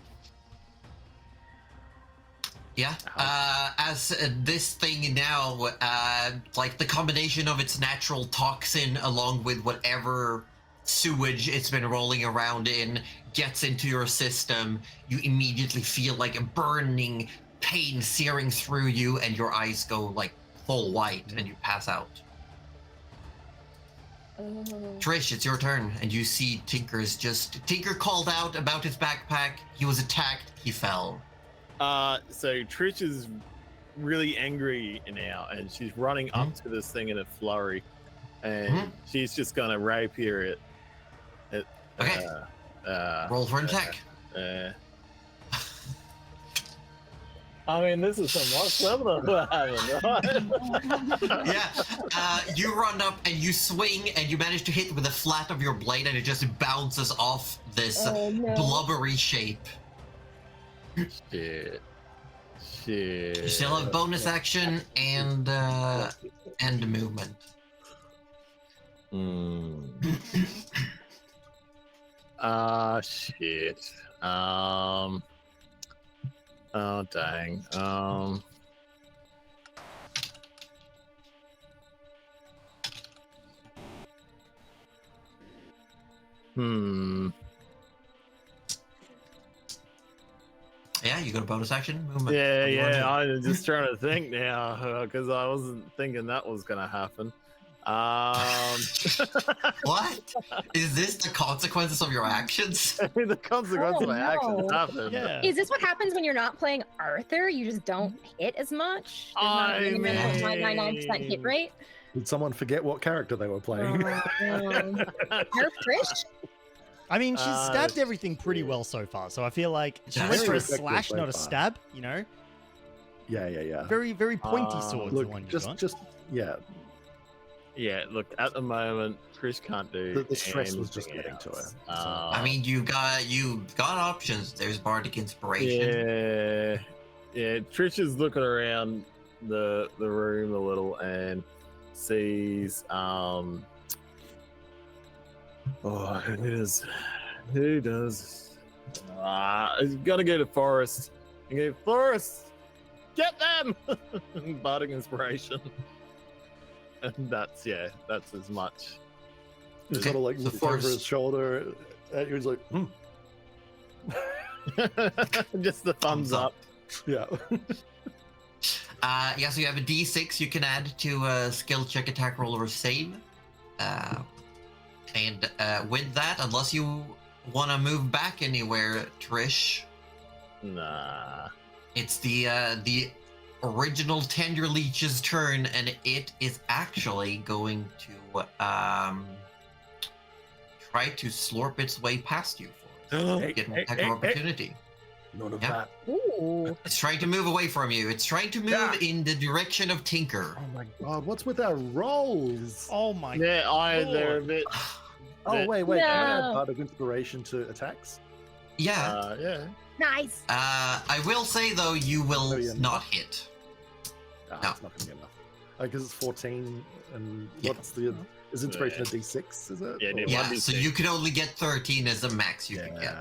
Speaker 3: Yeah. As this thing now, like the combination of its natural toxin along with whatever sewage it's been rolling around in gets into your system, you immediately feel like a burning pain searing through you, and your eyes go like full white, and you pass out. Trish, it's your turn, and you see Tinker called out about his backpack. He was attacked. He fell.
Speaker 7: So Trish is really angry now, and she's running up to this thing in a flurry, and she's just gonna rapier it.
Speaker 3: Okay. Roll for an attack.
Speaker 7: I mean, this is some rock seminar we're having, right?
Speaker 3: Yeah. You run up and you swing, and you manage to hit with the flat of your blade, and it just bounces off this
Speaker 5: Oh, no.
Speaker 3: blubbery shape.
Speaker 7: Shit.
Speaker 3: You still have bonus action and movement.
Speaker 7: Shit. Oh, dang.
Speaker 3: Yeah, you got a bonus action movement.
Speaker 7: Yeah. I'm just trying to think now because I wasn't thinking that was gonna happen.
Speaker 3: What? Is this the consequences of your actions?
Speaker 7: The consequence of my
Speaker 5: Oh,
Speaker 7: actions
Speaker 5: no.
Speaker 7: happen.
Speaker 4: Yeah.
Speaker 5: Is this what happens when you're not playing Arthur? You just don't hit as much? There's not
Speaker 7: I
Speaker 5: a minimum
Speaker 7: mean-
Speaker 5: 99% hit rate?
Speaker 2: Did someone forget what character they were playing?
Speaker 5: Nerf Trish?
Speaker 4: I mean, she's stabbed everything pretty well so far, so I feel like she
Speaker 3: Yeah,
Speaker 4: went for a
Speaker 2: very effective
Speaker 4: slash,
Speaker 2: so
Speaker 4: not a
Speaker 2: far.
Speaker 4: stab. You know,
Speaker 2: Yeah.
Speaker 4: very, very pointy sword's the
Speaker 2: Look,
Speaker 4: one you
Speaker 2: just
Speaker 4: got.
Speaker 2: yeah.
Speaker 7: Yeah, look, at the moment, Chris can't do
Speaker 2: The stress was just
Speaker 7: anything
Speaker 2: getting to her.
Speaker 7: else.
Speaker 3: I mean, you got options. There's bardic inspiration.
Speaker 7: Yeah. Trish is looking around the room a little and sees who does he's gotta go to Forest and go, Forest, get them. Bardic inspiration. And that's as much.
Speaker 2: He
Speaker 3: Okay,
Speaker 2: sort of like
Speaker 3: so
Speaker 2: looked over
Speaker 3: Forrest-
Speaker 2: his shoulder. And he was like,
Speaker 7: Just the thumbs up.
Speaker 2: yeah.
Speaker 3: Yeah, so you have a D6 you can add to a skill check, attack roll, or save. And with that, unless you want to move back anywhere, Trish,
Speaker 7: Nah.
Speaker 3: it's the original Tender Leech's turn, and it is actually going to try to slurp its way past you for it. Get an attack of opportunity.
Speaker 2: None of
Speaker 3: Yeah.
Speaker 2: that.
Speaker 5: Ooh.
Speaker 3: It's trying to move away from you. It's trying to move
Speaker 2: Yeah.
Speaker 3: in the direction of Tinker.
Speaker 2: Oh my god, what's with our rolls?
Speaker 4: Oh my
Speaker 7: Yeah, they're a bit.
Speaker 2: Oh, wait. Can I add
Speaker 5: No.
Speaker 2: Bardic Inspiration to attacks?
Speaker 3: Yeah.
Speaker 7: Yeah.
Speaker 5: Nice.
Speaker 3: I will say though, you will
Speaker 2: Oh, yeah.
Speaker 3: not hit.
Speaker 2: Ah,
Speaker 3: No.
Speaker 2: it's not going to be enough. Because it's 14, and
Speaker 3: Yeah.
Speaker 2: what's the... Is inspiration a D6, is it?
Speaker 7: Yeah,
Speaker 2: Or-
Speaker 7: it
Speaker 3: Yeah,
Speaker 7: 1d6.
Speaker 3: so you can only get 13 as the max you can get.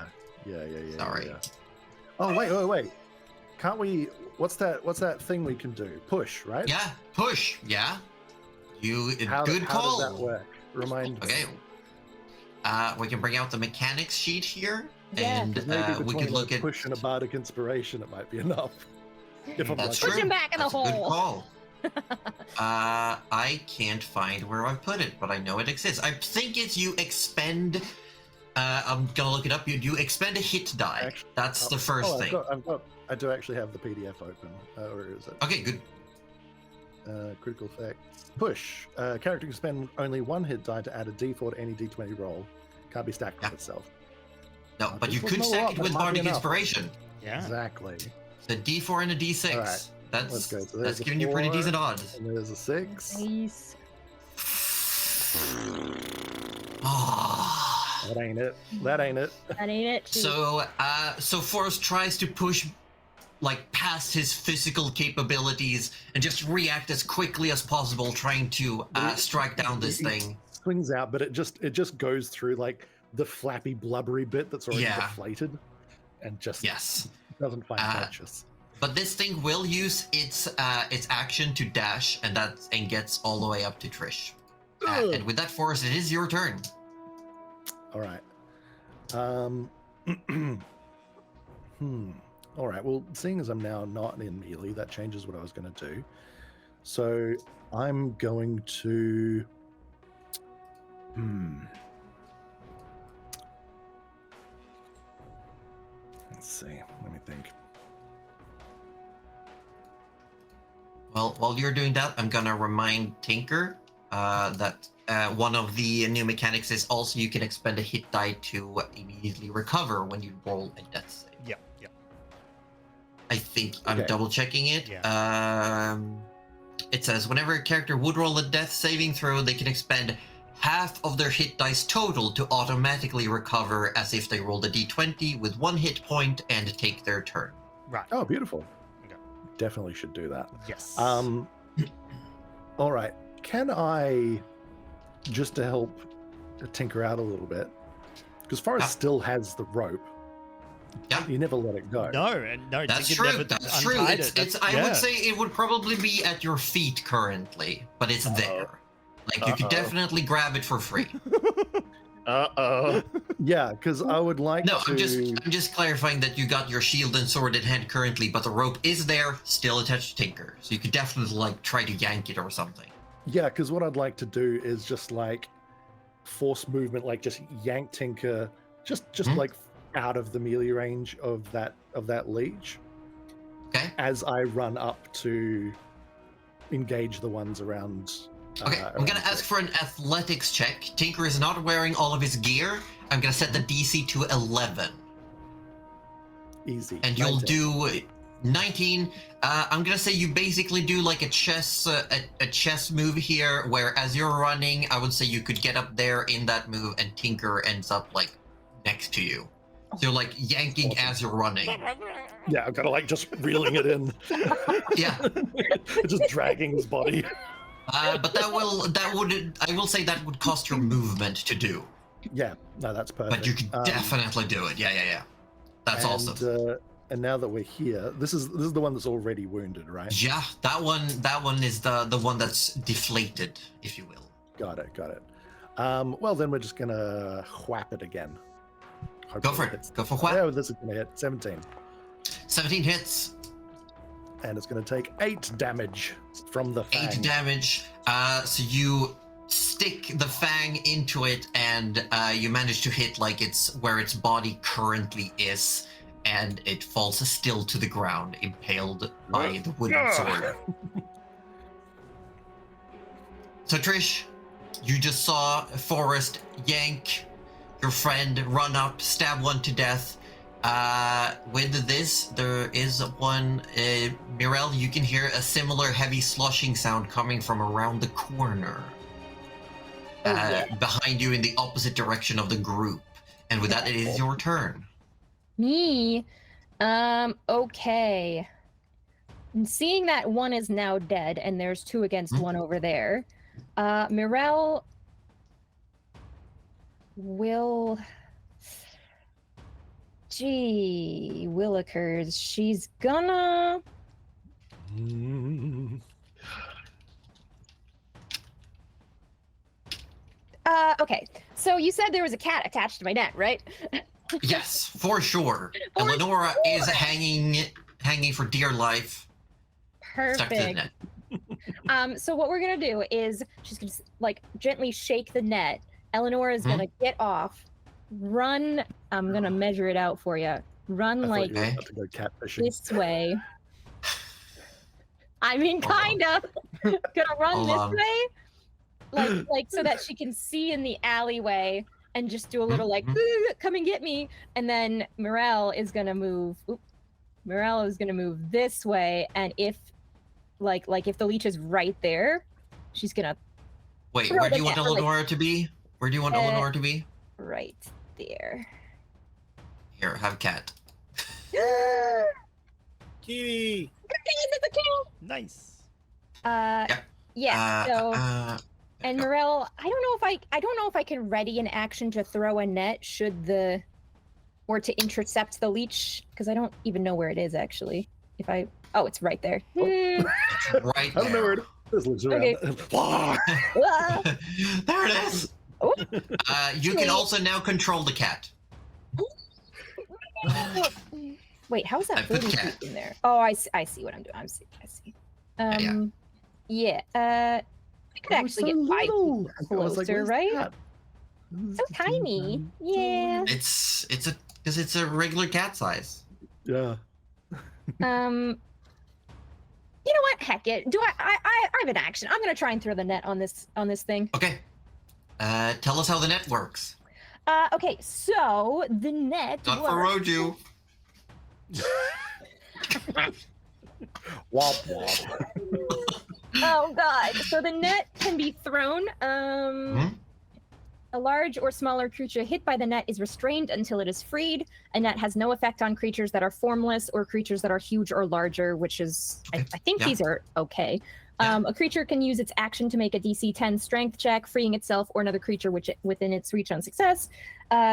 Speaker 2: Yeah.
Speaker 3: Sorry.
Speaker 2: Yeah. Oh, wait. Can't we... What's that thing we can do? Push, right?
Speaker 3: Yeah, push. Yeah. You
Speaker 2: How,
Speaker 3: good
Speaker 2: how
Speaker 3: call.
Speaker 2: does that work? Remind me.
Speaker 3: Okay. We can bring out the mechanics sheet here,
Speaker 5: Yeah.
Speaker 3: and
Speaker 2: Maybe
Speaker 3: we
Speaker 2: between
Speaker 3: could look
Speaker 2: a
Speaker 3: at.
Speaker 2: push and a Bardic Inspiration, it might be enough. If I'm
Speaker 3: That's
Speaker 2: lucky.
Speaker 5: Push him back in the
Speaker 3: That's a good
Speaker 5: hole.
Speaker 3: call. I can't find where I put it, but I know it exists. I think it's you expend. I'm gonna look it up. You expend a hit die.
Speaker 2: Actually-
Speaker 3: That's the first thing.
Speaker 2: I do actually have the PDF open. Where is it?
Speaker 3: Okay, good.
Speaker 2: Critical effects. Push. Character can spend only one hit die to add a D4 to any D20 roll. Can't be stacked on
Speaker 3: Yeah.
Speaker 2: itself.
Speaker 3: No, but
Speaker 2: this
Speaker 3: you
Speaker 2: was
Speaker 3: could
Speaker 2: not a
Speaker 3: stack
Speaker 2: lot,
Speaker 3: it
Speaker 2: but
Speaker 3: with
Speaker 2: it might be
Speaker 3: bardic
Speaker 2: enough.
Speaker 3: inspiration.
Speaker 4: Yeah.
Speaker 2: Exactly.
Speaker 3: The D4 and a D6.
Speaker 2: All right,
Speaker 3: That's
Speaker 2: let's go. So
Speaker 3: that's
Speaker 2: there's a
Speaker 3: giving you pretty
Speaker 2: 4,
Speaker 3: decent odds.
Speaker 2: And there's a 6.
Speaker 5: Nice.
Speaker 3: Ah.
Speaker 2: That ain't it. That ain't it.
Speaker 5: That ain't it.
Speaker 3: So Forrest tries to push like past his physical capabilities and just react as quickly as possible, trying to strike down this thing.
Speaker 2: Swings out, but it just goes through like the flappy, blubbery bit that's already
Speaker 3: Yeah.
Speaker 2: deflated, and just
Speaker 3: Yes,
Speaker 2: doesn't find purchase.
Speaker 3: but this thing will use its action to dash, and gets all the way up to Trish. And with that, Forrest, it is your turn.
Speaker 2: All right. All right. Well, seeing as I'm now not in melee, that changes what I was going to do. So I'm going to. Let's see. Let me think.
Speaker 3: Well, while you're doing that, I'm gonna remind Tinker that one of the new mechanics is also you can expend a hit die to immediately recover when you roll a death save.
Speaker 4: Yeah.
Speaker 3: I think I'm
Speaker 2: Okay.
Speaker 3: double checking it.
Speaker 4: Yeah.
Speaker 3: It says whenever a character would roll a death saving throw, they can expend half of their hit dice total to automatically recover as if they rolled a d20 with 1 hit point and take their turn.
Speaker 4: Right.
Speaker 2: Oh, beautiful.
Speaker 4: Okay.
Speaker 2: Definitely should do that.
Speaker 4: Yes.
Speaker 2: All right. Can I, just to help tinker out a little bit, because Forrest
Speaker 3: Yeah.
Speaker 2: still has the rope.
Speaker 3: Yeah.
Speaker 2: You never let it go.
Speaker 4: No.
Speaker 3: That's
Speaker 4: Tinker
Speaker 3: true.
Speaker 4: never
Speaker 3: That's true.
Speaker 4: untied
Speaker 3: It's,
Speaker 4: it.
Speaker 3: it's.
Speaker 4: That's-
Speaker 3: I
Speaker 4: yeah.
Speaker 3: would say it would probably be at your feet currently, but it's there. Like you could definitely grab it for free.
Speaker 2: Yeah, because I would like
Speaker 3: No,
Speaker 2: to.
Speaker 3: I'm just clarifying that you got your shield and sword in hand currently, but the rope is there, still attached to Tinker, so you could definitely like try to yank it or something.
Speaker 2: Yeah, because what I'd like to do is just like force movement, like just yank Tinker, just like out of the melee range of that leech,
Speaker 3: Okay.
Speaker 2: as I run up to engage the ones around
Speaker 3: Okay, I'm gonna ask for an athletics check. Tinker is not wearing all of his gear. I'm gonna set the DC to 11.
Speaker 2: Easy.
Speaker 3: And you'll
Speaker 2: 19.
Speaker 3: do 19. I'm gonna say you basically do like a chess move here, where as you're running, I would say you could get up there in that move, and Tinker ends up like next to you. So you're like yanking as you're running.
Speaker 2: Yeah, I'm kind of like just reeling it in.
Speaker 3: Yeah.
Speaker 2: Just dragging his body.
Speaker 3: But I will say that would cost your movement to do.
Speaker 2: Yeah, no, that's perfect.
Speaker 3: But you can definitely do it. Yeah. That's awesome.
Speaker 2: And now that we're here, this is the one that's already wounded, right?
Speaker 3: Yeah, that one is the one that's deflated, if you will.
Speaker 2: Got it. Well, then we're just gonna whap it again.
Speaker 3: Go for it. Go for whap.
Speaker 2: Yeah, this is gonna hit 17.
Speaker 3: 17 hits.
Speaker 2: And it's gonna take 8 damage from the fang.
Speaker 3: 8 damage. So you stick the fang into it, and you manage to hit like it's where its body currently is, and it falls still to the ground, impaled by the wooden sword. So Trish, you just saw Forrest yank your friend, run up, stab one to death. With this, there is one, Mirel, you can hear a similar heavy sloshing sound coming from around the corner. Behind you in the opposite direction of the group. And with that, it is your turn.
Speaker 5: Me? Okay. And seeing that one is now dead and there's 2 against 1 over there, Mirel will... Gee, Willikers, she's gonna... Okay, so you said there was a cat attached to my net, right?
Speaker 3: Yes, for sure. And Lenora is hanging for dear life. Stuck to the net.
Speaker 5: So what we're gonna do is she's gonna like gently shake the net. Eleanor is gonna get off, run. I'm gonna measure it out for you. Run like this way. I mean, kind of. Gonna run this way, like so that she can see in the alleyway and just do a little like, come and get me. And then Mirel is gonna move. Mirel is gonna move this way, and if if the leech is right there, she's gonna.
Speaker 3: Wait, where do you want Eleanor to be? Where do you want Eleanor to be?
Speaker 5: Right there.
Speaker 3: Here, have cat.
Speaker 7: Kitty.
Speaker 4: Nice.
Speaker 5: Yeah. So, and Mirel, I don't know if I can ready an action to throw a net or to intercept the leech, because I don't even know where it is actually. Oh, it's right there.
Speaker 3: It's right there.
Speaker 2: I don't know where it is.
Speaker 5: Okay.
Speaker 3: There it is.
Speaker 5: Oh.
Speaker 3: You can also now control the cat.
Speaker 5: Wait, how is that
Speaker 3: I put
Speaker 5: floating
Speaker 3: cat.
Speaker 5: in there? Oh, I see what I'm doing. I see. Yeah. I could actually get 5 feet closer, right? So tiny. Yeah.
Speaker 3: It's a regular cat size.
Speaker 2: Yeah.
Speaker 5: You know what? Heck it. I have an action. I'm gonna try and throw the net on this thing.
Speaker 3: Okay. Tell us how the net works.
Speaker 5: Okay, so the net
Speaker 3: Not for Roju.
Speaker 2: Womp womp.
Speaker 5: Oh god. So the net can be thrown. A large or smaller creature hit by the net is restrained until it is freed. A net has no effect on creatures that are formless or creatures that are huge or larger, which is,
Speaker 3: okay.
Speaker 5: I think these are okay. A creature can use its action to make a DC 10 strength check, freeing itself or another creature within its reach on success,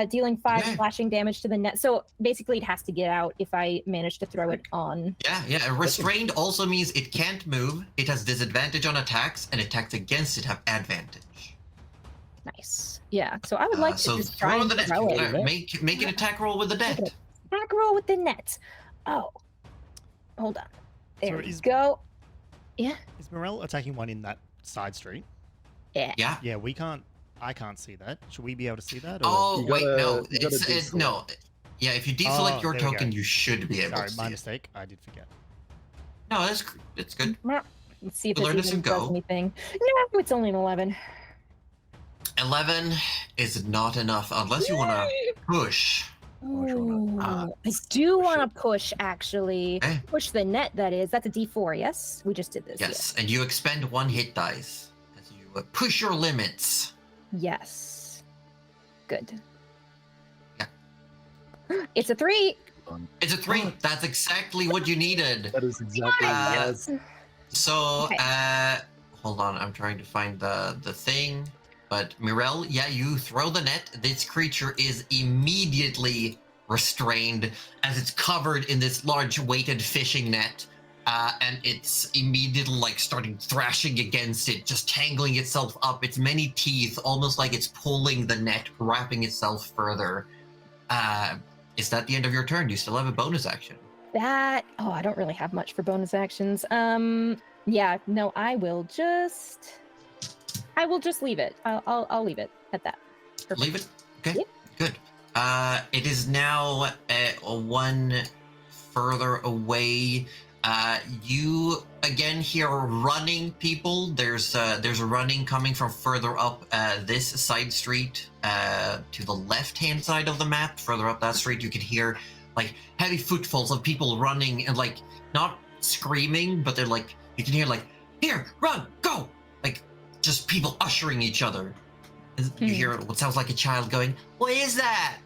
Speaker 5: dealing 5 slashing damage to the net. So basically it has to get out if I manage to throw it on.
Speaker 3: Yeah. Restrained also means it can't move, it has disadvantage on attacks, and attacks against it have advantage.
Speaker 5: Nice. Yeah, so I would like to just try and
Speaker 3: the net.
Speaker 5: throw it.
Speaker 3: Make an attack roll with the net.
Speaker 5: Attack roll with the net. Oh. Hold on. There we go. Yeah.
Speaker 4: Is Morel attacking one in that side street?
Speaker 5: Yeah.
Speaker 3: Yeah.
Speaker 4: Yeah, I can't see that. Should we be able to see that? Or?
Speaker 3: Oh, wait, no.
Speaker 2: You gotta
Speaker 3: It's no. Yeah, if you deselect your
Speaker 4: there we
Speaker 3: token,
Speaker 4: go.
Speaker 3: you should be able
Speaker 4: Sorry,
Speaker 3: to
Speaker 4: my
Speaker 3: see
Speaker 4: mistake. I did forget.
Speaker 3: it. No, it's good.
Speaker 5: Let's see if
Speaker 3: Learn
Speaker 5: it
Speaker 3: as
Speaker 5: even
Speaker 3: you
Speaker 5: does
Speaker 3: go.
Speaker 5: anything. No, it's only an 11.
Speaker 3: 11 is not enough unless you want to push.
Speaker 5: Ooh, I
Speaker 2: push
Speaker 5: do
Speaker 2: it.
Speaker 5: want to push, actually.
Speaker 3: Okay.
Speaker 5: Push the net, that is. That's a D4, yes? We just did this.
Speaker 3: Yes, and you expend 1 hit dice as you push your limits.
Speaker 5: Yes. Good.
Speaker 3: Yeah.
Speaker 5: It's a 3.
Speaker 3: It's a 3.
Speaker 2: Oh.
Speaker 3: That's exactly what you needed.
Speaker 2: That is exactly what it was.
Speaker 3: So,
Speaker 5: Okay.
Speaker 3: hold on. I'm trying to find the thing. But Mirel, yeah, you throw the net. This creature is immediately restrained as it's covered in this large weighted fishing net. And it's immediately like starting thrashing against it, just tangling itself up. Its many teeth, almost like it's pulling the net, wrapping itself further. Is that the end of your turn? You still have a bonus action.
Speaker 5: I don't really have much for bonus actions. Yeah, no, I will just leave it. I'll leave it at that. Perfect.
Speaker 3: Leave it? Okay,
Speaker 5: Yep.
Speaker 3: good. It is now 1 further away. You again hear running people. There's a running coming from further up this side street to the left-hand side of the map. Further up that street, you can hear like heavy footfalls of people running and like not screaming, but they're like you can hear like here, run, go, like just people ushering each other. You hear what sounds like a child going, "What is that?"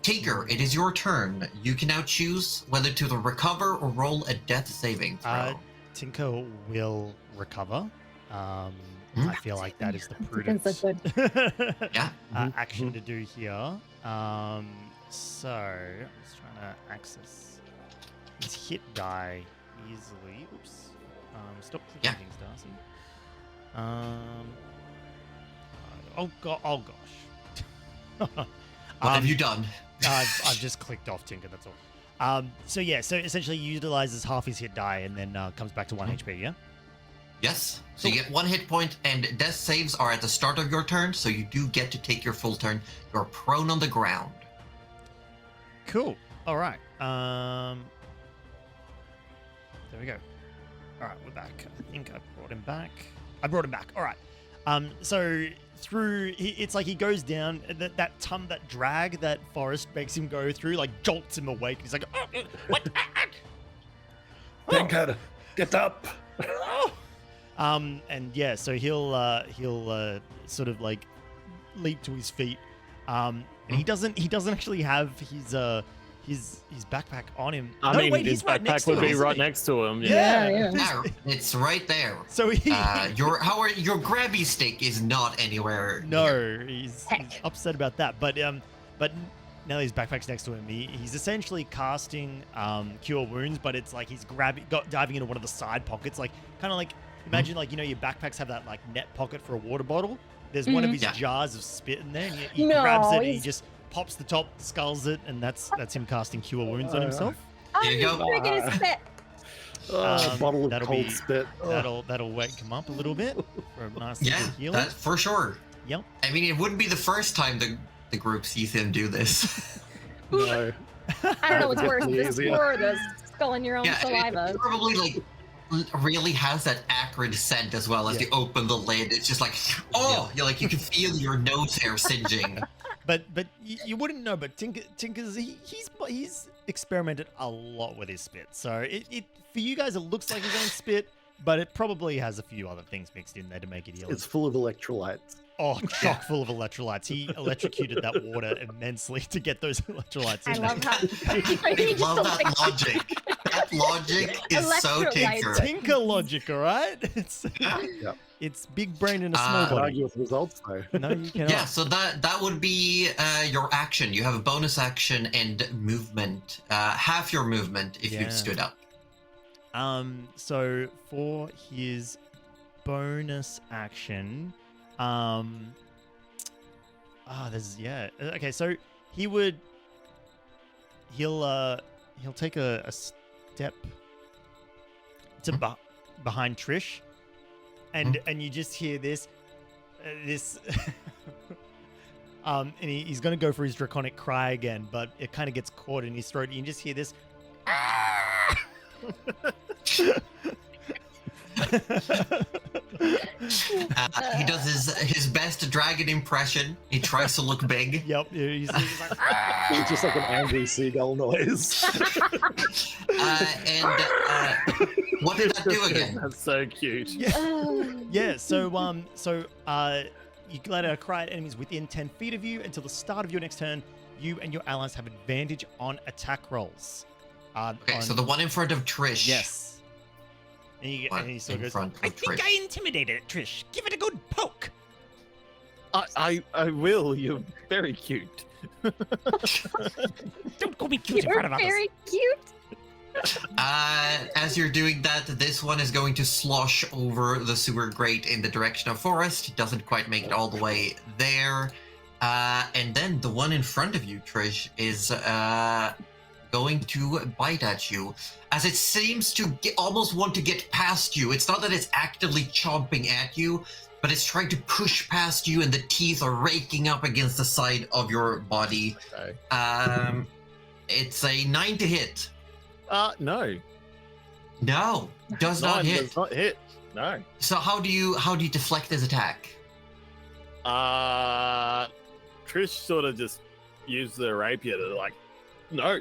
Speaker 3: Tinker, it is your turn. You can now choose whether to recover or roll a death saving throw.
Speaker 4: Tinker will recover. I feel like that is the
Speaker 5: Tinker's
Speaker 4: prudent
Speaker 5: so good.
Speaker 3: Yeah.
Speaker 4: action to do here. So I'm just trying to access his hit die easily. Oops. Stop clicking
Speaker 3: Yeah.
Speaker 4: things, Darcy. Oh gosh.
Speaker 3: What have you done?
Speaker 4: I've just clicked off Tinker. That's all. So essentially utilizes half his hit die and then comes back to 1 HP. Yeah.
Speaker 3: Yes. So you get 1 hit point, and death saves are at the start of your turn, so you do get to take your full turn. You're prone on the ground.
Speaker 4: Cool. All right. There we go. All right, we're back. I think I brought him back. All right. So it's like he goes down that drag that Forrest makes him go through, like jolts him awake. He's like, oh, what?
Speaker 2: Tinker, get up!
Speaker 4: And yeah, so he'll sort of like leap to his feet. And he doesn't actually have his backpack on him.
Speaker 7: I mean,
Speaker 4: wait,
Speaker 7: his
Speaker 4: he's right next
Speaker 7: backpack
Speaker 4: to
Speaker 7: would
Speaker 4: him,
Speaker 7: be
Speaker 4: isn't
Speaker 7: right
Speaker 4: he?
Speaker 7: next to him.
Speaker 5: Yeah.
Speaker 3: Yeah, it's right there.
Speaker 4: So he
Speaker 3: Your grabby stick is not anywhere. near.
Speaker 4: No, he's
Speaker 5: Heck.
Speaker 4: upset about that. But now his backpack's next to him. He's essentially casting Cure Wounds, but it's like he's diving into one of the side pockets, like kind of like imagine like your backpacks have that like net pocket for a water bottle. There's one of his
Speaker 3: Yeah.
Speaker 4: jars of spit in there, and he
Speaker 5: No,
Speaker 4: grabs it and he
Speaker 5: he's-
Speaker 4: just pops the top, sculls it, and that's him casting Cure Wounds on himself.
Speaker 3: There you go.
Speaker 5: Freaking his spit.
Speaker 2: A bottle of
Speaker 4: that'll
Speaker 2: cold
Speaker 4: be-
Speaker 2: spit.
Speaker 4: That'll wake him up a little bit for a nice
Speaker 3: Yeah,
Speaker 4: little heal.
Speaker 3: that for sure.
Speaker 4: Yep.
Speaker 3: I mean, it wouldn't be the first time the group sees him do this.
Speaker 2: No.
Speaker 5: I don't know what's worse,
Speaker 2: Definitely
Speaker 5: the
Speaker 2: easier.
Speaker 5: spore or the skull in your own
Speaker 3: Yeah,
Speaker 5: saliva.
Speaker 3: it probably like really has that acrid scent as well as you open the lid. It's just like, oh, you're like you can feel your nose hair singeing.
Speaker 4: But you wouldn't know. But Tinker's he's experimented a lot with his spit. So it for you guys it looks like his own spit, but it probably has a few other things mixed in there to make it heal.
Speaker 2: It's full of electrolytes.
Speaker 4: Oh, chock full of electrolytes. He electrocuted that water immensely to get those electrolytes
Speaker 5: I
Speaker 4: in
Speaker 5: love
Speaker 4: there.
Speaker 5: how
Speaker 3: I love that logic. That logic is so
Speaker 5: Electrolytes.
Speaker 3: Tinker.
Speaker 4: Tinker logic, all right?
Speaker 2: Yep.
Speaker 4: It's big brain in a small
Speaker 2: Can't
Speaker 4: body.
Speaker 2: argue with results though.
Speaker 4: No, you cannot.
Speaker 3: Yeah, so that would be your action. You have a bonus action and movement. Half your movement if
Speaker 4: Yeah.
Speaker 3: you've stood up.
Speaker 4: So for his bonus action, okay, so he'll take a step to behind Trish, and you just hear this and he's gonna go for his draconic cry again, but it kind of gets caught in his throat. You can just hear this
Speaker 3: He does his best dragon impression. He tries to look big.
Speaker 4: Yep. He's like,
Speaker 2: It's just like an angry seagull noise.
Speaker 3: What did that do again?
Speaker 7: That's so cute.
Speaker 4: yeah. So you let out a cry at enemies within 10 feet of you until the start of your next turn. You and your allies have advantage on attack rolls.
Speaker 3: Okay, so the one in front of Trish.
Speaker 4: Yes. And he sort of goes,
Speaker 3: front
Speaker 6: I
Speaker 3: of
Speaker 6: think
Speaker 3: Trish.
Speaker 6: I intimidated it, Trish. Give it a good poke.
Speaker 7: I will. You're very cute.
Speaker 6: Don't go be cute in
Speaker 5: You're
Speaker 6: front of others.
Speaker 5: very cute.
Speaker 3: As you're doing that, this one is going to slosh over the sewer grate in the direction of Forest. It doesn't quite make it all the way there. And then the one in front of you, Trish, is going to bite at you. As it seems to almost want to get past you. It's not that it's actively chomping at you, but it's trying to push past you, and the teeth are raking up against the side of your body.
Speaker 7: Okay.
Speaker 3: It's a 9 to hit.
Speaker 7: No.
Speaker 3: No, does not
Speaker 7: Nine
Speaker 3: hit.
Speaker 7: Does not hit. No.
Speaker 3: So how do you deflect his attack?
Speaker 7: Trish sort of just used the rapier to like, no,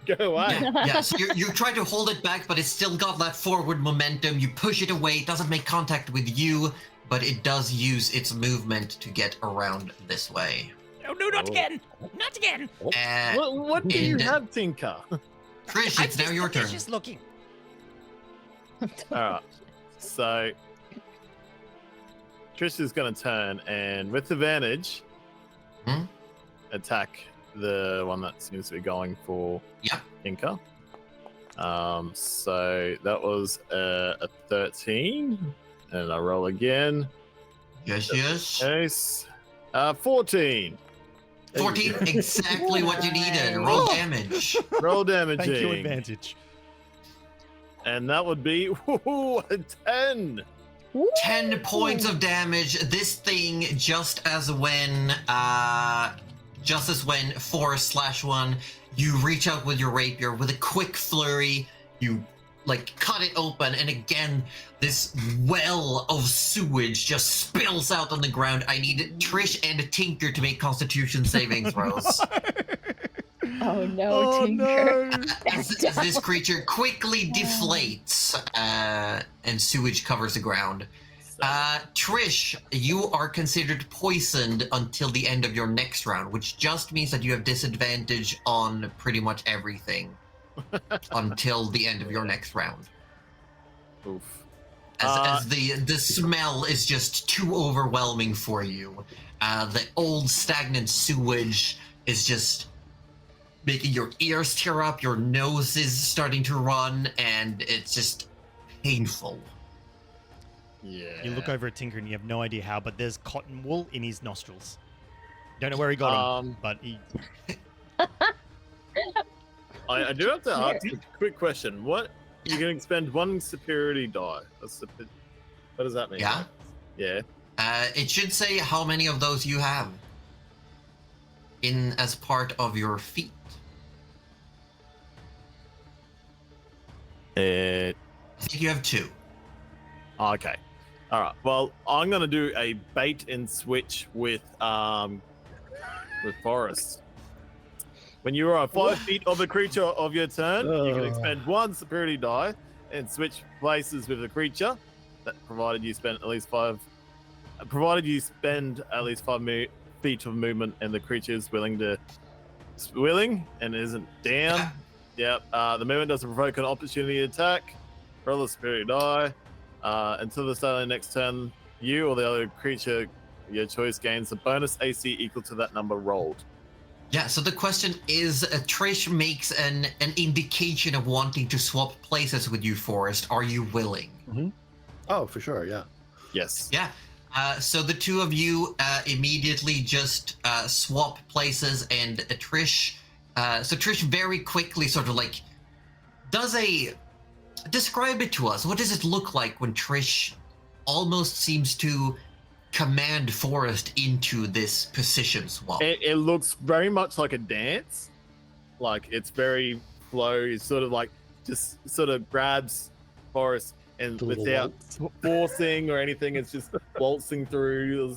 Speaker 7: go away.
Speaker 3: Yeah. So you try to hold it back, but it's still got that forward momentum. You push it away. It doesn't make contact with you, but it does use its movement to get around this way.
Speaker 6: Oh, no, not
Speaker 7: Oh.
Speaker 6: again. Not again.
Speaker 7: What do you
Speaker 3: And-
Speaker 7: have, Tinker?
Speaker 3: Trish, it's now your turn.
Speaker 6: Just looking.
Speaker 7: Alright. So Trish is gonna turn and with advantage attack the one that seems to be going for
Speaker 3: Yep.
Speaker 7: Tinker. So that was a 13. And I roll again.
Speaker 3: Yes.
Speaker 7: Case. 14.
Speaker 3: 14, exactly what you needed. Roll damage.
Speaker 7: Roll damaging.
Speaker 4: thank you, advantage.
Speaker 7: And that would be a 10.
Speaker 3: 10 points of damage. This thing, just as when Forest/1, you reach out with your rapier with a quick flurry, you like cut it open, and again this well of sewage just spills out on the ground. I need Trish and Tinker to make Constitution saving throws.
Speaker 5: Oh no, Tinker.
Speaker 3: As this creature quickly deflates and sewage covers the ground. Trish, you are considered poisoned until the end of your next round, which just means that you have disadvantage on pretty much everything until the end of your next round.
Speaker 7: Oof.
Speaker 3: As the smell is just too overwhelming for you. The old stagnant sewage is just making your ears tear up, your nose is starting to run, and it's just painful.
Speaker 7: Yeah.
Speaker 4: You look over at Tinker and you have no idea how, but there's cotton wool in his nostrils. Don't know where he got him, but he.
Speaker 7: I do have to ask a quick question. What you can expend one superiority die? What does that mean?
Speaker 3: Yeah?
Speaker 7: Yeah.
Speaker 3: It should say how many of those you have in as part of your feat. I think you have 2.
Speaker 7: Okay. All right. Well, I'm gonna do a bait and switch with Forest. When you are 5 feet of a creature of your turn, you can expend 1 superiority die and switch places with the creature. That provided you spend at least 5 feet of movement, and the creature is willing and isn't down. Yep. The movement doesn't provoke an opportunity attack. Roll a superiority die. Until the start of the next turn, you or the other creature your choice gains a bonus AC equal to that number rolled.
Speaker 3: Yeah, so the question is, Trish makes an indication of wanting to swap places with you, Forrest. Are you willing?
Speaker 2: Oh, for sure, yeah.
Speaker 7: Yes.
Speaker 3: Yeah. So the two of you immediately just swap places, and Trish. So Trish very quickly sort of like describe it to us. What does it look like when Trish almost seems to command Forrest into this position swap?
Speaker 7: It looks very much like a dance. Like it's very flow. It's sort of like just sort of grabs Forest, and
Speaker 2: The little
Speaker 7: without
Speaker 2: waltz.
Speaker 7: forcing or anything, it's just waltzing through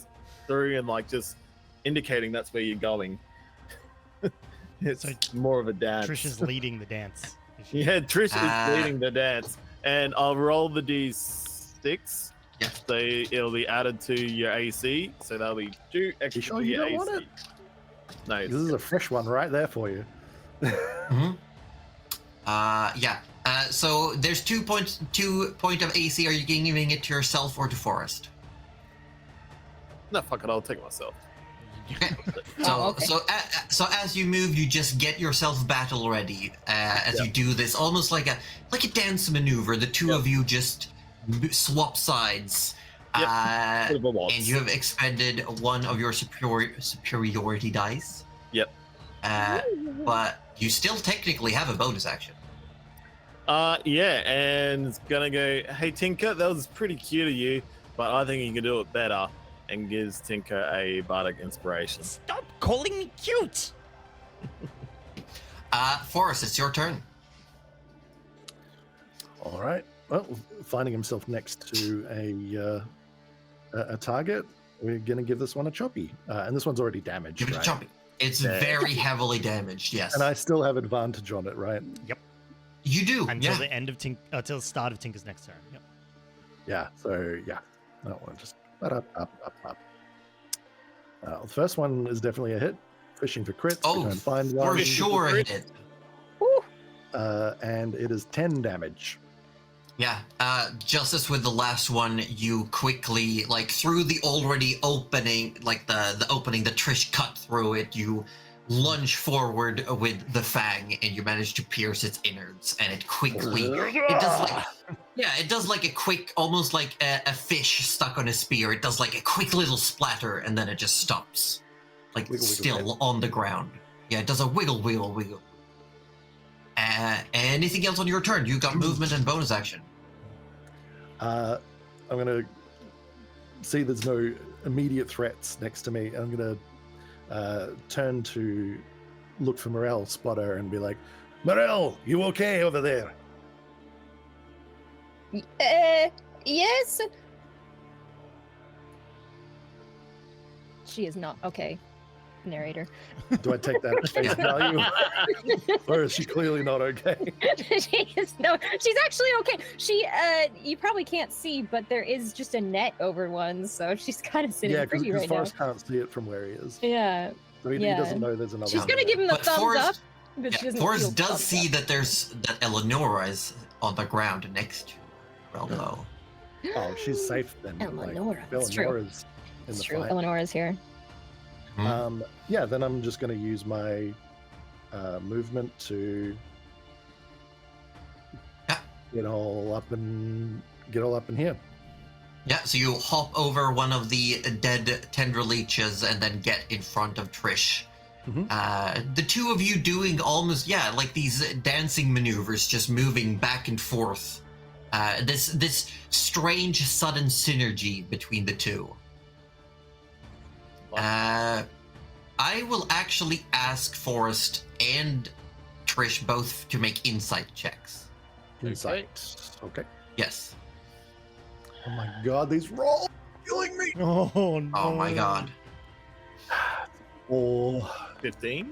Speaker 7: and like just indicating that's where you're going. It's
Speaker 4: So
Speaker 7: more of a dance.
Speaker 4: Trish is leading the dance. Is she?
Speaker 7: Yeah, Trish is leading the dance, and I'll roll the d6.
Speaker 3: Yeah.
Speaker 7: So it'll be added to your AC, so that'll be 2 extra
Speaker 2: sure
Speaker 7: to
Speaker 2: you
Speaker 7: your
Speaker 2: don't want
Speaker 7: AC. No,
Speaker 2: This is a fresh one right there for you.
Speaker 3: Yeah. So there's 2 points. 2 point of AC. Are you giving it to yourself or to Forrest?
Speaker 7: no, fuck it, I'll take it myself.
Speaker 3: Okay.
Speaker 5: Oh, okay.
Speaker 3: So as you move, you just get yourself battle ready. As you do this, almost like a dance maneuver. The two of you just swap sides.
Speaker 7: Bit of a waltz.
Speaker 3: And you have expended one of your superiority dice.
Speaker 7: Yep.
Speaker 3: But you still technically have a bonus action.
Speaker 7: Yeah, and it's gonna go, hey Tinker, that was pretty cute of you, but I think you can do it better, and gives Tinker a bardic inspiration.
Speaker 6: Stop calling me cute.
Speaker 3: Forrest, it's your turn.
Speaker 2: All right. Well, finding himself next to a target, we're going to give this one a choppy. And this one's already damaged,
Speaker 3: Give it a
Speaker 2: right?
Speaker 3: choppy. It's
Speaker 7: Yeah.
Speaker 3: very heavily damaged, yes.
Speaker 2: And I still have advantage on it, right?
Speaker 3: You do,
Speaker 4: Until
Speaker 3: yeah.
Speaker 4: the end of until the start of Tinker's next turn. Yep.
Speaker 2: Yeah. So, yeah. That one just up. The first one is definitely a hit. Fishing for crits.
Speaker 3: Oh,
Speaker 2: we don't find
Speaker 3: for
Speaker 2: one.
Speaker 3: sure it hit.
Speaker 2: And it is 10 damage.
Speaker 3: Yeah, just as with the last one, you quickly, like, through the already opening, like the opening that Trish cut through it, you lunge forward with the fang and you manage to pierce its innards, and it quickly, it does like a quick, almost like a fish stuck on a spear. It does like a quick little splatter and then it just stops, like
Speaker 2: Wiggle,
Speaker 3: still
Speaker 2: wiggle.
Speaker 3: on the ground. Yeah, it does a wiggle. Anything else on your turn? You got movement and bonus action.
Speaker 2: I'm going to see there's no immediate threats next to me. I'm going to turn to look for Morel, spot her, and be like, Morel, you okay over there?
Speaker 5: Yes. She is not okay. Narrator.
Speaker 2: Do I take that at face value? Or is she clearly not okay?
Speaker 5: She's actually okay. She you probably can't see, but there is just a net over one, so she's kind of sitting
Speaker 2: Yeah,
Speaker 5: pretty
Speaker 2: because
Speaker 5: right now.
Speaker 2: Forrest can't see it from where he is.
Speaker 5: Yeah.
Speaker 2: So he doesn't know there's another
Speaker 5: She's
Speaker 2: one
Speaker 5: gonna
Speaker 2: there.
Speaker 5: give him the
Speaker 3: But
Speaker 5: thumbs
Speaker 3: Forrest-
Speaker 5: up, but she doesn't
Speaker 3: Forrest
Speaker 5: feel
Speaker 3: does
Speaker 5: thumbs
Speaker 3: see
Speaker 5: up.
Speaker 3: that Eleonora is on the ground next to Relmo.
Speaker 2: Oh, she's safe then.
Speaker 5: Eleonora, that's true.
Speaker 2: Eleonora's in
Speaker 5: It's
Speaker 2: the
Speaker 5: true.
Speaker 2: fight.
Speaker 5: Eleonora's here.
Speaker 2: Yeah, then I'm just going to use my movement to
Speaker 3: Yeah.
Speaker 2: get all up in here.
Speaker 3: Yeah, so you hop over one of the dead tender leeches and then get in front of Trish.
Speaker 2: Mhm.
Speaker 3: The two of you doing almost, like these dancing maneuvers, just moving back and forth. This strange sudden synergy between the two. I will actually ask Forrest and Trish both to make insight checks.
Speaker 2: Insight. Okay.
Speaker 3: Yes.
Speaker 2: Oh my god, these rolls are killing me.
Speaker 4: Oh no!
Speaker 3: Oh my god.
Speaker 2: Oh,
Speaker 7: 15?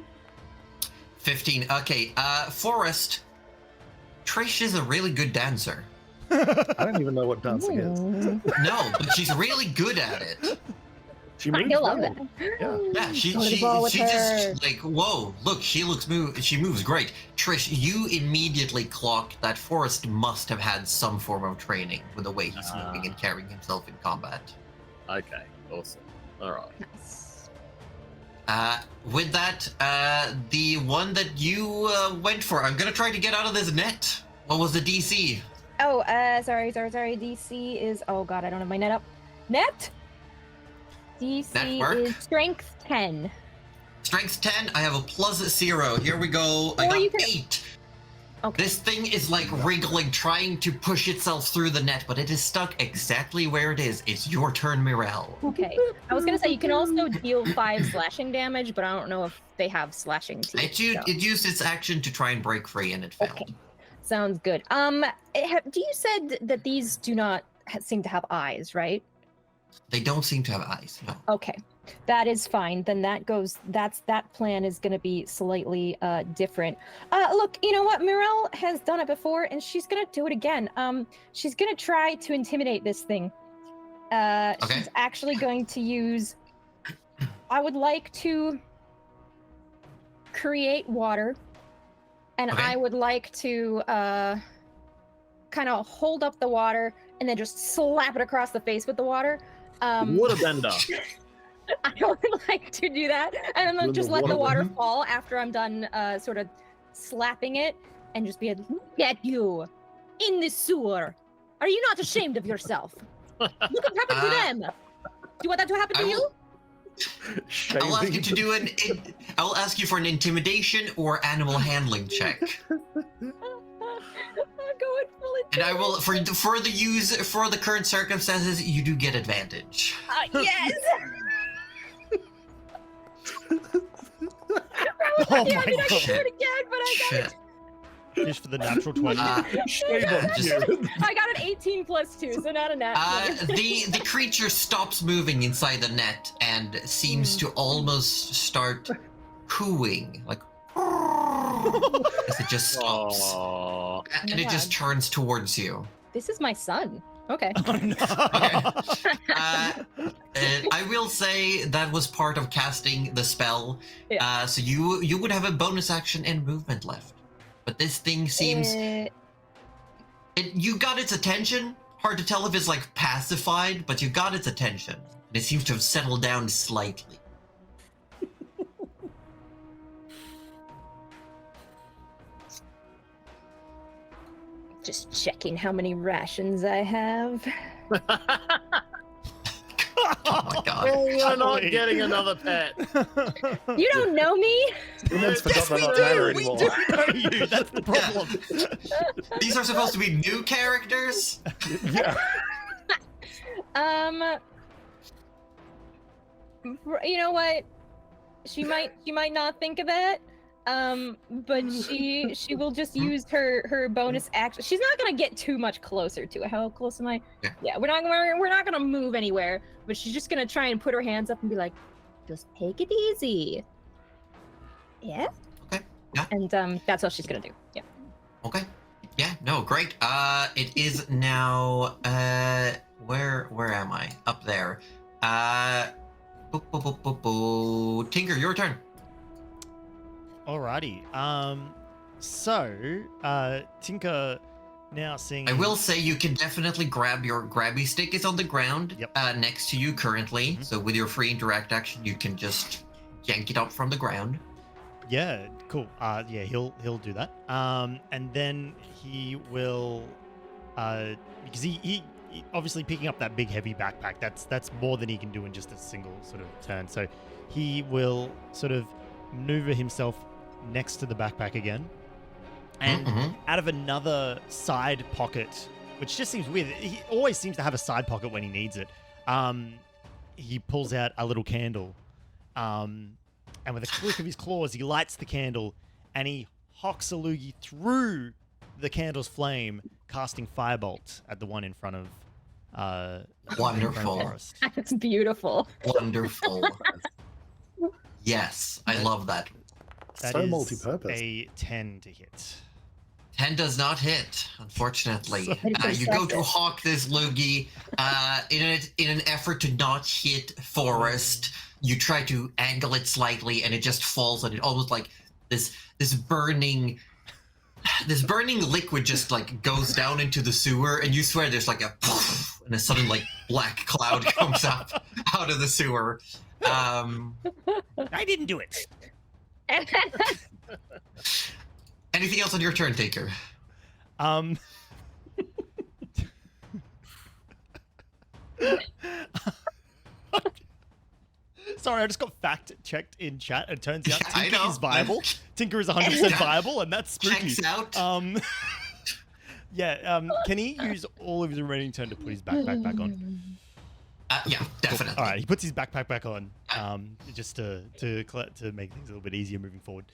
Speaker 3: 15. Okay, Forrest. Trish is a really good dancer.
Speaker 2: I don't even know what dancing is.
Speaker 3: No, but she's really good at it.
Speaker 2: She
Speaker 5: I
Speaker 2: moves
Speaker 5: love
Speaker 2: well.
Speaker 5: that.
Speaker 2: Yeah.
Speaker 3: Yeah, she
Speaker 5: Play the ball with her.
Speaker 3: just like, whoa, look, she moves great. Trish, you immediately clock that Forrest must have had some form of training with the way he's moving and carrying himself in combat.
Speaker 7: Okay, awesome. Alright.
Speaker 5: Nice.
Speaker 3: With that, the one that you went for, I'm gonna try to get out of this net. What was the DC?
Speaker 5: Oh, sorry. DC is. Oh god, I don't have my net up. Net. DC
Speaker 3: Network?
Speaker 5: is strength 10.
Speaker 3: Strength 10, I have a +0. Here we go. I
Speaker 5: Or
Speaker 3: got
Speaker 5: you can-
Speaker 3: 8.
Speaker 5: Okay.
Speaker 3: This thing is like wriggling, trying to push itself through the net, but it is stuck exactly where it is. It's your turn, Mirel.
Speaker 5: Okay. I was gonna say you can also deal 5 slashing damage, but I don't know if they have slashing.
Speaker 3: It used its action to try and break free, and it failed.
Speaker 5: Okay. Sounds good. Do you said that these do not seem to have eyes, right?
Speaker 3: They don't seem to have eyes. No.
Speaker 5: Okay, that is fine. Then that plan is going to be slightly different. Look, you know what? Mirel has done it before, and she's going to do it again. She's going to try to intimidate this thing.
Speaker 3: Okay.
Speaker 5: She's actually going to use. I would like to create water, and
Speaker 3: Okay.
Speaker 5: I would like to kind of hold up the water and then just slap it across the face with the water.
Speaker 7: Waterbender.
Speaker 5: I would like to do that, and then just let the water fall after I'm done sort of slapping it, and just be like, look at you in the sewer. Are you not ashamed of yourself? Look what happened to them. Do you want that to happen to you?
Speaker 3: I'll ask you to do I will ask you for an intimidation or animal handling check.
Speaker 5: I'm going full
Speaker 3: And I will for the current circumstances, you do get advantage.
Speaker 5: yes.
Speaker 4: Oh
Speaker 5: I mean,
Speaker 4: my
Speaker 5: I can do
Speaker 3: God.
Speaker 5: it again, but I got
Speaker 3: Shit.
Speaker 4: Just for the natural 20.
Speaker 2: Shame on
Speaker 3: just-
Speaker 2: you.
Speaker 5: I got an 18 plus 2, so not a nat.
Speaker 3: The creature stops moving inside the net and seems to almost start cooing, like as it just stops,
Speaker 7: Aww.
Speaker 3: and it just turns towards you.
Speaker 5: This is my son. Okay.
Speaker 4: Oh, no.
Speaker 3: And I will say that was part of casting the spell.
Speaker 5: Yeah.
Speaker 3: So you would have a bonus action and movement left, but this thing seems you got its attention. Hard to tell if it's like pacified, but you got its attention. And it seems to have settled down slightly.
Speaker 5: Just checking how many rations I have.
Speaker 3: Oh my god.
Speaker 7: Oh, we're not
Speaker 4: Golly.
Speaker 7: getting another pet.
Speaker 5: You don't know me.
Speaker 2: Humans
Speaker 7: Yes,
Speaker 2: forgot
Speaker 7: we
Speaker 2: they're not
Speaker 7: do,
Speaker 2: matter
Speaker 7: we
Speaker 2: anymore.
Speaker 4: I know you. That's the problem.
Speaker 3: These are supposed to be new characters?
Speaker 2: Yeah.
Speaker 5: You know what? She might not think of that. But she will just use her bonus action. She's not gonna get too much closer to it. How close am I?
Speaker 3: Yeah.
Speaker 5: We're not gonna move anywhere. But she's just gonna try and put her hands up and be like, just take it easy. Yeah.
Speaker 3: Okay. Yeah.
Speaker 5: And that's what she's gonna do. Yeah.
Speaker 3: Okay. Yeah, no, great. It is now where am I? Up there. Tinker, your turn.
Speaker 4: Alrighty. So, Tinker now seeing.
Speaker 3: I will say you can definitely grab your grabby stick is on the ground
Speaker 4: Yep.
Speaker 3: next to you currently.
Speaker 4: Mhm.
Speaker 3: So with your free interact action, you can just yank it up from the ground.
Speaker 4: Yeah, cool. Yeah, he'll do that. And then he will, because he obviously picking up that big heavy backpack. That's more than he can do in just a single sort of turn. So he will sort of maneuver himself next to the backpack again, and
Speaker 3: Mhm.
Speaker 4: out of another side pocket, which just seems weird. He always seems to have a side pocket when he needs it. He pulls out a little candle, and with a click of his claws, he lights the candle, and he hocks a loogie through the candle's flame, casting firebolt at the one in front of.
Speaker 3: Wonderful.
Speaker 4: Forest.
Speaker 5: That's beautiful.
Speaker 3: Wonderful. Yes, I love that.
Speaker 4: That
Speaker 2: So
Speaker 4: is
Speaker 2: multi-purpose.
Speaker 4: a 10 to hit.
Speaker 3: 10 does not hit, unfortunately.
Speaker 5: Sorry.
Speaker 3: You go to hawk this loogie in an effort to not hit Forest. You try to angle it slightly, and it just falls, and it almost like this burning liquid just like goes down into the sewer, and you swear there's like a poof, and a sudden like black cloud comes up out of the sewer.
Speaker 4: I didn't do it.
Speaker 3: Anything else on your turn, Taker?
Speaker 4: Sorry, I just got fact checked in chat. It turns out
Speaker 3: I
Speaker 4: Tinker
Speaker 3: know.
Speaker 4: is viable. Tinker is 100% viable, and that's spooky.
Speaker 3: Checks out.
Speaker 4: Can he use all of his remaining turn to put his backpack back on?
Speaker 3: Yeah, definitely.
Speaker 4: All right, he puts his backpack back on, just to make things a little bit easier moving forward.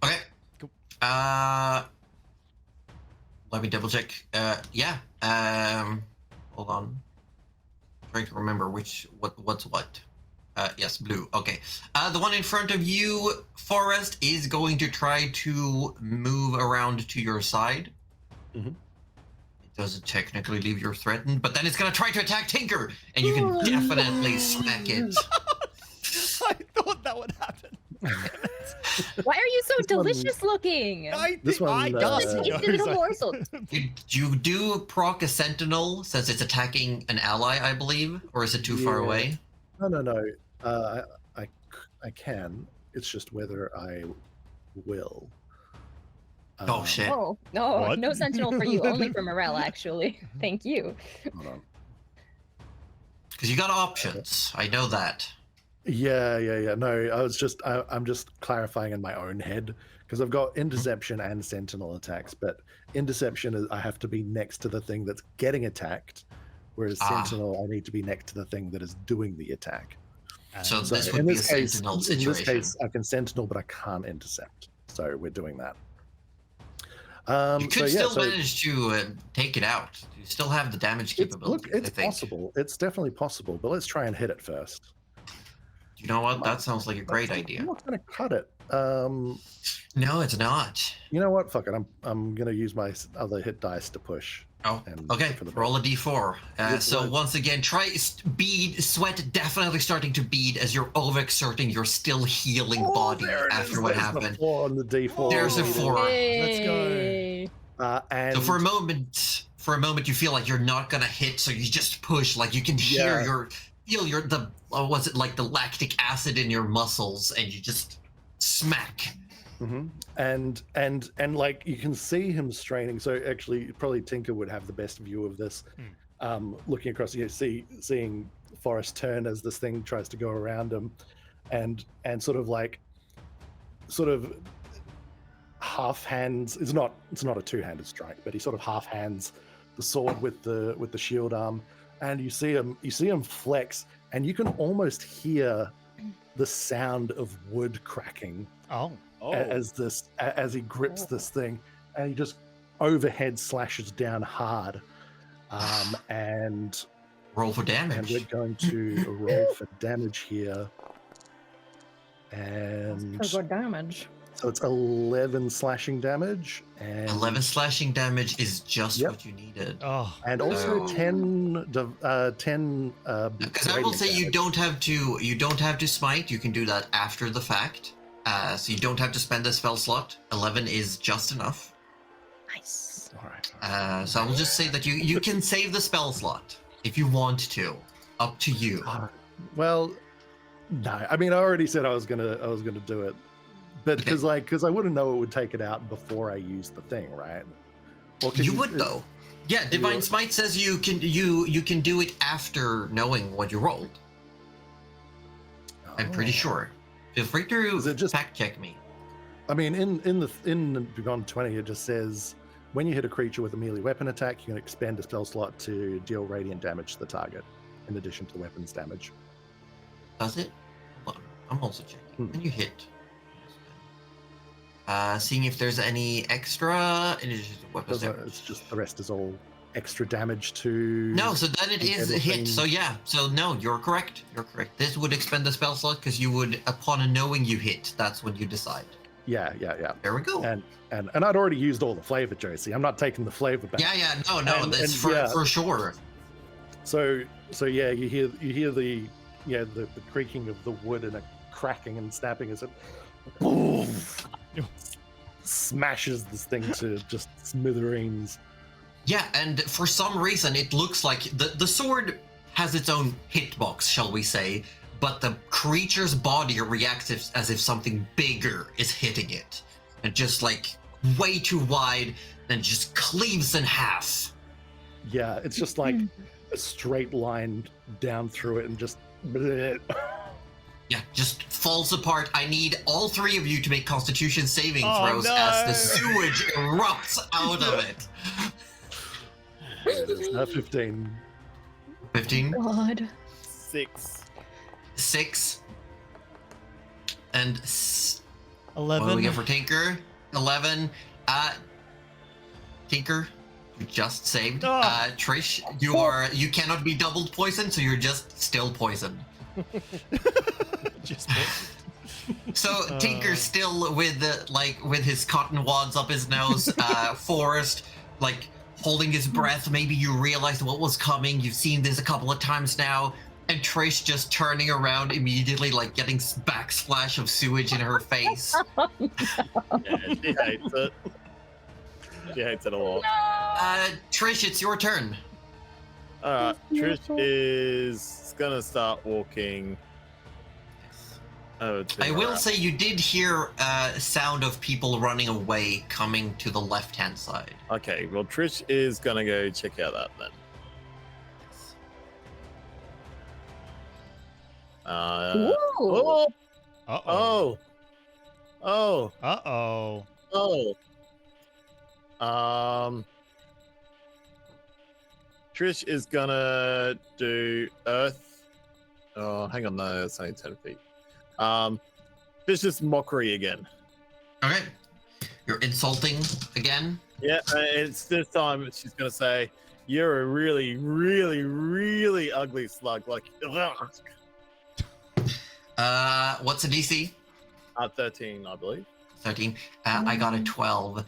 Speaker 3: Okay.
Speaker 4: Cool.
Speaker 3: Let me double check. Yeah. Hold on. Trying to remember what's what. Yes, blue. Okay. The one in front of you, Forest, is going to try to move around to your side.
Speaker 2: Mhm.
Speaker 3: It doesn't technically leave you threatened, but then it's going to try to attack Tinker, and you can definitely smack it.
Speaker 4: I thought that would happen.
Speaker 5: Why are you so
Speaker 2: This one-
Speaker 5: delicious looking?
Speaker 2: This one,
Speaker 4: I
Speaker 5: Just
Speaker 2: uh,
Speaker 5: eat the little morsel.
Speaker 3: You do proc a Sentinel since it's attacking an ally, I believe, or is it too far
Speaker 2: Yeah.
Speaker 3: away?
Speaker 2: No. I can. It's just whether I will.
Speaker 3: Oh shit!
Speaker 5: Oh, no,
Speaker 4: What?
Speaker 5: no sentinel for you, only for Morel, actually. Thank you.
Speaker 2: Hold on.
Speaker 3: Because you got options. I know that.
Speaker 2: Yeah. No, I'm just clarifying in my own head because I've got interception and sentinel attacks, but interception is I have to be next to the thing that's getting attacked, whereas sentinel I need to be next to the thing that is doing the attack.
Speaker 3: So
Speaker 2: So
Speaker 3: this
Speaker 2: in
Speaker 3: would be a
Speaker 2: this case,
Speaker 3: Sentinel
Speaker 2: in
Speaker 3: situation.
Speaker 2: this case, I can sentinel, but I can't intercept. So we're doing that.
Speaker 3: You could still manage to take it out. You still have the damage capability.
Speaker 2: It's
Speaker 3: I think.
Speaker 2: possible. It's definitely possible, but let's try and hit it first.
Speaker 3: You know what? That sounds like a great
Speaker 2: I'm
Speaker 3: idea.
Speaker 2: not going to cut it.
Speaker 3: No, it's not.
Speaker 2: You know what? Fuck it. I'm going to use my other hit dice to push.
Speaker 3: Oh,
Speaker 2: And
Speaker 3: okay.
Speaker 2: for the
Speaker 3: Roll a d4.
Speaker 2: It's
Speaker 3: So
Speaker 2: like-
Speaker 3: once again, try bead, sweat definitely starting to bead as you're overexerting your still healing body
Speaker 2: there it
Speaker 3: after
Speaker 2: is.
Speaker 3: what
Speaker 2: There's the
Speaker 3: happened.
Speaker 2: 4 on the D4.
Speaker 3: There's a 4.
Speaker 4: Let's go.
Speaker 5: Yay.
Speaker 2: And
Speaker 3: So for a moment, you feel like you're not gonna hit, so you just push. Like you can hear the was it like the lactic acid in your muscles, and you just smack.
Speaker 2: Mhm. and like you can see him straining. So actually, probably Tinker would have the best view of this. Looking across, seeing Forrest turn as this thing tries to go around him, and sort of half hands. It's not a two-handed strike, but he sort of half hands the sword with the shield arm, and you see him flex, and you can almost hear the sound of wood cracking
Speaker 4: Oh.
Speaker 2: as he grips this thing, and he just overhead slashes down hard, and
Speaker 3: Roll for
Speaker 2: we're
Speaker 3: damage.
Speaker 2: going to roll for damage here, and
Speaker 5: Pretty good damage.
Speaker 2: so it's 11 slashing damage, and
Speaker 3: 11 slashing damage is just
Speaker 2: Yep.
Speaker 3: what you needed.
Speaker 4: Oh.
Speaker 2: and also
Speaker 3: Oh.
Speaker 2: 10
Speaker 3: Because I will say you don't have to smite. You can do that after the fact. So you don't have to spend a spell slot. 11 is just enough.
Speaker 5: Nice.
Speaker 2: All right.
Speaker 3: So I will just say that you can save the spell slot if you want to. Up to you.
Speaker 2: Well, no. I mean, I already said I was gonna do it, but
Speaker 3: Okay.
Speaker 2: because I wouldn't know it would take it out before I used the thing, right? Or could
Speaker 3: You would though. Yeah, Divine Smite says you can do it after knowing what you rolled. I'm pretty
Speaker 2: Oh.
Speaker 3: sure. Feel free to
Speaker 2: Is it just-
Speaker 3: fact check me.
Speaker 2: I mean, in the Beyond 20, it just says when you hit a creature with a melee weapon attack, you can expend a spell slot to deal radiant damage to the target, in addition to the weapon's damage.
Speaker 3: Does it? Hold on. I'm also checking.
Speaker 2: Hmm.
Speaker 3: Can you hit? Seeing if there's any extra in addition to weapons damage.
Speaker 2: It's just the rest is all extra damage to.
Speaker 3: No, so then it is a hit.
Speaker 2: everything.
Speaker 3: So yeah, so no, you're correct. You're correct. This would expend the spell slot because you would, upon knowing you hit, that's when you decide.
Speaker 2: Yeah.
Speaker 3: There we go.
Speaker 2: And I'd already used all the flavor, Josie. I'm not taking the flavor back.
Speaker 3: Yeah, no,
Speaker 2: And-
Speaker 3: that's
Speaker 2: and,
Speaker 3: for sure.
Speaker 2: So yeah, you hear the creaking of the wood and a cracking and snapping as it boom, smashes this thing to just smithereens.
Speaker 3: Yeah, and for some reason, it looks like the sword has its own hitbox, shall we say, but the creature's body reacts as if something bigger is hitting it, and just like way too wide, and just cleaves in half.
Speaker 2: Yeah, it's just like a straight line down through it and just. bleh.
Speaker 3: Yeah, just falls apart. I need all three of you to make Constitution saving
Speaker 4: Oh,
Speaker 3: throws
Speaker 4: no.
Speaker 3: as the sewage erupts out of it.
Speaker 2: 15.
Speaker 3: 15,
Speaker 5: God.
Speaker 7: 6.
Speaker 3: and
Speaker 4: 11.
Speaker 3: what do we get for Tinker? 11. Tinker, Just saved.
Speaker 4: Oh.
Speaker 3: Trish, you cannot be doubled poisoned, so you're just still poisoned.
Speaker 4: Just
Speaker 3: So Tinker's still with his cotton wads up his nose. Forrest, like holding his breath. Maybe you realized what was coming. You've seen this a couple of times now. And Trish just turning around immediately, like getting backsplash of sewage in her face.
Speaker 7: Yeah, she hates it. She hates it a lot.
Speaker 3: Trish, it's your turn.
Speaker 7: Alright, Trish is gonna start walking.
Speaker 3: I will say you did hear a sound of people running away coming to the left-hand side.
Speaker 7: Okay, well, Trish is gonna go check out that then.
Speaker 5: Ooh.
Speaker 7: Oh,
Speaker 4: Uh-oh.
Speaker 7: oh,
Speaker 4: Uh-oh.
Speaker 7: Trish is gonna do Earth. Oh, hang on, no, that's only 10 feet. Trish is mockery again.
Speaker 3: Okay. You're insulting again?
Speaker 7: Yeah, it's this time she's gonna say, "You're a really, really, really ugly slug." Like, ugh.
Speaker 3: What's a DC?
Speaker 7: 13, I believe.
Speaker 3: 13. I got a 12.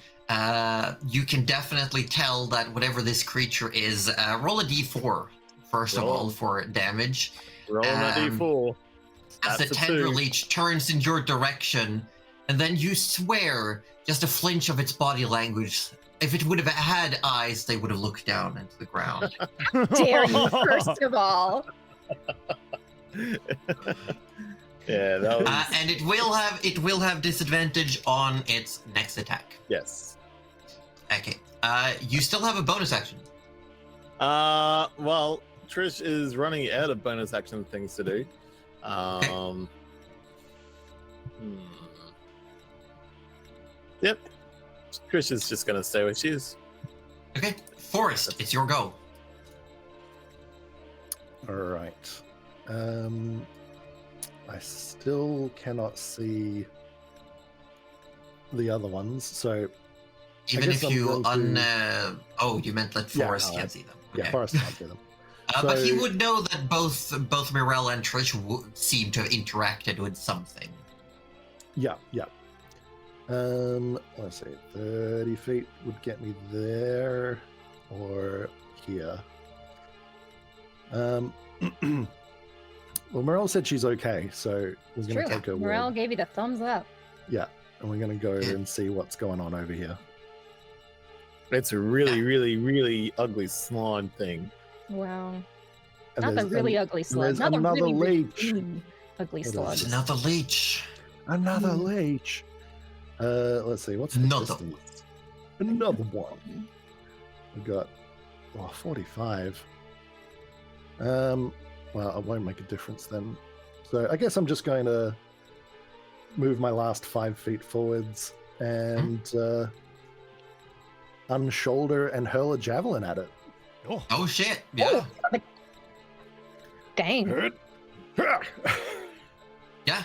Speaker 3: You can definitely tell that whatever this creature is, roll a d4, first of all, for damage.
Speaker 7: Rolling a d4.
Speaker 3: As the
Speaker 7: That's a
Speaker 3: tendril
Speaker 7: 2.
Speaker 3: leech turns in your direction, and then you swear, just a flinch of its body language. If it would have had eyes, they would have looked down into the ground.
Speaker 5: Dare you, first of all.
Speaker 7: Yeah, that was.
Speaker 3: And it will have disadvantage on its next attack.
Speaker 7: Yes.
Speaker 3: Okay. You still have a bonus action.
Speaker 7: Well, Trish is running out of bonus action things to do. Yep. Trish is just gonna stay where she is.
Speaker 3: Okay. Forrest, it's your go.
Speaker 2: All right. I still cannot see the other ones, so
Speaker 3: Even
Speaker 2: guess
Speaker 3: if
Speaker 2: I'm
Speaker 3: you
Speaker 2: going to-
Speaker 3: oh, you meant that
Speaker 2: Yeah,
Speaker 3: Forrest
Speaker 2: no,
Speaker 3: can't see them.
Speaker 2: yeah,
Speaker 3: Okay.
Speaker 2: Forrest can't see them.
Speaker 3: But he
Speaker 2: So-
Speaker 3: would know that both Mirella and Trish seem to have interacted with something.
Speaker 2: Yeah. Let's see. 30 feet would get me there or here. Well, Morel said she's okay, so we're going
Speaker 5: True.
Speaker 2: to take her
Speaker 5: Morel
Speaker 2: word.
Speaker 5: gave you the thumbs up.
Speaker 2: Yeah, and we're going to go and see what's going on over here.
Speaker 7: It's a really, really, really ugly slime thing.
Speaker 5: Wow.
Speaker 2: And
Speaker 5: Not the
Speaker 2: there's
Speaker 5: really ugly slug.
Speaker 2: there's
Speaker 5: Not the
Speaker 2: another
Speaker 5: really, really
Speaker 2: leech.
Speaker 5: ugly
Speaker 2: What
Speaker 5: slug.
Speaker 2: else?
Speaker 3: It's another leech.
Speaker 2: Another leech. Let's see. What's the
Speaker 3: Another
Speaker 2: distance? Another one. We got 45. Well, it won't make a difference then. So I guess I'm just going to move my last 5 feet forwards and unshoulder and hurl a javelin at it.
Speaker 3: Oh shit! Yeah,
Speaker 5: Dang.
Speaker 3: yeah.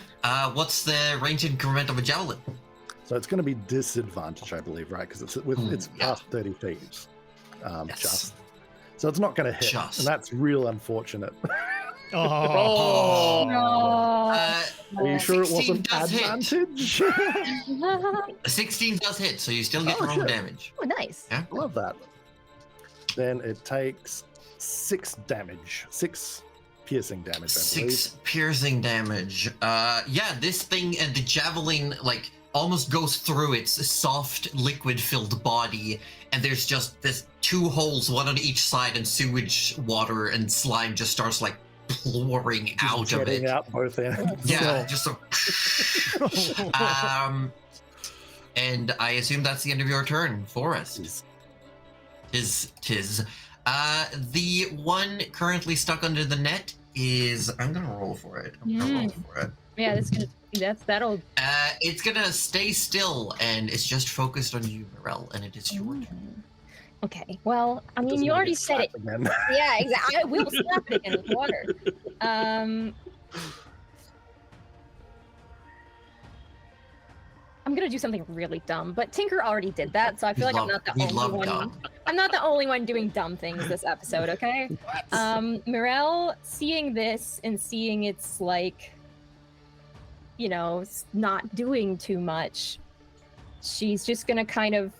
Speaker 3: What's the range increment of a javelin?
Speaker 2: So it's going to be disadvantage, I believe, right? Because it's
Speaker 3: yeah.
Speaker 2: past 30 feet.
Speaker 3: Yes.
Speaker 2: Just. So it's not going to hit,
Speaker 3: Just.
Speaker 2: and that's real unfortunate.
Speaker 4: Oh.
Speaker 5: No.
Speaker 2: Are you sure it
Speaker 3: 16
Speaker 2: wasn't
Speaker 3: does hit.
Speaker 2: advantage?
Speaker 3: 16 does hit, so you still get
Speaker 2: Oh,
Speaker 3: your own
Speaker 2: shit.
Speaker 3: damage.
Speaker 5: Oh, nice.
Speaker 3: Yeah.
Speaker 2: Love that. Then it takes 6 damage. 6 piercing damage, I believe.
Speaker 3: 6 piercing damage. Yeah, this thing and the javelin like almost goes through its soft liquid-filled body, and there's just this 2 holes, one on each side, and sewage, water, and slime just starts like pouring out of
Speaker 2: Jetting
Speaker 3: it.
Speaker 2: out both ends.
Speaker 3: Yeah, just a. And I assume that's the end of your turn, Forrest. Tis. The one currently stuck under the net is. I'm gonna roll for it.
Speaker 5: Yeah, that'll.
Speaker 3: It's gonna stay still, and it's just focused on you, Morel, and it is your turn.
Speaker 5: Okay. Well, I mean,
Speaker 2: Doesn't
Speaker 5: you
Speaker 2: wanna
Speaker 5: already
Speaker 2: get
Speaker 5: said it.
Speaker 2: slapped again.
Speaker 5: Yeah, exactly. I will slap it again with water. I'm gonna do something really dumb, but Tinker already did that, so I feel like I'm not the
Speaker 3: we
Speaker 5: only
Speaker 3: love
Speaker 5: one.
Speaker 3: dumb.
Speaker 5: I'm not the only one doing dumb things this episode, okay? Mirelle, seeing this and seeing it's like, you know, not doing too much, she's just gonna kind of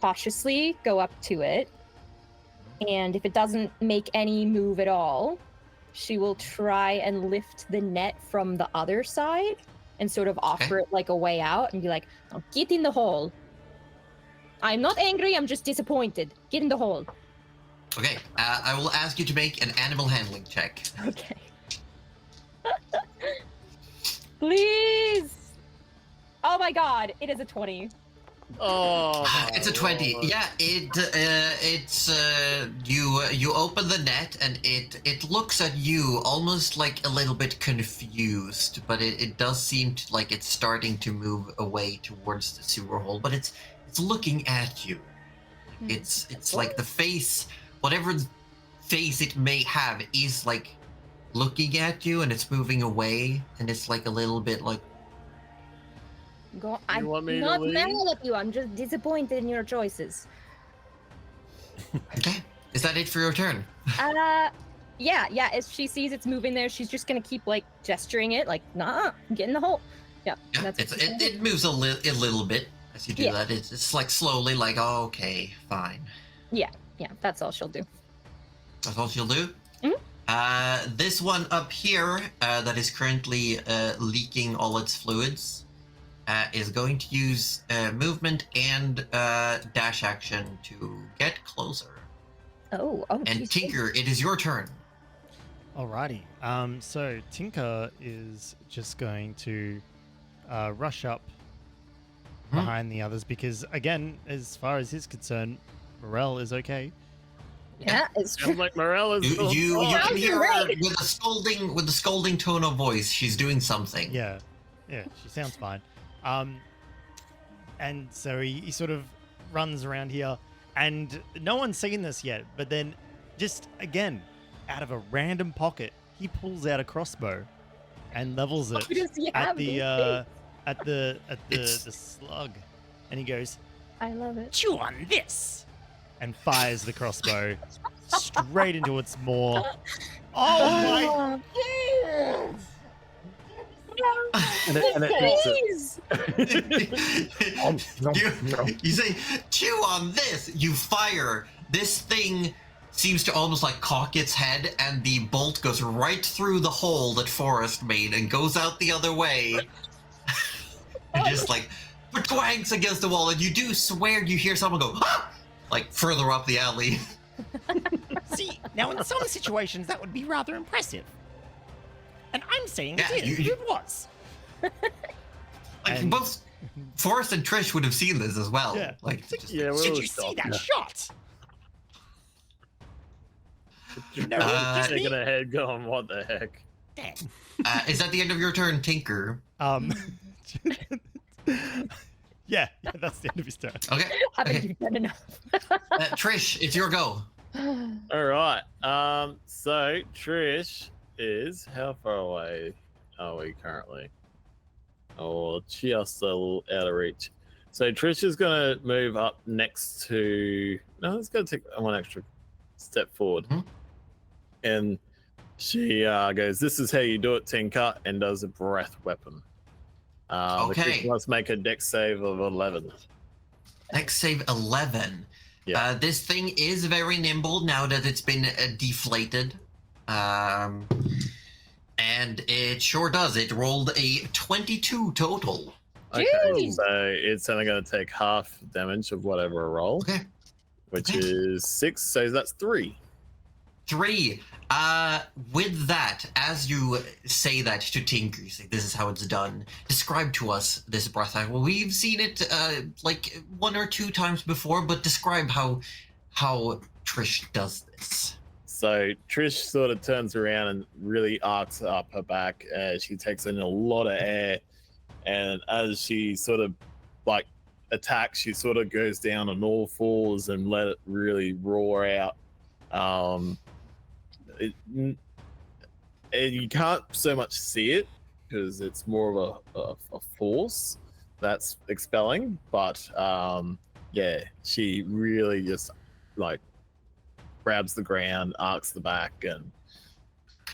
Speaker 5: cautiously go up to it, and if it doesn't make any move at all, she will try and lift the net from the other side and sort of offer it like a way out and be like, oh, get in the hole. I'm not angry, I'm just disappointed. Get in the hole.
Speaker 3: Okay, I will ask you to make an animal handling check.
Speaker 5: Okay. Please! Oh my god, it is a 20.
Speaker 7: Oh,
Speaker 3: It's a 20.
Speaker 7: Lord.
Speaker 3: Yeah, you open the net and it looks at you almost like a little bit confused, but it does seem like it's starting to move away towards the sewer hole, but it's looking at you. It's like the face, whatever face it may have is like looking at you, and it's moving away, and it's like a little bit like,
Speaker 5: I'm
Speaker 7: want me to
Speaker 5: not
Speaker 7: leave?
Speaker 5: mad at you, I'm just disappointed in your choices.
Speaker 3: okay, is that it for your turn?
Speaker 5: Yeah, as she sees it's moving there, she's just gonna keep like gesturing it, like, nah, get in the hole. Yeah,
Speaker 3: Yeah,
Speaker 5: that's what she's gonna do.
Speaker 3: it moves a little bit as you do
Speaker 5: Yeah.
Speaker 3: that. It's like slowly, like, oh, okay, fine.
Speaker 5: Yeah, that's all she'll do.
Speaker 3: That's all she'll do.
Speaker 5: Mhm.
Speaker 3: This one up here that is currently leaking all its fluids is going to use movement and dash action to get closer.
Speaker 5: Oh,
Speaker 3: And
Speaker 5: geez.
Speaker 3: Tinker, it is your turn.
Speaker 4: Alrighty. So Tinker is just going to rush up behind the others because, again, as far as he's concerned, Morel is okay.
Speaker 5: Yeah, it's true.
Speaker 7: I'm like Morella's.
Speaker 3: You
Speaker 5: Sounds
Speaker 3: can hear her
Speaker 5: great.
Speaker 3: with a scolding tone of voice. She's doing something.
Speaker 4: Yeah, she sounds fine. And so he sort of runs around here, and no one's seen this yet. But then, just again, out of a random pocket, he pulls out a crossbow and levels it
Speaker 5: Who does he
Speaker 4: at
Speaker 5: have
Speaker 4: the
Speaker 5: these
Speaker 4: the slug, and he goes,
Speaker 5: I love it.
Speaker 6: Chew on this.
Speaker 4: and fires the crossbow straight into its maw. Oh my!
Speaker 2: And it eats it.
Speaker 3: you say, chew on this. You fire. This thing seems to almost like cock its head, and the bolt goes right through the hole that Forrest made and goes out the other way. And just like twangs against the wall, and you do swear you hear someone go, ah! Like further up the alley.
Speaker 6: See, now in some situations that would be rather impressive. And I'm saying
Speaker 3: Yeah,
Speaker 6: it is.
Speaker 3: you-
Speaker 6: It was.
Speaker 3: Like
Speaker 4: And-
Speaker 3: both Forrest and Trish would have seen this as well.
Speaker 4: Yeah.
Speaker 3: Like just,
Speaker 7: Yeah, we're
Speaker 6: Did
Speaker 7: all
Speaker 6: you see
Speaker 7: shocked.
Speaker 6: that shot? No, just
Speaker 7: Shaking
Speaker 6: me.
Speaker 7: her head, going, "What the heck?"
Speaker 6: Dang.
Speaker 3: is that the end of your turn, Tinker?
Speaker 4: Yeah, that's the end of his turn.
Speaker 3: Okay.
Speaker 5: I think
Speaker 3: Okay.
Speaker 5: you've done enough.
Speaker 3: Trish, it's your go.
Speaker 7: All right. So Trish is how far away are we currently? Oh, just a little out of reach. So Trish is gonna move up next to. No, it's gonna take one extra step forward,
Speaker 3: Mhm.
Speaker 7: and she goes, "This is how you do it, Tinker," and does a breath weapon.
Speaker 3: Okay.
Speaker 7: Let's make a dex save of 11.
Speaker 3: Next save 11.
Speaker 7: Yeah.
Speaker 3: This thing is very nimble now that it's been deflated. And it sure does. It rolled a 22 total.
Speaker 7: Okay,
Speaker 5: Jeez.
Speaker 7: so it's only going to take half damage of whatever I roll,
Speaker 3: Okay.
Speaker 7: which
Speaker 3: Okay.
Speaker 7: is 6. So that's 3.
Speaker 3: 3. With that, as you say that to Tinker, you say, this is how it's done. Describe to us this breath. Well, we've seen it like 1 or 2 times before, but describe how Trish does this.
Speaker 7: So Trish sort of turns around and really arcs up her back. She takes in a lot of air, and as she sort of like attacks, she sort of goes down on all fours and let it really roar out. You can't so much see it because it's more of a force, that's expelling, but yeah, she really just like grabs the ground, arcs the back, and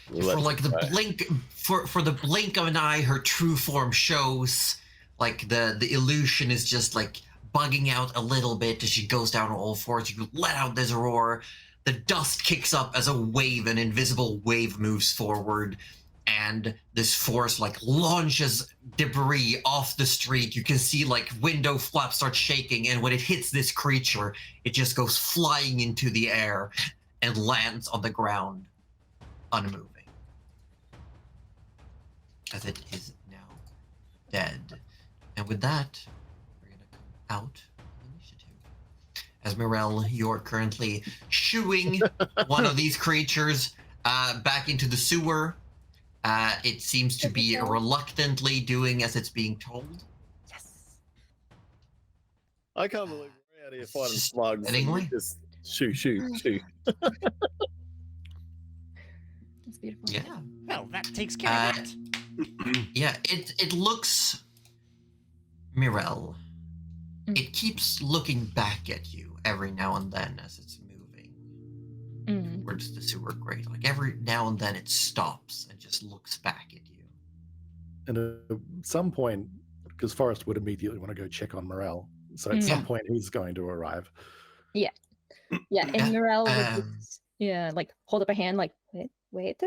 Speaker 3: For
Speaker 7: lets
Speaker 3: like
Speaker 7: it
Speaker 3: the
Speaker 7: go.
Speaker 3: blink, for the blink of an eye, her true form shows. Like the illusion is just like bugging out a little bit as she goes down on all fours. You let out this roar. The dust kicks up as a wave, an invisible wave moves forward, and this force like launches debris off the street. You can see like window flaps start shaking, and when it hits this creature, it just goes flying into the air and lands on the ground, unmoving, as it is now dead. And with that, we're going to come out of initiative. As Mirel, you're currently shooing one of these creatures back into the sewer. It seems to be reluctantly doing as it's being told.
Speaker 5: Yes.
Speaker 7: I can't believe we're out here fighting
Speaker 3: Just
Speaker 7: slugs. And we
Speaker 3: anyway.
Speaker 7: just shoot.
Speaker 5: It's beautiful.
Speaker 3: Yeah.
Speaker 6: Well, that takes care of it.
Speaker 3: Yeah, it looks, Mirel,
Speaker 5: Mm.
Speaker 3: it keeps looking back at you every now and then as it's moving
Speaker 5: Mm.
Speaker 3: towards the sewer grate. Like every now and then it stops and just looks back at you.
Speaker 2: And at some point, because Forrest would immediately want to go check on Morel, so at
Speaker 5: Mm.
Speaker 2: some
Speaker 3: Yeah.
Speaker 2: point he's going to arrive.
Speaker 5: Yeah,
Speaker 3: Yeah,
Speaker 5: and Morel would just, like hold up a hand, like, wait.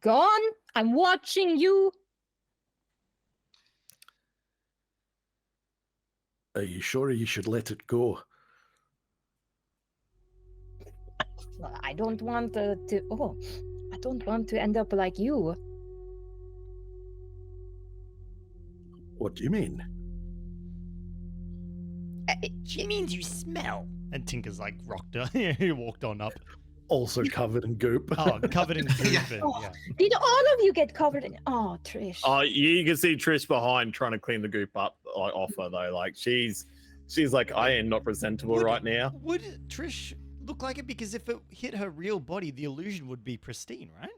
Speaker 5: Go on, I'm watching you.
Speaker 2: Are you sure you should let it go?
Speaker 5: I don't want I don't want to end up like you.
Speaker 2: What do you mean?
Speaker 6: She means you smell. And Tinker's like rocked her. He walked on up.
Speaker 2: Also covered in goop.
Speaker 6: Oh, covered in goop.
Speaker 3: Yeah.
Speaker 6: And, yeah.
Speaker 5: Did all of you get covered in? Oh, Trish.
Speaker 7: You can see Trish behind trying to clean the goop up off her though. Like she's like, I am not presentable right now.
Speaker 6: Would Trish look like it? Because if it hit her real body, the illusion would be pristine, right?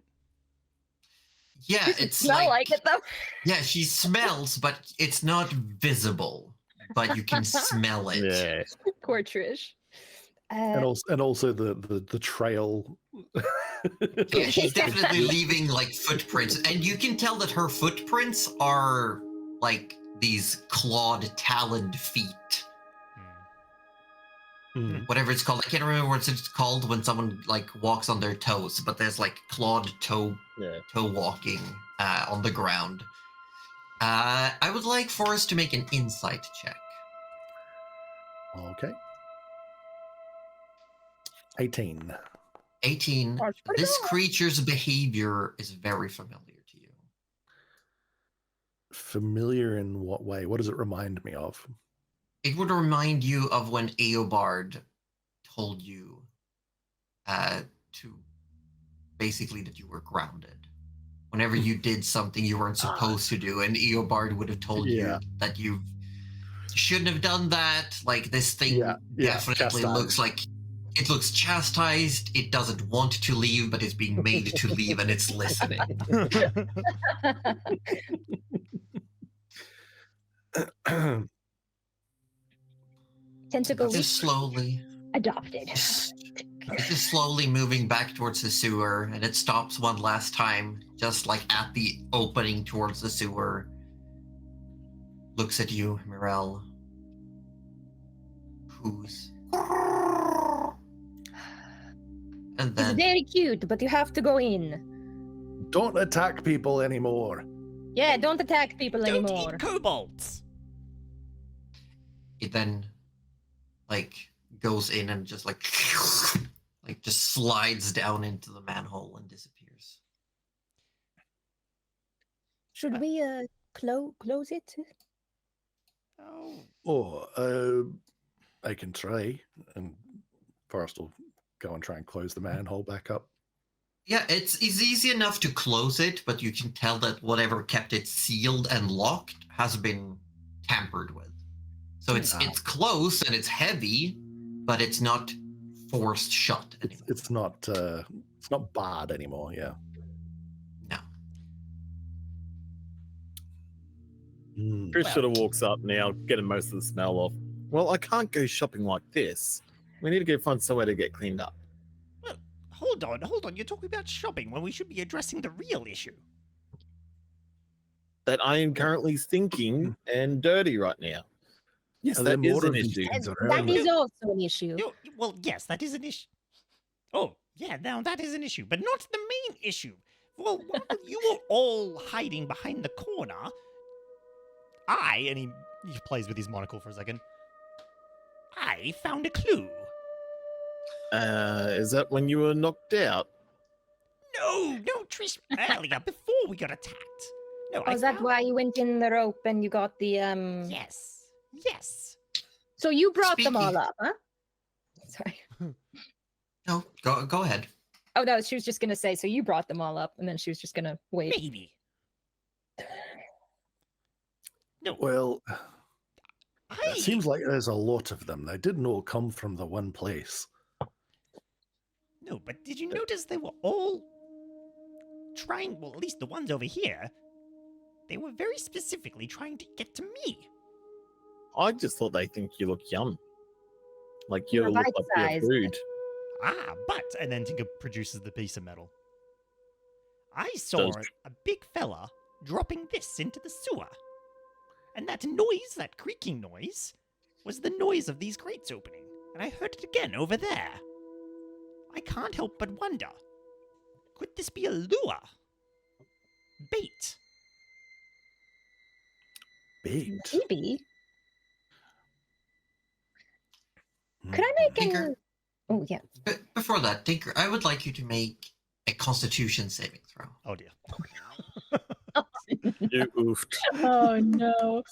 Speaker 3: Yeah, it's
Speaker 5: Smell like it though.
Speaker 3: Yeah, she smells, but it's not visible. But you can smell it.
Speaker 7: Yeah.
Speaker 5: Poor Trish.
Speaker 2: and also the trail.
Speaker 3: Yeah, she's definitely leaving like footprints, and you can tell that her footprints are like these clawed, taloned feet.
Speaker 2: Hmm.
Speaker 3: Whatever it's called, I can't remember what it's called when someone like walks on their toes, but there's like clawed toe walking on the ground. I would like Forrest to make an insight check.
Speaker 2: Okay. 18.
Speaker 3: 18.
Speaker 5: That's pretty
Speaker 3: This
Speaker 5: good.
Speaker 3: creature's behavior is very familiar to you.
Speaker 2: Familiar in what way? What does it remind me of?
Speaker 3: It would remind you of when Eobard told you to basically that you were grounded. Whenever you did something you weren't supposed to do, and Eobard would have told
Speaker 2: Yeah.
Speaker 3: you that you shouldn't have done that. Like this thing
Speaker 2: Yeah,
Speaker 3: definitely
Speaker 2: chastised.
Speaker 3: looks like it looks chastised. It doesn't want to leave, but it's being made to leave, and it's listening.
Speaker 5: Tentacle
Speaker 3: Just slowly.
Speaker 5: adopted.
Speaker 3: It's just slowly moving back towards the sewer, and it stops one last time, just like at the opening towards the sewer. Looks at you, Mirel. Who's? And
Speaker 5: It's
Speaker 3: then
Speaker 5: very cute, but you have to go in.
Speaker 2: Don't attack people anymore.
Speaker 5: Yeah, don't attack people
Speaker 6: Don't
Speaker 5: anymore.
Speaker 6: eat kobolds.
Speaker 3: it then like goes in and just like just slides down into the manhole and disappears.
Speaker 5: Should we close it?
Speaker 6: Oh,
Speaker 2: I can try. And Forrest will go and try and close the manhole back up.
Speaker 3: Yeah, it's easy enough to close it, but you can tell that whatever kept it sealed and locked has been tampered with. So it's close and it's heavy, but it's not forced shut anymore.
Speaker 2: It's not barred anymore. Yeah.
Speaker 3: No.
Speaker 7: Chris sort of walks up now, getting most of the smell off. Well, I can't go shopping like this. We need to go find somewhere to get cleaned up.
Speaker 6: Well, hold on. You're talking about shopping when we should be addressing the real issue.
Speaker 7: That I am currently stinking and dirty right now. Yes, that is an issue.
Speaker 5: That is also an issue.
Speaker 6: Well, yes, that is an issue. Oh, yeah, now that is an issue, but not the main issue. Well, while you were all hiding behind the corner, and he plays with his monocle for a second, I found a clue.
Speaker 7: Is that when you were knocked out?
Speaker 6: No, Trish, earlier, before we got attacked. No,
Speaker 5: Oh, is that why you went in the rope and you got the
Speaker 6: Yes.
Speaker 5: So you brought them all up, huh? Sorry.
Speaker 3: No, go ahead.
Speaker 5: Oh no, she was just gonna say, so you brought them all up, and then she was just gonna wait.
Speaker 6: Maybe. No.
Speaker 2: Well, it seems like there's a lot of them. They didn't all come from the one place.
Speaker 6: No, but did you notice they were all trying, well, at least the ones over here, they were very specifically trying to get to me.
Speaker 7: I just thought they think you look yum. Like you
Speaker 5: You're
Speaker 7: look like your
Speaker 5: bite-sized.
Speaker 7: food.
Speaker 6: But, and then Tinker produces the piece of metal. I saw a big fella dropping this into the sewer. And that noise, that creaking noise, was the noise of these grates opening. And I heard it again over there. I can't help but wonder, could this be a lure? Bait?
Speaker 2: Bait?
Speaker 5: Maybe. Could I make
Speaker 3: Tinker,
Speaker 5: an... Oh, yeah.
Speaker 3: before that, Tinker, I would like you to make a Constitution saving throw.
Speaker 6: Oh dear.
Speaker 7: You oofed.
Speaker 5: Oh, no.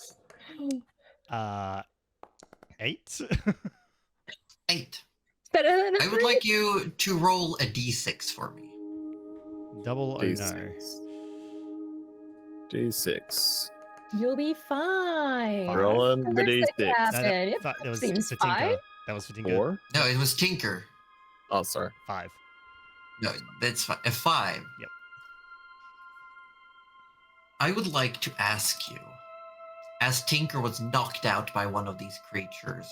Speaker 6: 8?
Speaker 3: 8.
Speaker 5: Better than a
Speaker 3: I would
Speaker 5: three.
Speaker 3: like you to roll a d6 for me.
Speaker 6: Double oh no.
Speaker 7: D6.
Speaker 5: You'll be fine.
Speaker 7: Rolling the
Speaker 5: Worst that
Speaker 7: D6.
Speaker 5: can happen.
Speaker 6: That was
Speaker 5: Seems
Speaker 6: for Tinker.
Speaker 5: fine.
Speaker 6: That was for Tinker.
Speaker 7: 4.
Speaker 3: No, it was Tinker.
Speaker 7: Oh, sorry.
Speaker 6: 5.
Speaker 3: No, that's a 5.
Speaker 6: Yep.
Speaker 3: I would like to ask you, as Tinker was knocked out by one of these creatures,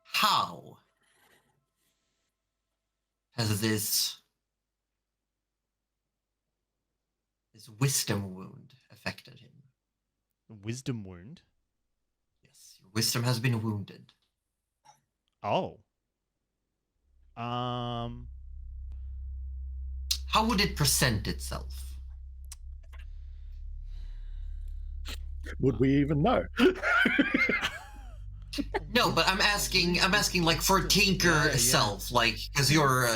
Speaker 3: how has this wisdom wound affected him?
Speaker 6: Wisdom wound?
Speaker 3: Yes, your wisdom has been wounded.
Speaker 6: Oh.
Speaker 3: How would it present itself?
Speaker 2: Would we even know?
Speaker 3: No, but I'm asking like for Tinker itself, like because you're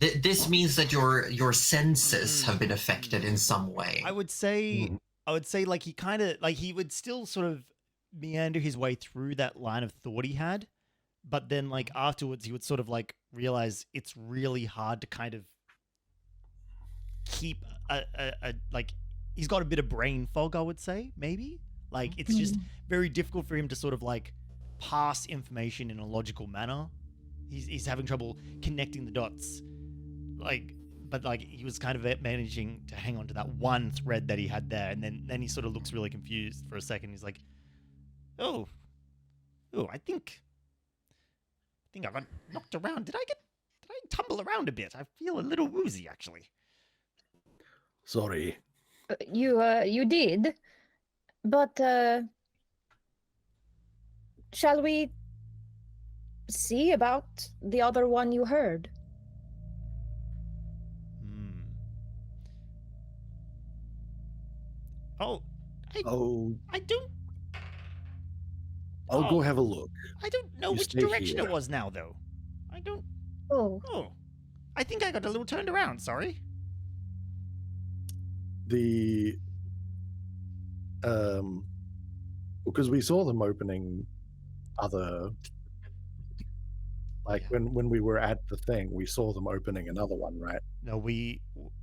Speaker 3: this means that your senses have been affected in some way.
Speaker 6: I would say like he kind of like he would still sort of meander his way through that line of thought he had, but then like afterwards he would sort of like realize it's really hard to kind of keep a like he's got a bit of brain fog, I would say, maybe. Like it's just very difficult for him to sort of like pass information in a logical manner. He's having trouble connecting the dots. But he was kind of managing to hang on to that one thread that he had there, and then he sort of looks really confused for a second. He's like, "Oh, I think I got knocked around. Did I tumble around a bit? I feel a little woozy, actually."
Speaker 2: Sorry.
Speaker 5: You did, but shall we see about the other one you heard?
Speaker 6: I don't.
Speaker 2: I'll go have a look.
Speaker 6: I don't know
Speaker 2: You
Speaker 6: which
Speaker 2: stay
Speaker 6: direction
Speaker 2: here.
Speaker 6: it was now, though. I don't.
Speaker 5: Oh,
Speaker 6: Oh, I think I got a little turned around. Sorry.
Speaker 2: Because we saw them opening other, like when we were at the thing, we saw them opening another one, right?
Speaker 6: No,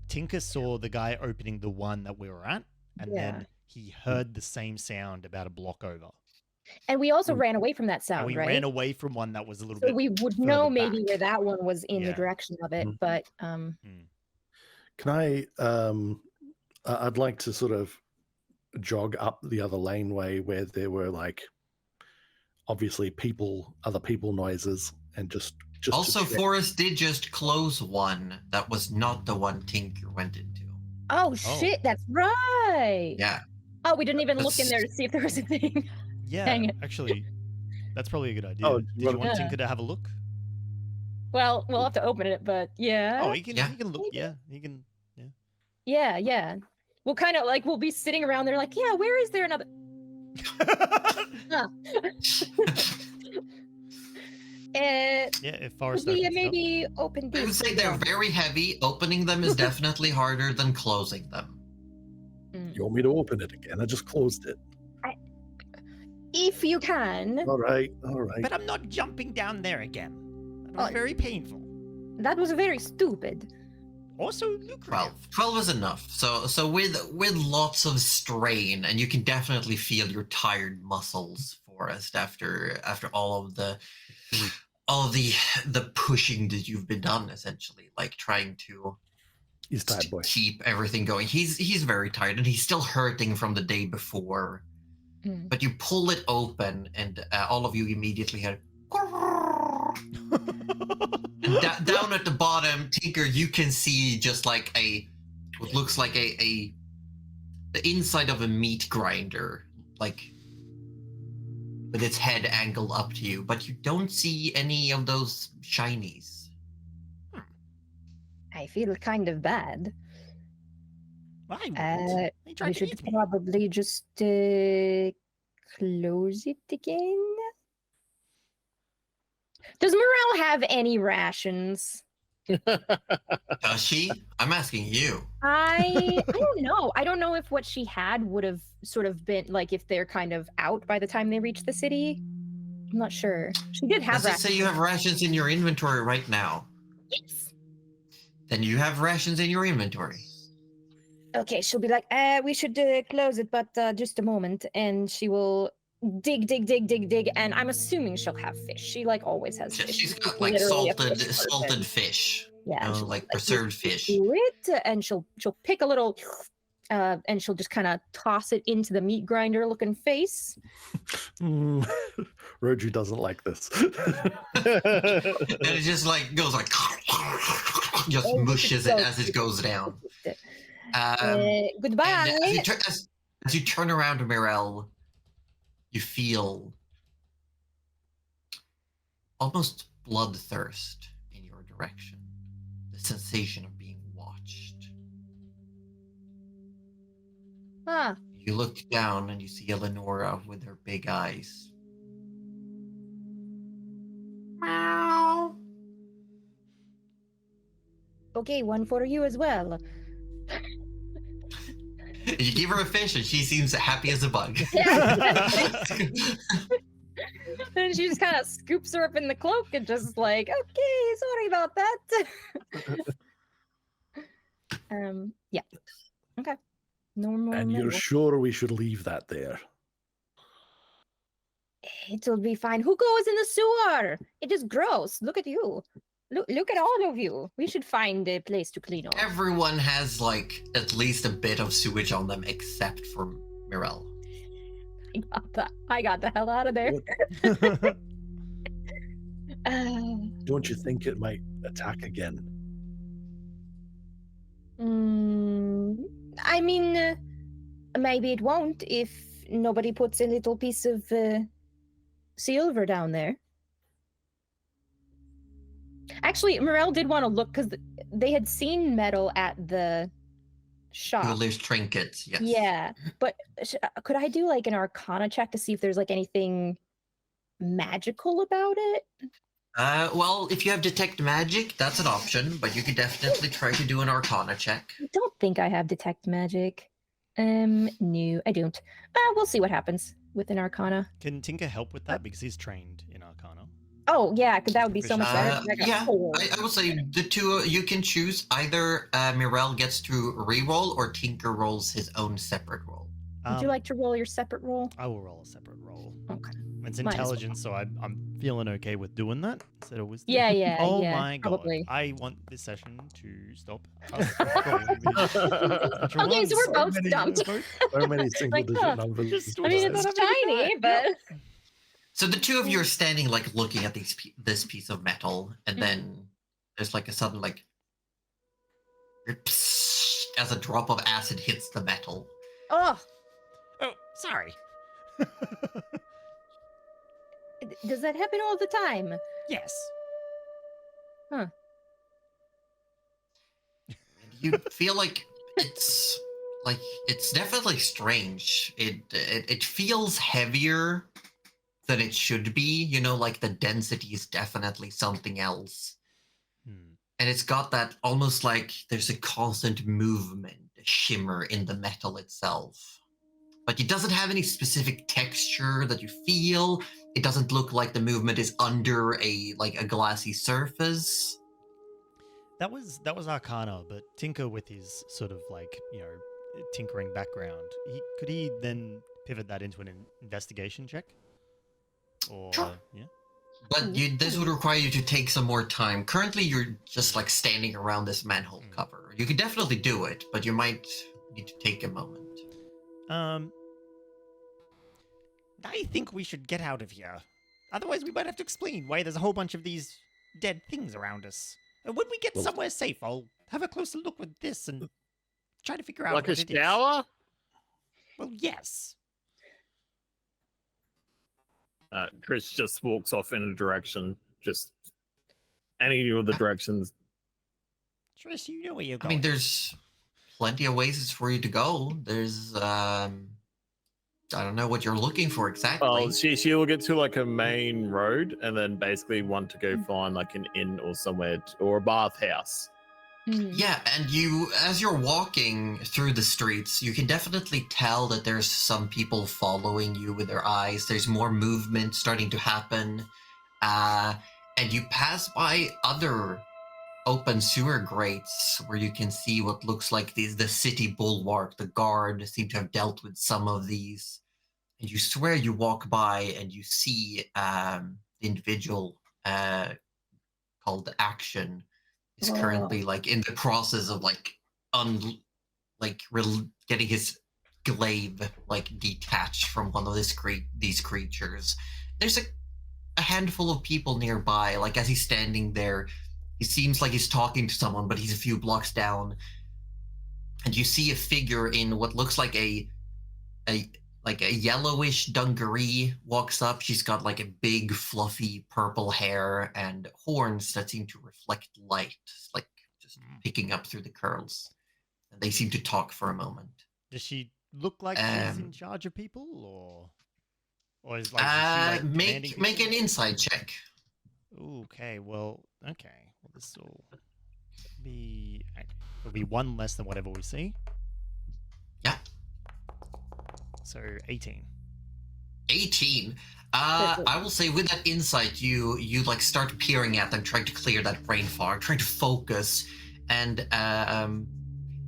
Speaker 6: Tinker saw the guy opening the one that we were at, and then he heard the same sound about a block over.
Speaker 5: and we also ran away from that
Speaker 6: And
Speaker 5: sound,
Speaker 6: we
Speaker 5: right?
Speaker 6: ran away from one that was a little
Speaker 5: So
Speaker 6: bit.
Speaker 5: we would know
Speaker 6: further
Speaker 5: maybe
Speaker 6: back.
Speaker 5: where that one was in the
Speaker 6: Yeah.
Speaker 5: direction of it, but
Speaker 2: Can I? I'd like to sort of jog up the other laneway where there were like obviously other people noises, and just
Speaker 3: Also,
Speaker 2: to check.
Speaker 3: Forrest did just close one that was not the one Tinker went into.
Speaker 5: Oh shit, that's right.
Speaker 3: Yeah.
Speaker 5: Oh, we didn't even look in there to see if there was a thing.
Speaker 4: Yeah,
Speaker 5: Dang it.
Speaker 4: actually, that's probably a good idea.
Speaker 2: Oh,
Speaker 4: Did you want
Speaker 5: yeah.
Speaker 4: Tinker to have a look?
Speaker 5: Well, we'll have to open it, but yeah.
Speaker 4: Oh, he can look.
Speaker 5: Maybe.
Speaker 4: Yeah, he can.
Speaker 5: Yeah. We'll kind of like, we'll be sitting around there like, yeah, where is there another? Huh.
Speaker 4: Yeah, if Forrest
Speaker 5: we
Speaker 4: opens it up.
Speaker 5: maybe open
Speaker 3: I would
Speaker 5: these.
Speaker 3: say they're very heavy. Opening them is definitely harder than closing them.
Speaker 2: You want me to open it again? I just closed it.
Speaker 5: If you can.
Speaker 2: All right.
Speaker 6: But I'm not jumping down there again. That was
Speaker 5: Oh.
Speaker 6: very painful.
Speaker 5: That was very stupid.
Speaker 6: Also lucrative.
Speaker 3: 12 is enough. So with lots of strain, and you can definitely feel your tired muscles, Forrest, after all of the pushing that you've been done, essentially, like trying to
Speaker 2: He's tired, boy.
Speaker 3: keep everything going. He's very tired, and he's still hurting from the day before.
Speaker 5: Mm.
Speaker 3: But you pull it open, and all of you immediately hear. And down at the bottom, Tinker, you can see just like what looks like the inside of a meat grinder, like with its head angled up to you, but you don't see any of those shinies.
Speaker 5: I feel kind of bad.
Speaker 6: Why wouldn't? They
Speaker 5: We
Speaker 6: tried to
Speaker 5: should
Speaker 6: eat me.
Speaker 5: probably just close it again. Does Morel have any rations?
Speaker 3: Does she? I'm asking you.
Speaker 5: I don't know. I don't know if what she had would have sort of been like if they're kind of out by the time they reach the city. I'm not sure. She did have
Speaker 3: Does it
Speaker 5: rations.
Speaker 3: say you have rations in your inventory right now?
Speaker 5: Yes.
Speaker 3: Then you have rations in your inventory.
Speaker 5: Okay, she'll be like, we should close it, but just a moment. And she will dig, and I'm assuming she'll have fish. She like always has fish.
Speaker 3: She's got like
Speaker 5: literally a
Speaker 3: salted
Speaker 5: fish person.
Speaker 3: salted fish.
Speaker 5: Yeah, and she'll,
Speaker 3: Like
Speaker 5: "You
Speaker 3: preserved fish.
Speaker 5: do it, and she'll pick a little, and she'll just kind of toss it into the meat grinder looking face.
Speaker 2: Roju doesn't like this.
Speaker 3: And it just like goes like just
Speaker 5: Oh,
Speaker 3: mushes it
Speaker 5: so
Speaker 3: as it goes down.
Speaker 5: Goodbye.
Speaker 3: And as you turn around to Mirel, you feel almost bloodthirst in your direction. The sensation of being watched.
Speaker 5: Ah,
Speaker 3: You look down and you see Eleonora with her big eyes. Meow.
Speaker 5: okay, one for you as well.
Speaker 3: You give her a fish and she seems happy as a bug.
Speaker 5: And she just kind of scoops her up in the cloak and just like, okay, sorry about that. Yeah. Okay. Normal.
Speaker 2: And you're sure we should leave that there?
Speaker 5: It'll be fine. Who goes in the sewer? It is gross. Look at you. Look at all of you. We should find a place to clean off.
Speaker 3: Everyone has like at least a bit of sewage on them except for Mirel.
Speaker 5: I got the hell out of there.
Speaker 2: Don't you think it might attack again?
Speaker 5: I mean, maybe it won't if nobody puts a little piece of silver down there. Actually, Morel did want to look because they had seen metal at the shop.
Speaker 3: Jeweler's trinkets, yes.
Speaker 5: Yeah, but could I do like an Arcana check to see if there's like anything magical about it?
Speaker 3: Well, if you have detect magic, that's an option, but you could definitely try to do an Arcana check.
Speaker 5: I don't think I have detect magic. No, I don't. We'll see what happens with an Arcana.
Speaker 4: Can Tinker help with that because he's trained in Arcana?
Speaker 5: Oh yeah, because that would be so much better. I got
Speaker 3: Yeah,
Speaker 5: 4.
Speaker 3: I would say the two you can choose either Mirel gets to re-roll or Tinker rolls his own separate roll.
Speaker 5: Would you like to roll your separate roll?
Speaker 4: I will roll a separate roll.
Speaker 5: Okay.
Speaker 4: It's
Speaker 5: Might as well.
Speaker 4: intelligence, so I'm feeling okay with doing that instead of wisdom.
Speaker 5: Yeah,
Speaker 4: Oh
Speaker 5: yeah,
Speaker 4: my
Speaker 5: probably.
Speaker 4: god! I want this session to stop. Us rolling these natural
Speaker 5: Okay, so we're
Speaker 4: ones.
Speaker 5: both stumped.
Speaker 2: So many single-digit
Speaker 5: huh.
Speaker 2: numbers.
Speaker 4: Just
Speaker 5: I mean,
Speaker 4: Not
Speaker 5: it's
Speaker 4: having a good
Speaker 5: tiny,
Speaker 4: time.
Speaker 5: but
Speaker 3: So the two of you are standing, like, looking at this piece of metal, and then there's like a sudden, like, psst, as a drop of acid hits the metal.
Speaker 5: oh,
Speaker 6: Oh, sorry.
Speaker 5: does that happen all the time?
Speaker 6: Yes.
Speaker 3: You feel like it's definitely strange. It feels heavier than it should be. You know, like the density is definitely something else. And it's got that almost like there's a constant movement, a shimmer in the metal itself. But it doesn't have any specific texture that you feel. It doesn't look like the movement is under a glassy surface.
Speaker 4: That was Arcana, but Tinker, with his sort of like, tinkering background, could he then pivot that into an investigation check? Or
Speaker 3: Sure.
Speaker 4: yeah.
Speaker 3: But this would require you to take some more time. Currently, you're just like standing around this manhole cover. You could definitely do it, but you might need to take a moment.
Speaker 6: I think we should get out of here. Otherwise, we might have to explain why there's a whole bunch of these dead things around us. And when we get somewhere safe, I'll have a closer look with this and try to figure out
Speaker 7: Like
Speaker 6: what
Speaker 7: a
Speaker 6: it is.
Speaker 7: shower?
Speaker 6: Well, yes.
Speaker 7: Chris just walks off in a direction. Just any of the directions.
Speaker 6: Trish, you know where you're
Speaker 3: I
Speaker 6: going.
Speaker 3: mean, there's plenty of ways for you to go. There's, I don't know what you're looking for exactly.
Speaker 7: Well, she will get to like a main road and then basically want to go find like an inn or somewhere or a bathhouse.
Speaker 3: Yeah, and as you're walking through the streets, you can definitely tell that there's some people following you with their eyes. There's more movement starting to happen. And you pass by other open sewer grates where you can see what looks like the city bulwark. The guard seem to have dealt with some of these. And you swear you walk by and you see the individual called Action is currently like in the process of getting his glaive like detached from one of these creatures. There's a handful of people nearby. Like as he's standing there, he seems like he's talking to someone, but he's a few blocks down. And you see a figure in what looks like a yellowish dungaree walks up. She's got like a big fluffy purple hair and horns that seem to reflect light, like just picking up through the curls. And they seem to talk for a moment.
Speaker 4: Does she look like she's in charge of people, or is like, is she, like commanding
Speaker 3: make
Speaker 4: people?
Speaker 3: an insight check.
Speaker 4: Okay, well, this will be one less than whatever we see.
Speaker 3: Yeah.
Speaker 4: So 18.
Speaker 3: 18. I will say with that insight, you like start peering at them, trying to clear that brain fog, trying to focus, and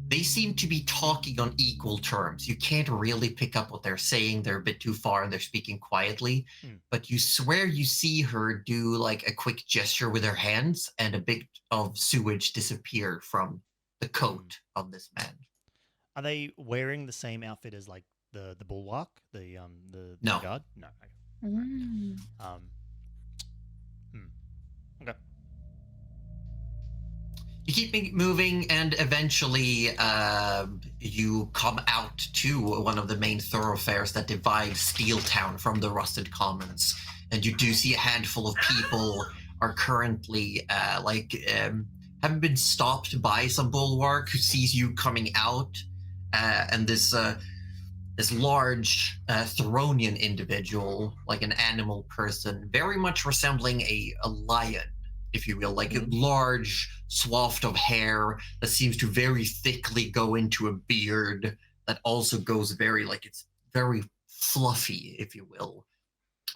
Speaker 3: they seem to be talking on equal terms. You can't really pick up what they're saying. They're a bit too far and they're speaking quietly, but you swear you see her do like a quick gesture with her hands and a bit of sewage disappear from the coat of this man.
Speaker 4: Are they wearing the same outfit as like the bulwark, the
Speaker 3: No.
Speaker 4: guard? No. Okay.
Speaker 3: You keep moving, and eventually you come out to one of the main thoroughfares that divide Steeltown from the Rusted Commons. And you do see a handful of people are currently haven't been stopped by some bulwark who sees you coming out. And this large Thronian individual, like an animal person, very much resembling a lion, if you will, like a large swath of hair that seems to very thickly go into a beard that also goes it's very fluffy, if you will.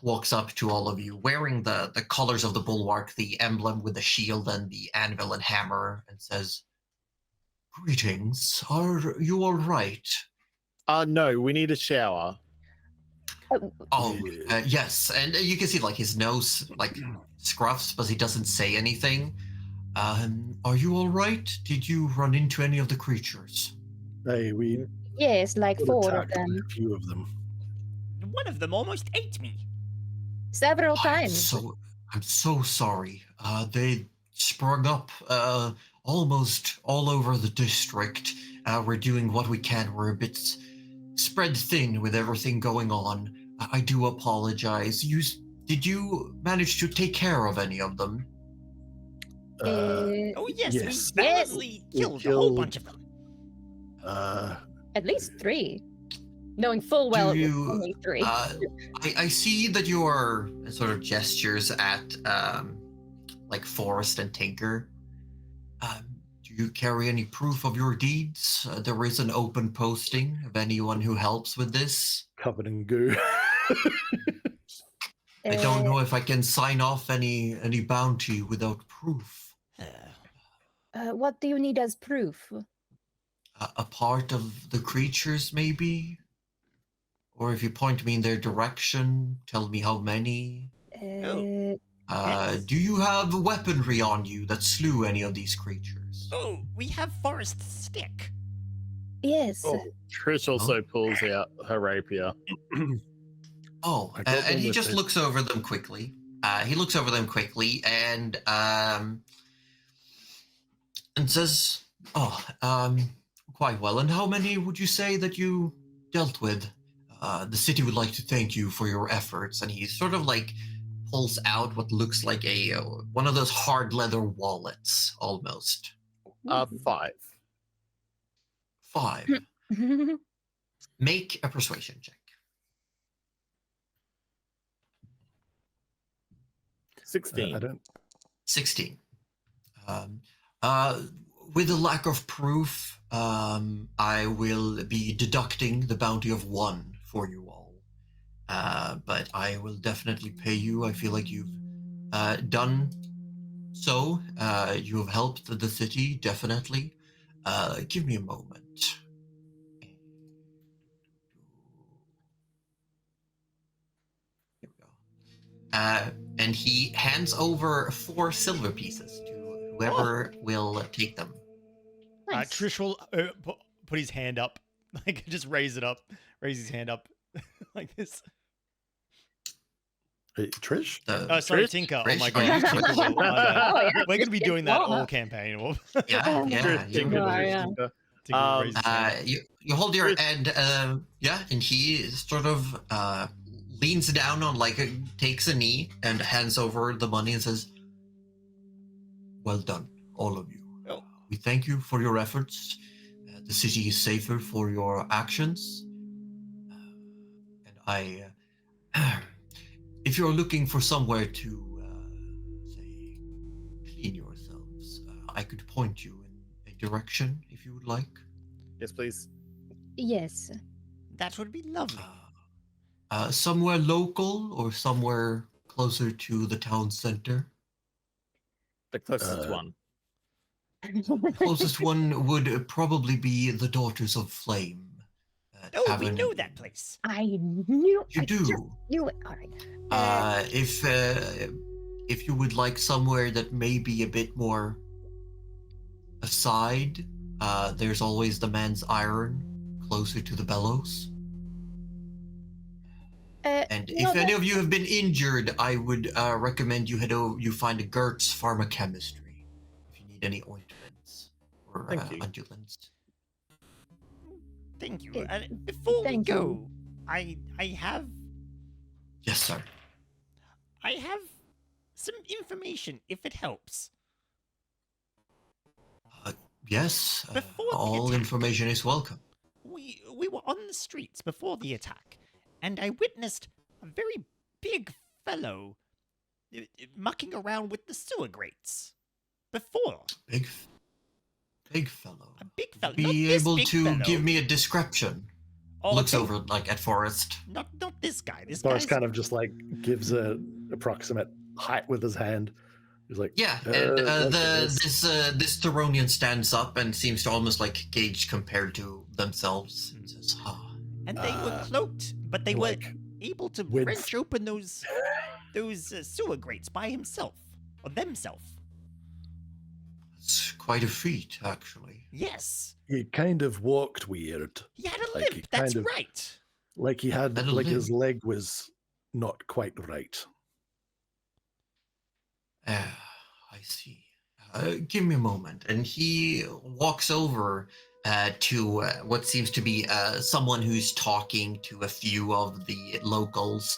Speaker 3: Walks up to all of you, wearing the colors of the bulwark, the emblem with the shield and the anvil and hammer, and says, "Greetings, are you all right?"
Speaker 7: No, we need a shower.
Speaker 3: Yes, and you can see like his nose like scruffs, but he doesn't say anything. Are you all right? Did you run into any of the creatures?
Speaker 2: We
Speaker 5: Yes, like
Speaker 2: got
Speaker 5: 4 of
Speaker 2: attacked by
Speaker 5: them.
Speaker 2: a few of them.
Speaker 6: One of them almost ate me.
Speaker 5: Several
Speaker 3: I'm
Speaker 5: times.
Speaker 3: so sorry. They sprung up almost all over the district. We're doing what we can. We're a bit spread thin with everything going on. I do apologize. Did you manage to take care of any of them?
Speaker 6: Oh yes,
Speaker 2: Yes.
Speaker 6: we valiantly killed a whole bunch of them.
Speaker 5: At least 3. Knowing full well it was only 3.
Speaker 3: I see that your sort of gestures at like Forrest and Tinker. Do you carry any proof of your deeds? There is an open posting of anyone who helps with this.
Speaker 2: Covered in goo.
Speaker 3: I don't know if I can sign off any bounty without proof.
Speaker 5: What do you need as proof?
Speaker 3: A part of the creatures, maybe? Or if you point me in their direction, tell me how many.
Speaker 6: Yes.
Speaker 3: Do you have weaponry on you that slew any of these creatures?
Speaker 6: Oh, we have Forrest's stick.
Speaker 5: Yes.
Speaker 7: Trish also pulls out her rapier.
Speaker 3: Oh,
Speaker 2: I got
Speaker 3: and
Speaker 2: one
Speaker 3: he
Speaker 2: with
Speaker 3: just
Speaker 2: it.
Speaker 3: looks over them quickly. And says, quite well. And how many would you say that you dealt with? The city would like to thank you for your efforts. And he sort of like pulls out what looks like one of those hard leather wallets, almost.
Speaker 7: 5.
Speaker 3: 5. Make a persuasion check.
Speaker 7: 16.
Speaker 2: I don't.
Speaker 3: 16. With the lack of proof, I will be deducting the bounty of 1 for you all. But I will definitely pay you. I feel like you've done so. You have helped the city, definitely. Give me a moment. Here we go. And he hands over 4 silver pieces to whoever will take them.
Speaker 5: Nice.
Speaker 4: Trish will put his hand up, like just raise his hand up, like this.
Speaker 2: Hey, Trish?
Speaker 4: Sorry,
Speaker 7: Trish?
Speaker 4: Tinker.
Speaker 3: Trish?
Speaker 4: Oh my
Speaker 3: Oh, yeah,
Speaker 4: god,
Speaker 3: Trish.
Speaker 4: Tinker will. My bad.
Speaker 5: Oh, yeah,
Speaker 4: We're gonna be
Speaker 5: Trish
Speaker 4: doing
Speaker 5: gets
Speaker 4: that
Speaker 5: one.
Speaker 4: all campaign.
Speaker 3: Yeah, yeah.
Speaker 7: Tinker,
Speaker 5: Yeah.
Speaker 7: Tinker.
Speaker 4: Tinker will raise his hand up.
Speaker 3: You hold your and and he sort of leans down on takes a knee and hands over the money and says, "Well done, all of you.
Speaker 4: Oh.
Speaker 3: We thank you for your efforts. The city is safer for your actions. And if you're looking for somewhere to say clean yourselves, I could point you in a direction if you would like."
Speaker 7: Yes, please.
Speaker 5: Yes.
Speaker 6: That would be lovely.
Speaker 3: Somewhere local or somewhere closer to the town center.
Speaker 7: The closest one.
Speaker 3: The closest one would probably be the Daughters of Flame.
Speaker 6: Oh, we
Speaker 3: Tavern.
Speaker 6: know that place.
Speaker 5: I knew
Speaker 3: You
Speaker 5: I
Speaker 3: do.
Speaker 5: just knew it. All right.
Speaker 3: If you would like somewhere that may be a bit more aside, there's always the Man's Iron closer to the bellows. And if any of you have been injured, I would recommend you find a Gertz Pharmachemistry if you need any ointments or
Speaker 7: Thank you.
Speaker 3: undulants.
Speaker 6: Thank you. Before we
Speaker 5: Thank you.
Speaker 6: go, I have
Speaker 3: Yes, sir.
Speaker 6: some information if it helps.
Speaker 3: Yes.
Speaker 6: Before the
Speaker 3: All
Speaker 6: attack.
Speaker 3: information is welcome.
Speaker 6: We were on the streets before the attack, and I witnessed a very big fellow mucking around with the sewer grates. Before.
Speaker 3: Big fellow.
Speaker 6: A big fellow.
Speaker 3: Be
Speaker 6: not this
Speaker 3: able
Speaker 6: big
Speaker 3: to
Speaker 6: fellow.
Speaker 3: give me a description.
Speaker 6: Oh,
Speaker 3: Looks
Speaker 6: okay.
Speaker 3: over at Forrest.
Speaker 6: Not this guy. This
Speaker 2: Boris
Speaker 6: guy's
Speaker 2: kind of just like gives a approximate height with his hand. He's like,
Speaker 3: Yeah, and
Speaker 2: that's
Speaker 3: this Tyronian stands up and seems to almost like gauge compared to themselves. And says,
Speaker 6: And they were cloaked, but they were
Speaker 2: like
Speaker 6: able to
Speaker 2: With-
Speaker 6: wrench open those sewer grates by himself or themself.
Speaker 3: It's quite a feat, actually.
Speaker 6: Yes,
Speaker 2: He kind of walked weird.
Speaker 6: he had a
Speaker 2: Like, he
Speaker 6: limp. That's
Speaker 2: kind of-
Speaker 6: right.
Speaker 2: Like he had,
Speaker 3: Had a
Speaker 2: like his
Speaker 3: limp.
Speaker 2: leg was not quite right.
Speaker 3: I see. Give me a moment. And he walks over to what seems to be someone who's talking to a few of the locals,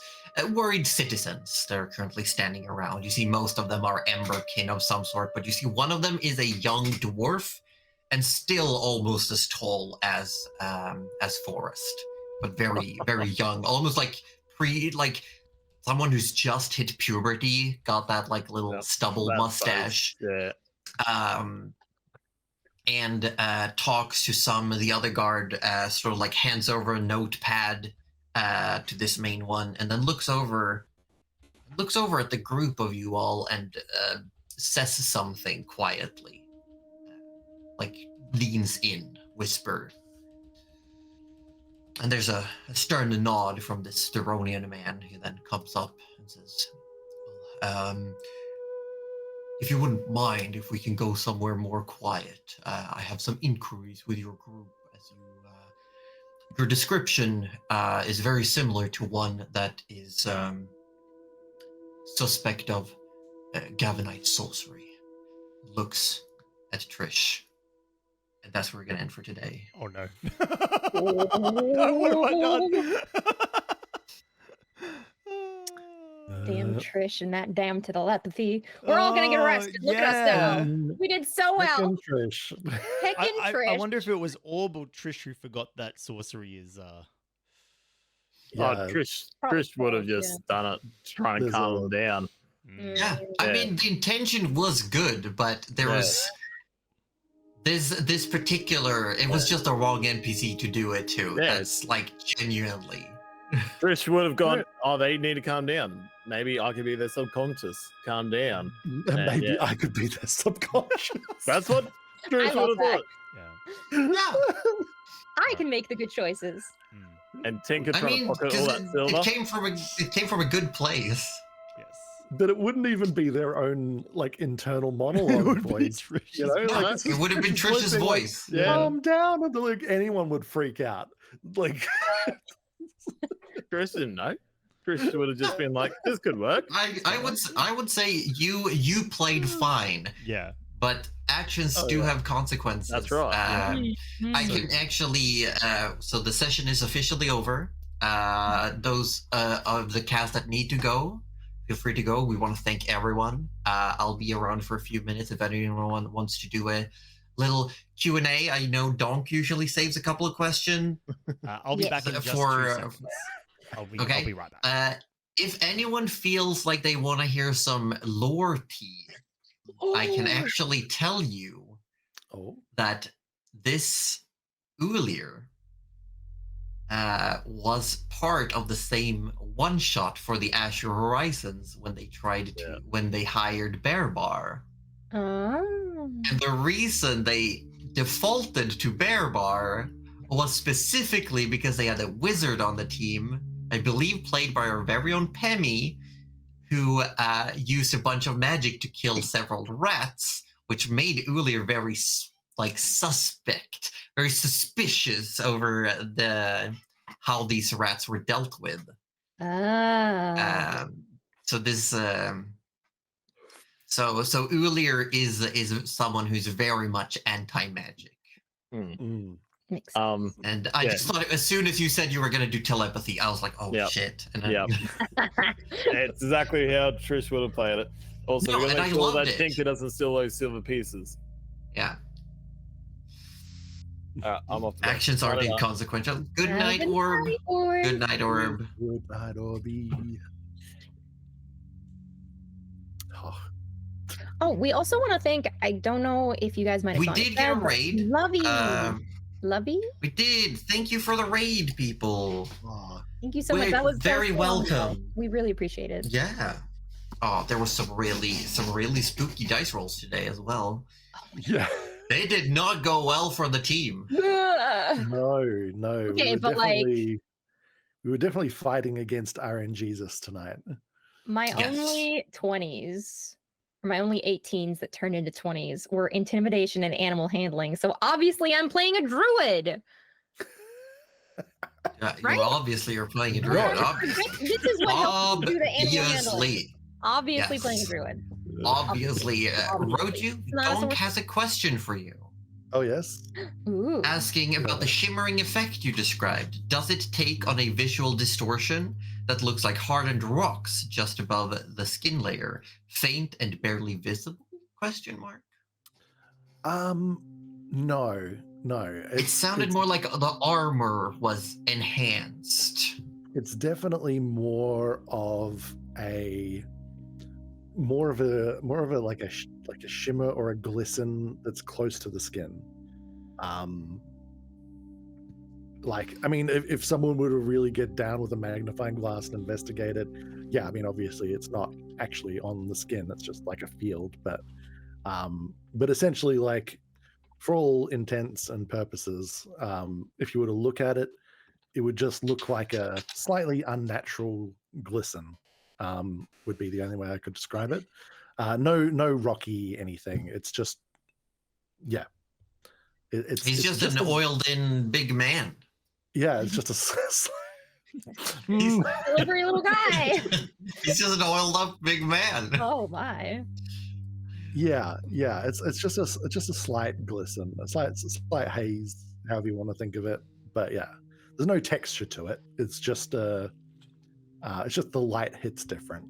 Speaker 3: worried citizens that are currently standing around. You see most of them are emberkin of some sort, but you see one of them is a young dwarf and still almost as tall as Forrest, but very, very young, almost like someone who's just hit puberty, got that like little
Speaker 7: Yep,
Speaker 3: stubble
Speaker 7: that
Speaker 3: mustache.
Speaker 7: Yeah.
Speaker 3: And talks to some of the other guard, sort of like hands over a notepad to this main one, and then looks over at the group of you all and says something quietly, like leans in, whisper. And there's a stern nod from this Theronian man who then comes up and says, if you wouldn't mind if we can go somewhere more quiet. I have some inquiries with your group, as your description is very similar to one that is suspect of Gavanite sorcery. Looks at Trish. And that's where we're going to end for today.
Speaker 4: Oh no.
Speaker 5: Oh,
Speaker 4: what have I done?
Speaker 5: Damn Trish and that damn telepathy. We're all gonna get arrested. Look at us now. We did so well.
Speaker 2: Frickin' Trish.
Speaker 5: Heckin' Trish.
Speaker 4: I wonder if it was Orb or Trish who forgot that sorcery is
Speaker 2: Yeah,
Speaker 7: Trish
Speaker 5: Probably
Speaker 7: would have
Speaker 5: yeah.
Speaker 7: just done it, trying to
Speaker 2: There's
Speaker 7: calm
Speaker 2: a-
Speaker 7: them down.
Speaker 3: Yeah, I
Speaker 7: Yeah.
Speaker 3: mean, the intention was good, but there
Speaker 7: Yeah.
Speaker 3: was this particular. It was just a wrong NPC to do it to.
Speaker 7: Yeah.
Speaker 3: That's like genuinely.
Speaker 7: Trish would have gone, oh, they need to calm down. Maybe I could be their subconscious. Calm down.
Speaker 2: Maybe
Speaker 7: yeah.
Speaker 2: I could be their subconscious.
Speaker 7: That's what Trish
Speaker 5: love
Speaker 7: would have
Speaker 5: that.
Speaker 7: thought.
Speaker 4: Yeah.
Speaker 3: Yeah,
Speaker 5: I can make the good choices.
Speaker 7: And Tinker
Speaker 3: I
Speaker 7: trying
Speaker 3: mean,
Speaker 7: to pocket all
Speaker 3: 'cause
Speaker 7: that silver.
Speaker 3: it came from a good place.
Speaker 4: Yes.
Speaker 2: But it wouldn't even be their own like internal
Speaker 4: It
Speaker 2: monologue
Speaker 4: would be
Speaker 2: voice.
Speaker 4: Trish's
Speaker 2: You know,
Speaker 3: No,
Speaker 2: like,
Speaker 3: it would have been Trish's
Speaker 2: like,
Speaker 3: voice.
Speaker 7: Yeah.
Speaker 2: calm down, and like anyone would freak out. Like,
Speaker 7: Trish didn't know. Trish would have just been like, this could work.
Speaker 3: I would say you played fine,
Speaker 4: Yeah.
Speaker 3: but actions
Speaker 7: Oh,
Speaker 3: do
Speaker 7: yeah.
Speaker 3: have consequences.
Speaker 7: That's right.
Speaker 3: I can actually. So the session is officially over. Those of the cast that need to go, feel free to go. We want to thank everyone. I'll be around for a few minutes if anyone wants to do a little Q&A. I know Donk usually saves a couple of questions.
Speaker 4: I'll be
Speaker 5: Yes.
Speaker 4: back in just
Speaker 3: For,
Speaker 4: 2 seconds. I'll be right back.
Speaker 3: If anyone feels like they want to hear some lore tea, I can actually tell you
Speaker 2: oh,
Speaker 3: that this Ulir was part of the same one shot for the Azure Horizons when they when they hired Bearbar.
Speaker 5: Oh.
Speaker 3: And the reason they defaulted to Bearbar was specifically because they had a wizard on the team, I believe played by our very own Pemmy, who used a bunch of magic to kill several rats, which made Ulir very suspect, very suspicious over how these rats were dealt with.
Speaker 5: Ah.
Speaker 3: So Ulir is someone who's very much anti-magic.
Speaker 5: Makes sense.
Speaker 3: And I just thought as soon as you said you were going to do telepathy, I was like, oh
Speaker 7: Yep.
Speaker 3: shit. And then,
Speaker 7: Yep. It's exactly how Trish would have played it. Also,
Speaker 3: No,
Speaker 7: we're
Speaker 3: and
Speaker 7: gonna
Speaker 3: I
Speaker 7: make sure
Speaker 3: loved
Speaker 7: that
Speaker 3: it.
Speaker 7: Tinker doesn't steal those silver pieces.
Speaker 3: yeah.
Speaker 7: I'm off.
Speaker 3: Actions aren't inconsequential. Good night, Orb. Good night, Orb.
Speaker 2: good night, Orby. Oh,
Speaker 5: Oh, we also want to thank. I don't know if you guys might have.
Speaker 3: We
Speaker 5: gone to
Speaker 3: did get a
Speaker 5: bed, but
Speaker 3: raid.
Speaker 5: Lovey,
Speaker 3: Um,
Speaker 5: Lovey.
Speaker 3: we did. Thank you for the raid, people.
Speaker 2: oh.
Speaker 5: Thank you so much.
Speaker 3: We're
Speaker 5: That was
Speaker 3: very welcome.
Speaker 5: We really appreciate it.
Speaker 3: Yeah. Oh, there was some really spooky dice rolls today as well.
Speaker 2: Yeah.
Speaker 3: They did not go well for the team.
Speaker 5: Ugh.
Speaker 2: No.
Speaker 5: Okay,
Speaker 2: we were
Speaker 5: but, like-
Speaker 2: definitely- We were definitely fighting against RNGesus tonight.
Speaker 5: My
Speaker 3: Yes.
Speaker 5: only 20s, or my only 18s that turned into 20s were intimidation and animal handling. So obviously I'm playing a druid. Right?
Speaker 3: You obviously are playing a druid.
Speaker 5: This is what helps me do the animal handling.
Speaker 3: Obviously.
Speaker 5: Obviously
Speaker 3: Yes.
Speaker 5: playing a druid.
Speaker 3: Obviously.
Speaker 5: Obviously.
Speaker 3: Roju,
Speaker 5: It's not a
Speaker 3: Donk
Speaker 5: sorcerer.
Speaker 3: has a question for you.
Speaker 2: Oh, yes?
Speaker 5: Ooh.
Speaker 3: Asking about the shimmering effect you described. Does it take on a visual distortion that looks like hardened rocks just above the skin layer, faint and barely visible? Question mark.
Speaker 2: No.
Speaker 3: It sounded more like the armor was enhanced.
Speaker 2: It's definitely more of a like a shimmer or a glisten that's close to the skin. Like, I mean, if someone were to really get down with a magnifying glass and investigate it, yeah, I mean, obviously it's not actually on the skin, it's just like a field, but essentially, like, for all intents and purposes, if you were to look at it, it would just look like a slightly unnatural glisten, would be the only way I could describe it. No rocky anything. It's just, yeah.
Speaker 3: He's just an oiled-in big man.
Speaker 2: Yeah, it's just
Speaker 5: Delivery little guy.
Speaker 3: He's just an oiled-up big man.
Speaker 5: Oh my.
Speaker 2: Yeah. It's just a slight glisten, a slight haze, however you want to think of it. But yeah, there's no texture to it. It's just the light hits different.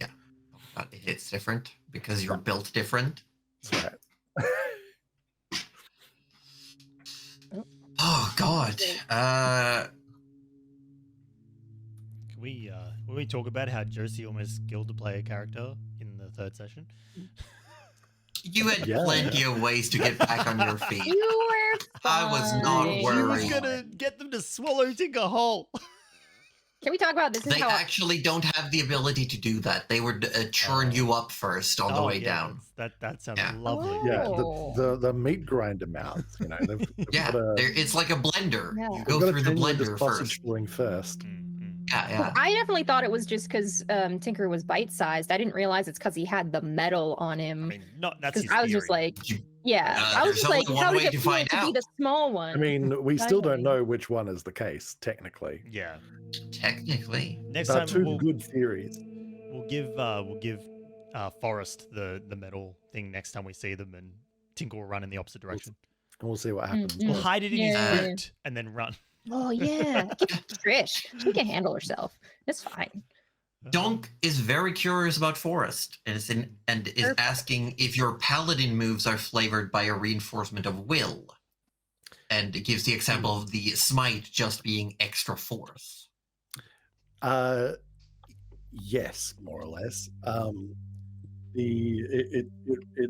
Speaker 3: Yeah, it hits different because you're built different.
Speaker 2: That's right.
Speaker 3: Oh God.
Speaker 4: Can we talk about how Josie almost killed the player character in the third session?
Speaker 3: You had plenty of ways to get back on your feet.
Speaker 5: You were
Speaker 3: I was not
Speaker 5: fine.
Speaker 4: She was
Speaker 3: worried.
Speaker 4: gonna get them to swallow Tinker whole.
Speaker 5: Can we talk about this? Is
Speaker 3: They
Speaker 5: how
Speaker 3: actually don't have the ability to do that. They would churn you up first on the way down.
Speaker 4: That sounds
Speaker 3: Yeah.
Speaker 4: lovely.
Speaker 2: Yeah,
Speaker 5: Oh.
Speaker 2: the meat grinder mouths, you know. They've
Speaker 3: Yeah,
Speaker 2: got
Speaker 3: it's like a blender.
Speaker 5: Yeah.
Speaker 3: You go through the blender first.
Speaker 2: first.
Speaker 3: Yeah.
Speaker 5: I definitely thought it was just because Tinker was bite-sized. I didn't realize it's because he had the metal on
Speaker 4: I
Speaker 5: him.
Speaker 4: mean, that's
Speaker 5: Because
Speaker 4: his
Speaker 5: I was just
Speaker 4: theory.
Speaker 5: like, yeah. I was
Speaker 3: there's
Speaker 5: just like,
Speaker 3: only one
Speaker 5: how did
Speaker 3: way
Speaker 5: it
Speaker 3: to
Speaker 5: feel
Speaker 3: find
Speaker 5: to be
Speaker 3: out.
Speaker 5: the small one?
Speaker 2: I mean, we still don't
Speaker 5: Finally.
Speaker 2: know which one is the case, technically.
Speaker 4: Yeah.
Speaker 3: Technically.
Speaker 4: Next
Speaker 2: There are
Speaker 4: time
Speaker 2: two
Speaker 4: we'll
Speaker 2: good theories.
Speaker 4: give Forrest the metal thing next time we see them, and Tinker will run in the opposite direction.
Speaker 2: And we'll see what happens.
Speaker 5: Mm.
Speaker 4: We'll hide it in his
Speaker 5: Yeah.
Speaker 4: boot and then run.
Speaker 5: Oh yeah, Trish, she can handle herself. It's fine.
Speaker 3: Donk is very curious about Forest and is
Speaker 5: Perfect.
Speaker 3: asking if your paladin moves are flavored by a reinforcement of will. And it gives the example of the smite just being extra force.
Speaker 2: Yes, more or less. It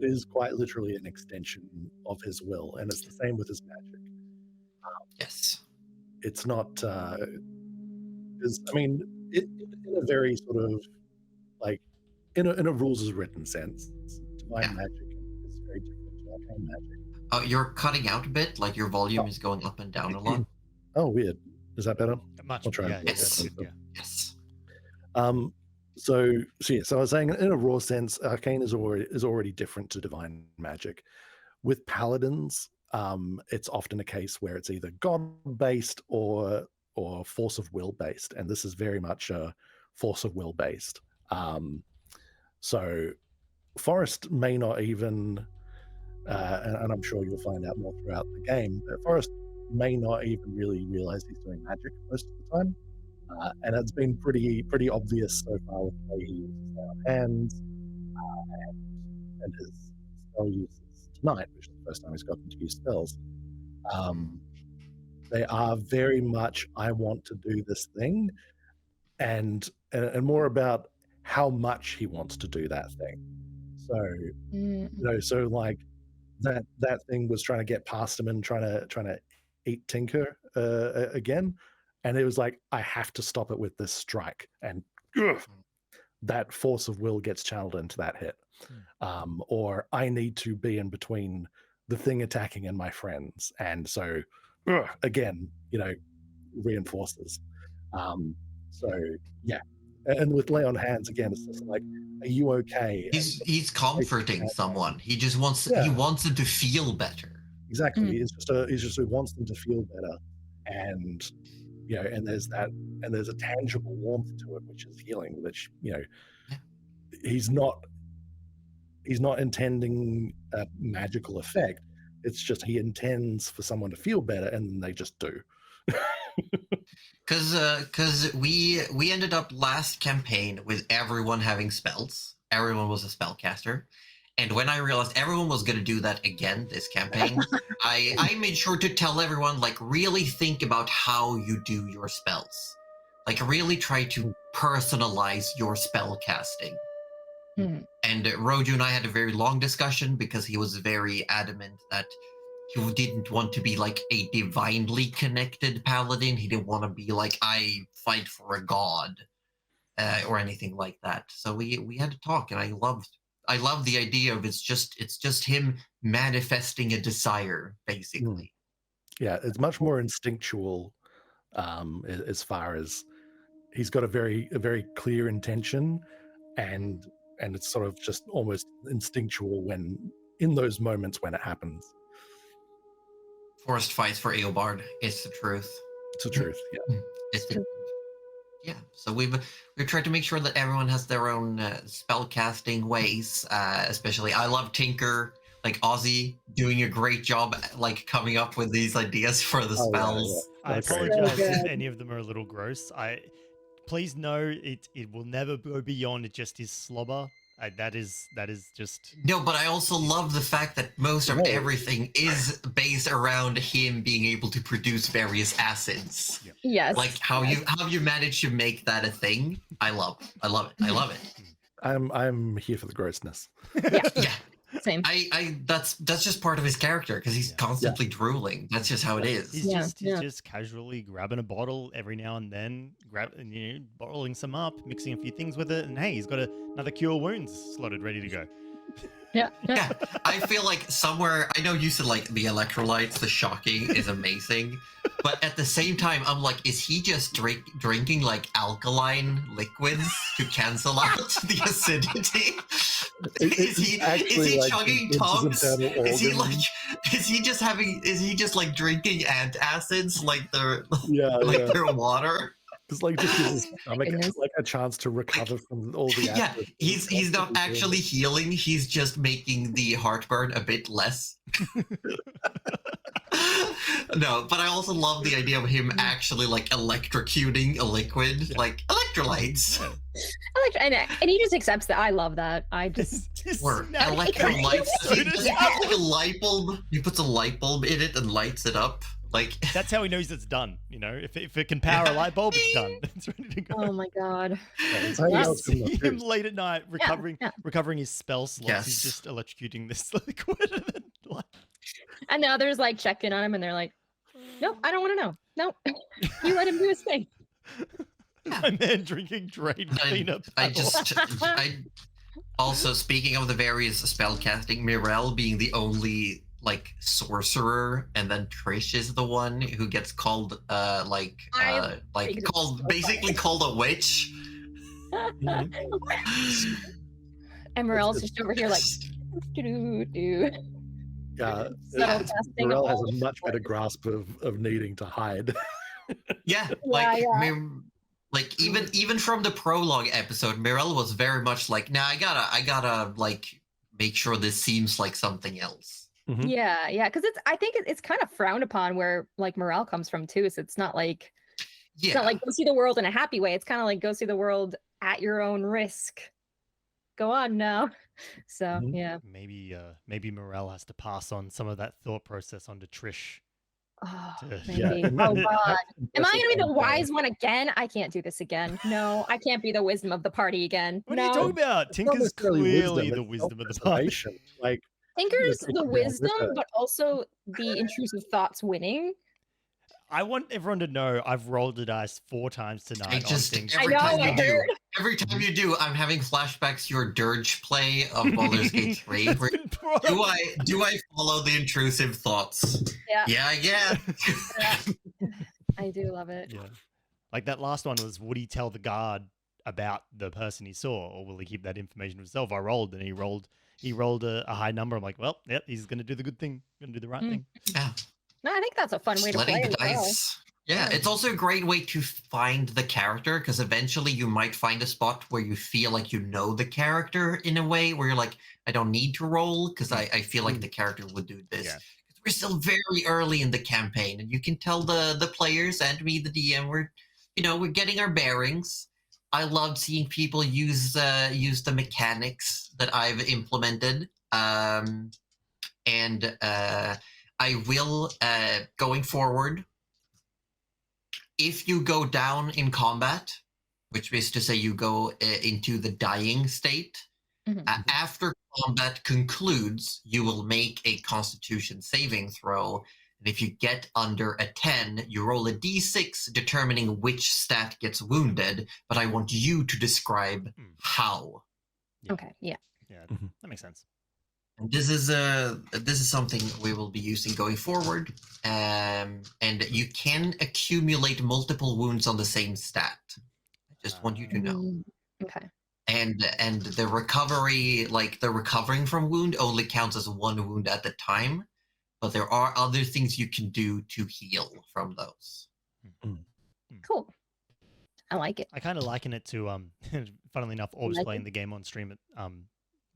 Speaker 2: is quite literally an extension of his will, and it's the same with his magic.
Speaker 3: Yes.
Speaker 2: It's not. 'Cause, I mean, in a very sort of like in a rules as written sense, divine magic is very different to arcane magic.
Speaker 3: You're cutting out a bit, like your volume is going up and down a lot.
Speaker 2: Oh, weird. Is that better?
Speaker 4: Much.
Speaker 2: I'll try.
Speaker 4: Yeah,
Speaker 3: Yes.
Speaker 4: yeah.
Speaker 3: Yes.
Speaker 2: So I was saying, in a raw sense, arcane is already different to divine magic. With paladins, it's often a case where it's either god based or force of will based, and this is very much a force of will based. So Forrest may not even, and I'm sure you'll find out more throughout the game, but Forrest may not even really realize he's doing magic most of the time. And it's been pretty obvious so far with the way he uses his hands and his spell uses tonight, which is the first time he's gotten to use spells. They are very much, I want to do this thing, and more about how much he wants to do that thing. So so like that thing was trying to get past him and trying to eat Tinker again. And it was like, I have to stop it with this strike. And that force of will gets channeled into that hit. Or I need to be in between the thing attacking and my friends. And so, again, reinforces. So yeah, and with lay on hands again, it's just like, are you okay?
Speaker 3: He's comforting someone. He just wants he wants them to feel better.
Speaker 2: Exactly. He's just who wants them to feel better, and and there's a tangible warmth to it, which is healing. Which he's not intending a magical effect. It's just he intends for someone to feel better, and they just do.
Speaker 3: Because we ended up last campaign with everyone having spells. Everyone was a spellcaster. And when I realized everyone was going to do that again this campaign, I made sure to tell everyone, like, really think about how you do your spells. Like, really try to personalize your spell casting. And Roju and I had a very long discussion because he was very adamant that he didn't want to be like a divinely connected paladin. He didn't want to be like, I fight for a god or anything like that. So we had to talk, and I love the idea of it's just him manifesting a desire, basically.
Speaker 2: Yeah, it's much more instinctual as far as he's got a very clear intention, and it's sort of just almost instinctual when in those moments when it happens.
Speaker 3: Forced fights for Eobard. It's the truth.
Speaker 2: It's the truth. Yeah.
Speaker 3: It's the Yeah, so we've tried to make sure that everyone has their own spell casting ways. Especially, I love Tinker, like Ozzy, doing a great job, like coming up with these ideas for the spells.
Speaker 4: I apologize if any of them are a little gross. Please know it will never go beyond just his slobber. That is just
Speaker 3: No, but I also love the fact that most of everything is based around him being able to produce various acids.
Speaker 5: Yes.
Speaker 3: Like how you manage to make that a thing. I love it.
Speaker 2: I'm here for the grossness.
Speaker 3: Yeah.
Speaker 5: Same.
Speaker 3: That's just part of his character because he's constantly drooling. That's just how it is.
Speaker 4: He's just casually grabbing a bottle every now and then, bottling some up, mixing a few things with it, and hey, he's got another cure wounds slotted ready to go.
Speaker 5: Yeah.
Speaker 3: I feel like somewhere, I know you said like the electrolytes, the shocking is amazing, but at the same time, I'm like, is he just drinking like alkaline liquids to cancel out the acidity? Is he like chugging tongs? Is he just like drinking antacids like they're their water?
Speaker 2: It's like just gives his stomach like a chance to recover from all the acid.
Speaker 3: He's not actually healing, he's just making the heartburn a bit less. No, but I also love the idea of him actually like electrocuting a liquid, like electrolytes.
Speaker 5: And he just accepts that. I love that. I just
Speaker 3: or electrolytes. He puts like a light bulb. He puts a light bulb in it and lights it up. Like
Speaker 4: that's how he knows it's done. You know, if it can power a light bulb, it's done. It's ready to go.
Speaker 5: Oh my god!
Speaker 4: See him late at night recovering his spell slots. Yes. He's just electrocuting this liquid.
Speaker 5: And the others like check in on him, and they're like, "Nope, I don't want to know. Nope, you let him do his thing."
Speaker 4: My man drinking drain cleanup.
Speaker 3: I also, speaking of the various spell casting, Mirel being the only like sorcerer, and then Trish is the one who gets called basically called a witch.
Speaker 5: And Morel's just over here like
Speaker 2: Yeah, Morel has a much better grasp of needing to hide.
Speaker 3: Like even from the prologue episode, Mirel was very much like, nah, I gotta like make sure this seems like something else.
Speaker 2: Mm-hmm.
Speaker 5: Yeah, because I think it's kind of frowned upon where like morale comes from too. So it's not like it's not like go see the world in a happy way. It's kind of like go see the world at your own risk. Go on now. So yeah,
Speaker 4: maybe Morel has to pass on some of that thought process onto Trish.
Speaker 5: Oh, maybe. Oh god, am I gonna be the wise one again? I can't do this again. No, I can't be the wisdom of the party again.
Speaker 4: What are you talking about? Tinker's clearly the wisdom of the party.
Speaker 2: Like.
Speaker 5: Tinker's the wisdom, but also the intrusive thoughts winning.
Speaker 4: I want everyone to know I've rolled the dice 4 times tonight.
Speaker 3: Every time you do, I'm having flashbacks to your dirge play of Baldur's Gate 3. Do I follow the intrusive thoughts? Yeah, I get.
Speaker 5: I do love it.
Speaker 4: Yeah. Like that last one was, would he tell the guard about the person he saw, or will he keep that information to himself? I rolled, and he rolled a high number. I'm like, well, yep, he's going to do the good thing, going to do the right thing.
Speaker 3: Yeah.
Speaker 5: No, I think that's a fun way to
Speaker 3: Letting
Speaker 5: play
Speaker 3: the
Speaker 5: as well.
Speaker 3: dice. Yeah, it's also a great way to find the character, because eventually you might find a spot where you feel like you know the character in a way where you're like, I don't need to roll because I feel like the character would do this.
Speaker 4: Yeah.
Speaker 3: We're still very early in the campaign, and you can tell the players and me, the DM, we're getting our bearings. I loved seeing people use the mechanics that I've implemented, and I will going forward. If you go down in combat, which is to say you go into the dying state, after combat concludes, you will make a Constitution saving throw. And if you get under a 10, you roll a d6 determining which stat gets wounded, but I want you to describe how.
Speaker 4: Yeah.
Speaker 5: Okay, yeah.
Speaker 4: Yeah, that makes sense.
Speaker 3: And this is something we will be using going forward. And you can accumulate multiple wounds on the same stat. I just want you to know.
Speaker 5: Okay.
Speaker 3: And the recovery, like the recovering from wound, only counts as one wound at a time. But there are other things you can do to heal from those.
Speaker 5: Cool. I like it.
Speaker 4: I kind of liken it to, funnily enough, Orb's playing the game on stream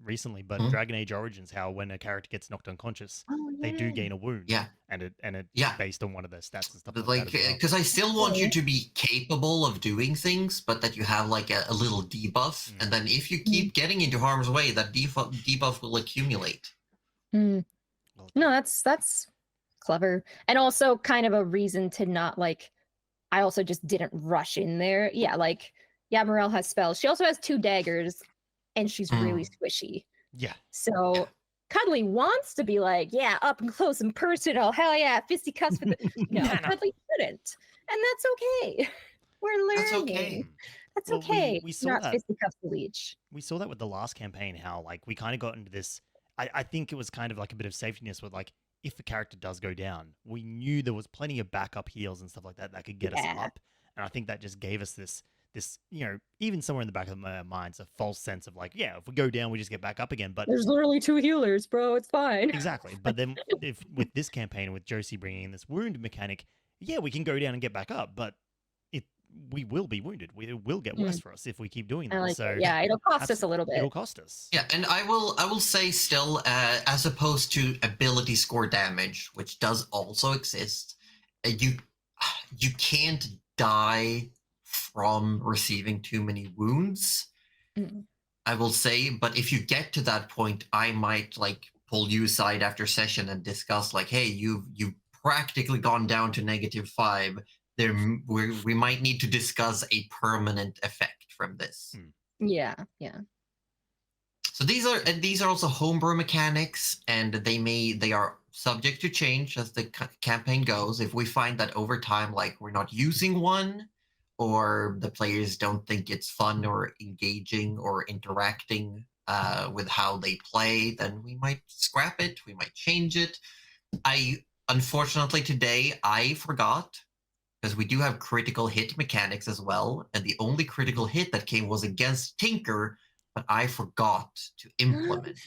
Speaker 4: recently, but Dragon Age Origins, how when a character gets knocked unconscious, they do gain a wound.
Speaker 3: Yeah.
Speaker 4: And it's based on one of their stats and stuff
Speaker 3: But
Speaker 4: like that.
Speaker 3: because I still want you to be capable of doing things, but that you have like a little debuff. And then if you keep getting into harm's way, that debuff will accumulate.
Speaker 5: No, that's clever. And also kind of a reason to not like, I also just didn't rush in there. Yeah, like, Morel has spells. She also has 2 daggers, and she's really squishy.
Speaker 4: Yeah.
Speaker 5: So Cuddly wants to be like, yeah, up and close and personal. Hell yeah, fisticuffs for the... No, Cuddly couldn't. And that's okay. We're learning.
Speaker 3: That's okay.
Speaker 5: That's
Speaker 4: Well,
Speaker 5: okay.
Speaker 4: we saw
Speaker 5: not
Speaker 4: that.
Speaker 5: Fisticuffs to leech.
Speaker 4: We saw that with the last campaign, how like we kind of got into this. I think it was kind of like a bit of safetyness with like, if a character does go down, we knew there was plenty of backup heals and stuff like that that could get us up. And I think that just gave us this, even somewhere in the back of our minds, a false sense of like, yeah, if we go down, we just get back up again. But
Speaker 5: there's literally 2 healers, bro. It's fine.
Speaker 4: Exactly. But then if with this campaign, with Josie bringing in this wound mechanic, yeah, we can go down and get back up, but we will be wounded. It will get worse for us if we keep doing that.
Speaker 5: Like
Speaker 4: so
Speaker 5: yeah, it'll cost us a little bit.
Speaker 4: It'll cost us.
Speaker 3: Yeah, and I will say still, as opposed to ability score damage, which does also exist, you can't die from receiving too many wounds. I will say, but if you get to that point, I might like pull you aside after session and discuss like, hey, you've practically gone down to -5. We might need to discuss a permanent effect from this.
Speaker 5: Yeah.
Speaker 3: So these are also homebrew mechanics, and they are subject to change as the campaign goes. If we find that over time, like we're not using one, or the players don't think it's fun or engaging or interacting with how they play, then we might scrap it. We might change it. Unfortunately today I forgot. Because we do have critical hit mechanics as well, and the only critical hit that came was against Tinker, but I forgot to implement it.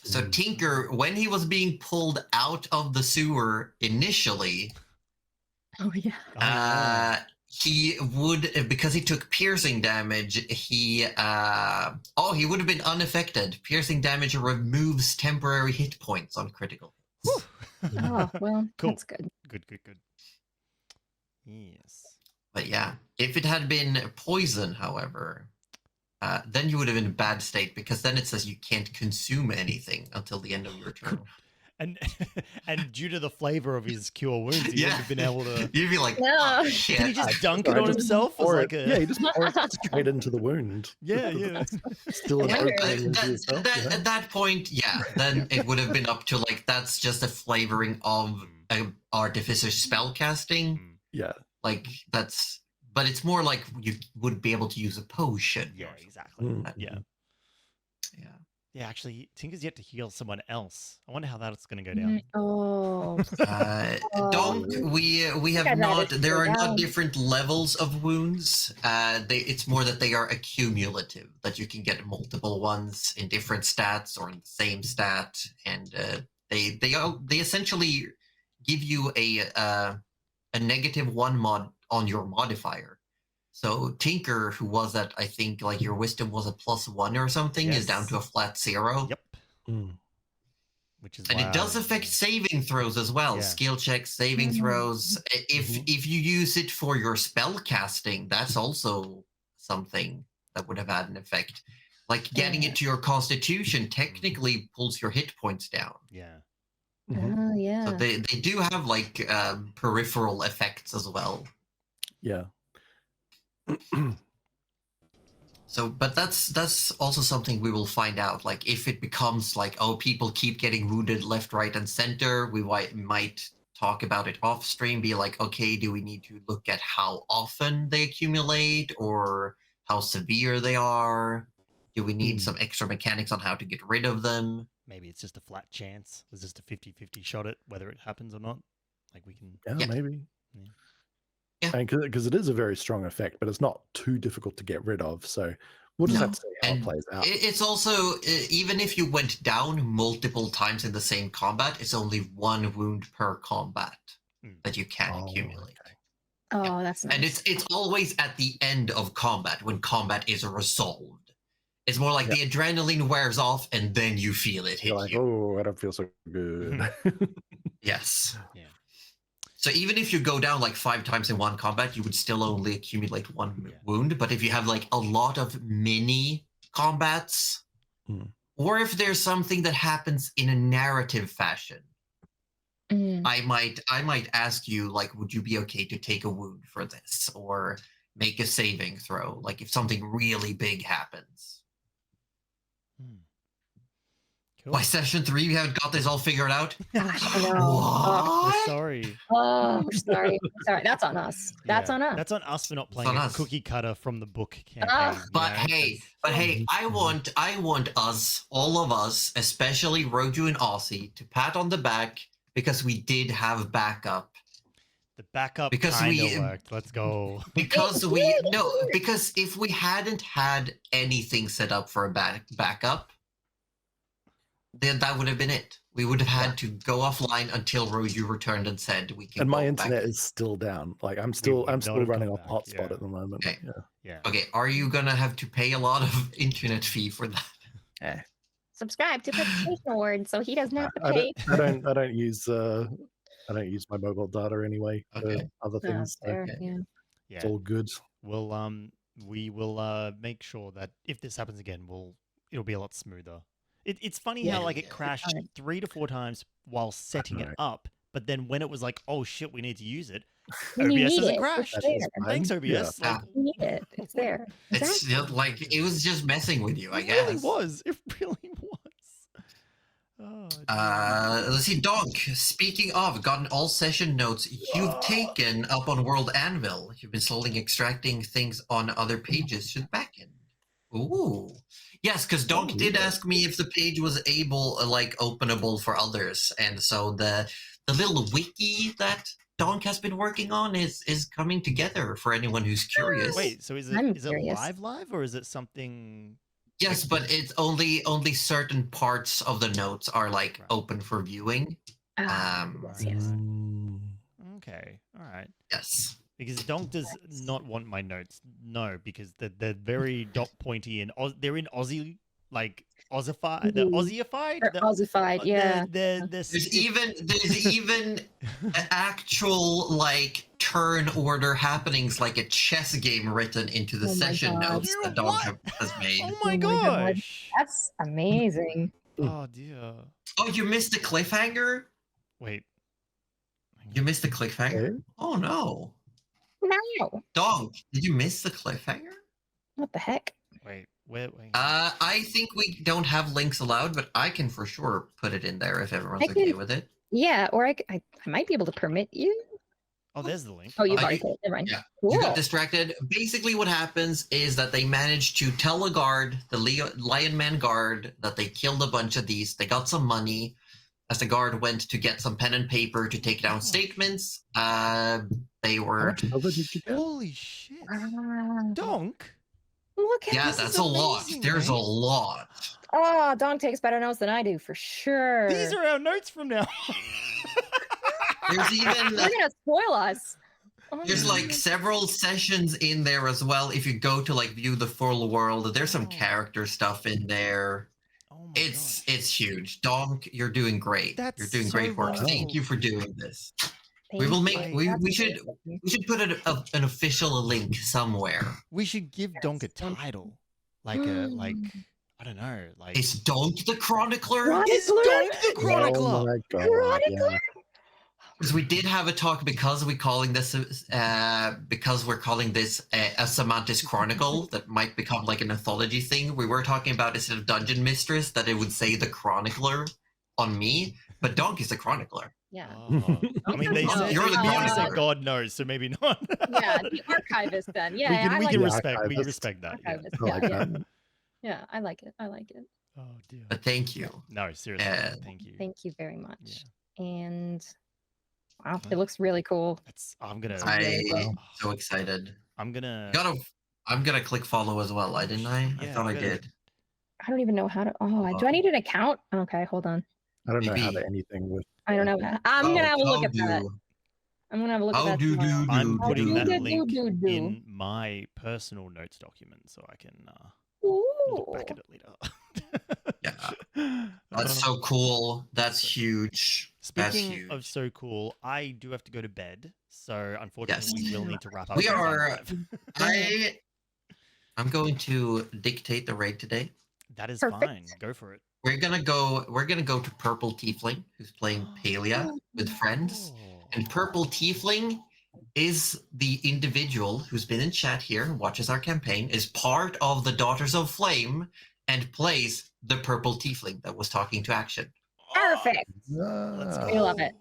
Speaker 3: So Tinker, when he was being pulled out of the sewer initially, he would, because he took piercing damage, he would have been unaffected. Piercing damage removes temporary hit points on critical hits.
Speaker 5: Oh, well,
Speaker 4: cool.
Speaker 5: That's good.
Speaker 4: Good. Yes.
Speaker 3: But yeah, if it had been poison, however, then you would have been in a bad state, because then it says you can't consume anything until the end of your turn.
Speaker 4: And due to the flavor of his cure wounds, he wouldn't have been able to...
Speaker 3: You'd be like,
Speaker 5: No.
Speaker 3: oh, shit.
Speaker 4: Did he just dunk it on himself?
Speaker 2: Yeah, he just pour it straight into the wound.
Speaker 4: Yeah.
Speaker 2: Still an opening into yourself.
Speaker 3: At that point, yeah, then it would have been up to like, that's just a flavoring of artificer spellcasting.
Speaker 2: Yeah.
Speaker 3: Like but it's more like you would be able to use a potion.
Speaker 4: Yeah, exactly. Yeah. Yeah, actually, Tinker's yet to heal someone else. I wonder how that's going to go down.
Speaker 5: Oh.
Speaker 3: Donk, we have
Speaker 5: I'd rather
Speaker 3: not. There
Speaker 5: go
Speaker 3: are not
Speaker 5: down.
Speaker 3: different levels of wounds. It's more that they are accumulative. That you can get multiple ones in different stats or in the same stat, and they essentially give you a -1 mod on your modifier. So Tinker, who was at, I think, like your wisdom was a +1 or something, is down to a flat 0.
Speaker 4: Yep.
Speaker 2: Mm.
Speaker 4: Which is
Speaker 3: And it does affect saving throws as well.
Speaker 4: Yeah.
Speaker 3: Skill checks, saving throws. If you use it for your spell casting, that's also something that would have had an effect. Like getting it to your constitution technically pulls your hit points down.
Speaker 4: Yeah.
Speaker 5: Oh, yeah.
Speaker 3: So they do have like peripheral effects as well.
Speaker 2: Yeah.
Speaker 3: So, but that's also something we will find out. Like, if it becomes like, oh, people keep getting wounded left, right, and center, we might talk about it off stream. Be like, okay, do we need to look at how often they accumulate or how severe they are? Do we need some extra mechanics on how to get rid of them?
Speaker 4: Maybe it's just a flat chance. It's just a 50-50 shot at whether it happens or not. Like we can.
Speaker 2: Yeah, maybe.
Speaker 3: Yeah.
Speaker 2: Because it is a very strong effect, but it's not too difficult to get rid of. So we'll just have to see how it plays out.
Speaker 3: It's also, even if you went down multiple times in the same combat, it's only 1 wound per combat that you can accumulate.
Speaker 2: Okay.
Speaker 5: Oh, that's nice.
Speaker 3: And it's always at the end of combat when combat is resolved. It's more like the adrenaline wears off and then you feel it hit
Speaker 2: You're like,
Speaker 3: you.
Speaker 2: oh, I don't feel so good.
Speaker 3: Yes.
Speaker 4: Yeah.
Speaker 3: So even if you go down like 5 times in one combat, you would still only accumulate 1 wound. But if you have like a lot of mini combats, or if there's something that happens in a narrative fashion, I might ask you, like, would you be okay to take a wound for this or make a saving throw? Like if something really big happens.
Speaker 4: Cool.
Speaker 3: By session 3, we haven't got this all figured out.
Speaker 5: Gosh, I know.
Speaker 4: We're sorry.
Speaker 5: Oh, we're sorry. Sorry. That's on us. That's on us.
Speaker 4: That's on us for not playing
Speaker 3: on
Speaker 4: a
Speaker 3: us.
Speaker 4: cookie cutter from the book campaign.
Speaker 3: But hey, I want us, all of us, especially Roju and Aussie, to pat on the back because we did have backup.
Speaker 4: The backup
Speaker 3: Because
Speaker 4: kind
Speaker 3: we-
Speaker 4: of worked. Let's go.
Speaker 3: Because because if we hadn't had anything set up for a backup, then that would have been it. We would have had to go offline until Roju returned and said we can.
Speaker 2: And my
Speaker 3: go
Speaker 2: internet
Speaker 3: back.
Speaker 2: is still down. Like I'm still running off
Speaker 4: back,
Speaker 2: hotspot
Speaker 4: yeah.
Speaker 2: at the moment.
Speaker 3: Okay.
Speaker 2: Yeah.
Speaker 3: Okay, are you gonna have to pay a lot of internet fee for that?
Speaker 5: Subscribe to Quintessence Award so he doesn't have to pay.
Speaker 2: I don't use my mobile data anyway for
Speaker 3: Okay.
Speaker 2: other
Speaker 5: Oh,
Speaker 2: things. So
Speaker 5: fair, yeah.
Speaker 4: Yeah.
Speaker 2: it's all good.
Speaker 4: We'll we will make sure that if this happens again, it'll be a lot smoother. It's funny how like it crashed
Speaker 5: Fine.
Speaker 4: 3 to 4 times while setting it
Speaker 2: know.
Speaker 4: up, but then when it was like, oh shit, we need to use it,
Speaker 5: When you
Speaker 4: OBS
Speaker 5: need
Speaker 4: doesn't
Speaker 5: it,
Speaker 4: crash.
Speaker 5: it's there.
Speaker 4: Thanks, OBS.
Speaker 2: Yeah.
Speaker 4: Like,
Speaker 5: You need it. It's there.
Speaker 3: It's
Speaker 5: Exactly.
Speaker 3: just like it was just messing with you, I
Speaker 4: it
Speaker 3: guess.
Speaker 4: really was. It really was. Oh,
Speaker 3: Let's see, Donk. Speaking of, gotten all session notes you've taken up on World Anvil. You've been slowly extracting things on other pages to the backend. Ooh, yes, because Donk did ask me if the page was openable for others, and so the little wiki that Donk has been working on is coming together for anyone who's curious.
Speaker 4: Wait, so is
Speaker 5: I'm
Speaker 4: it
Speaker 5: curious.
Speaker 4: live or is it something?
Speaker 3: Yes, but it's only certain parts of the notes are like open for viewing.
Speaker 5: Yes.
Speaker 4: Okay, all right.
Speaker 3: Yes.
Speaker 4: Because Donk does not want my notes. No, because they're very dot pointy and they're in Aussie, like Aussified. They're Aussieified.
Speaker 5: Or Aussified, yeah.
Speaker 3: There's even actual like turn order happenings like a chess game written into the
Speaker 5: Oh my
Speaker 3: session
Speaker 5: God.
Speaker 3: notes that Donk has made.
Speaker 4: Oh my
Speaker 5: Oh my God.
Speaker 4: gosh!
Speaker 5: That's amazing.
Speaker 4: Oh dear.
Speaker 3: Oh, you missed the cliffhanger?
Speaker 4: Wait.
Speaker 3: You missed the cliffhanger?
Speaker 2: Okay.
Speaker 3: Oh no.
Speaker 5: No.
Speaker 3: Donk, did you miss the cliffhanger?
Speaker 5: What the heck?
Speaker 4: Wait. Wait.
Speaker 3: I think we don't have links allowed, but I can for sure put it in there if everyone's
Speaker 5: I can-
Speaker 3: okay with it.
Speaker 5: Yeah, or I might be able to permit you.
Speaker 4: Oh, there's the link.
Speaker 5: Oh, you've
Speaker 3: Oh,
Speaker 5: already
Speaker 3: you-
Speaker 5: put it. Never mind.
Speaker 3: yeah.
Speaker 5: Cool.
Speaker 3: You got distracted. Basically, what happens is that they managed to tell a guard, the Lion Man guard, that they killed a bunch of these. They got some money. As the guard went to get some pen and paper to take down statements, they
Speaker 2: How
Speaker 3: were.
Speaker 2: much cover did you get?
Speaker 4: Holy shit.
Speaker 5: Ah,
Speaker 4: Donk.
Speaker 5: look at
Speaker 3: Yeah,
Speaker 4: This
Speaker 3: that's
Speaker 4: is
Speaker 3: a lot.
Speaker 4: amazing,
Speaker 3: There's a
Speaker 4: mate.
Speaker 3: lot.
Speaker 5: Oh, Donk takes better notes than I do for sure.
Speaker 4: These are our notes from now.
Speaker 3: There's even
Speaker 5: They're gonna spoil us. Oh,
Speaker 3: there's
Speaker 5: no.
Speaker 3: like several sessions in there as well. If you go to like view the full world, there's some character stuff in there.
Speaker 4: Oh my
Speaker 3: It's
Speaker 4: gosh.
Speaker 3: huge. Donk, you're doing great.
Speaker 4: That's
Speaker 3: You're doing
Speaker 4: so
Speaker 3: great work.
Speaker 4: wonderful.
Speaker 3: Thank you for doing this.
Speaker 5: Thank
Speaker 3: We will
Speaker 5: you.
Speaker 3: make
Speaker 5: That's
Speaker 3: we should
Speaker 5: amazing.
Speaker 3: we should put an official link somewhere.
Speaker 4: We should give Donk a
Speaker 5: Yes.
Speaker 4: title. Like a I don't know, like
Speaker 3: Is Donk the Chronicler?
Speaker 5: Chronicler?
Speaker 4: Is Donk the
Speaker 2: Oh
Speaker 4: Chronicler?
Speaker 2: my god!
Speaker 5: Chronicler?
Speaker 2: Yeah.
Speaker 3: Because we did have a talk because we're calling this a Sammantis Chronicle that might become like an anthology thing. We were talking about instead of Dungeon Mistress that it would say the Chronicler on me, but Donk is the Chronicler.
Speaker 5: Yeah.
Speaker 4: Oh. I mean, they
Speaker 5: Oh,
Speaker 4: said,
Speaker 3: you're the
Speaker 4: they
Speaker 3: Chronicler.
Speaker 4: said God knows, so maybe not.
Speaker 5: Yeah, the archivist then. Yeah, I
Speaker 4: we
Speaker 5: like
Speaker 4: can
Speaker 5: the
Speaker 4: respect
Speaker 2: archivist.
Speaker 4: that. Yeah.
Speaker 5: archivist.
Speaker 2: I like
Speaker 5: Yeah,
Speaker 2: that.
Speaker 5: yeah, I like it. I like it.
Speaker 4: Oh dear.
Speaker 3: But thank you.
Speaker 4: No, seriously, thank you.
Speaker 5: Thank you very much.
Speaker 4: Yeah.
Speaker 5: And wow, it looks really cool.
Speaker 4: I'm gonna.
Speaker 3: I'm so excited.
Speaker 4: I'm gonna.
Speaker 3: I'm gonna click follow as well. Didn't I? I
Speaker 4: Yeah,
Speaker 3: thought I
Speaker 4: good.
Speaker 3: did.
Speaker 5: I don't even know how to. Oh, do I need an account? Okay, hold on.
Speaker 2: I don't know how
Speaker 3: Maybe.
Speaker 2: to anything with.
Speaker 5: I don't know. I'm gonna have a look at that. I'm gonna have a look at
Speaker 3: Oh,
Speaker 5: that.
Speaker 3: do
Speaker 5: tomorrow.
Speaker 4: I'm
Speaker 3: do
Speaker 4: putting
Speaker 3: do
Speaker 4: that
Speaker 3: do.
Speaker 4: link
Speaker 5: do.
Speaker 4: in my personal notes document so I can
Speaker 5: Ooh.
Speaker 4: look back at it later.
Speaker 3: Yeah, that's so cool. That's huge. That's
Speaker 4: Speaking
Speaker 3: huge.
Speaker 4: of so cool, I do have to go to bed, so unfortunately
Speaker 3: Yes.
Speaker 4: we will need to wrap up.
Speaker 3: We
Speaker 4: at
Speaker 3: are-
Speaker 4: 9:05.
Speaker 3: I'm going to dictate the raid today.
Speaker 4: That is
Speaker 5: Perfect.
Speaker 4: fine. Go for it.
Speaker 3: We're gonna go to Purple Tiefling, who's playing Palia with friends.
Speaker 4: Oh.
Speaker 3: And Purple Tiefling is the individual who's been in chat here and watches our campaign, is part of the Daughters of Flame, and plays the Purple Tiefling that was talking to Action.
Speaker 5: Perfect.
Speaker 2: Ah.
Speaker 5: We love it.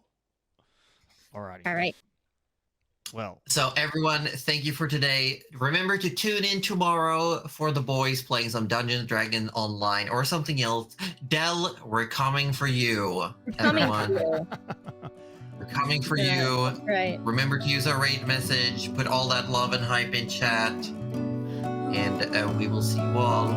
Speaker 4: Alrighty.
Speaker 5: All right.
Speaker 4: Well,
Speaker 3: So everyone, thank you for today. Remember to tune in tomorrow for the boys playing some Dungeons & Dragons online or something else. Del, we're coming for you.
Speaker 5: Coming
Speaker 3: Everyone,
Speaker 5: through.
Speaker 3: we're coming for
Speaker 5: Yeah.
Speaker 3: you.
Speaker 5: Right.
Speaker 3: Remember to use our raid message, put all that love and hype in chat, and we will see you all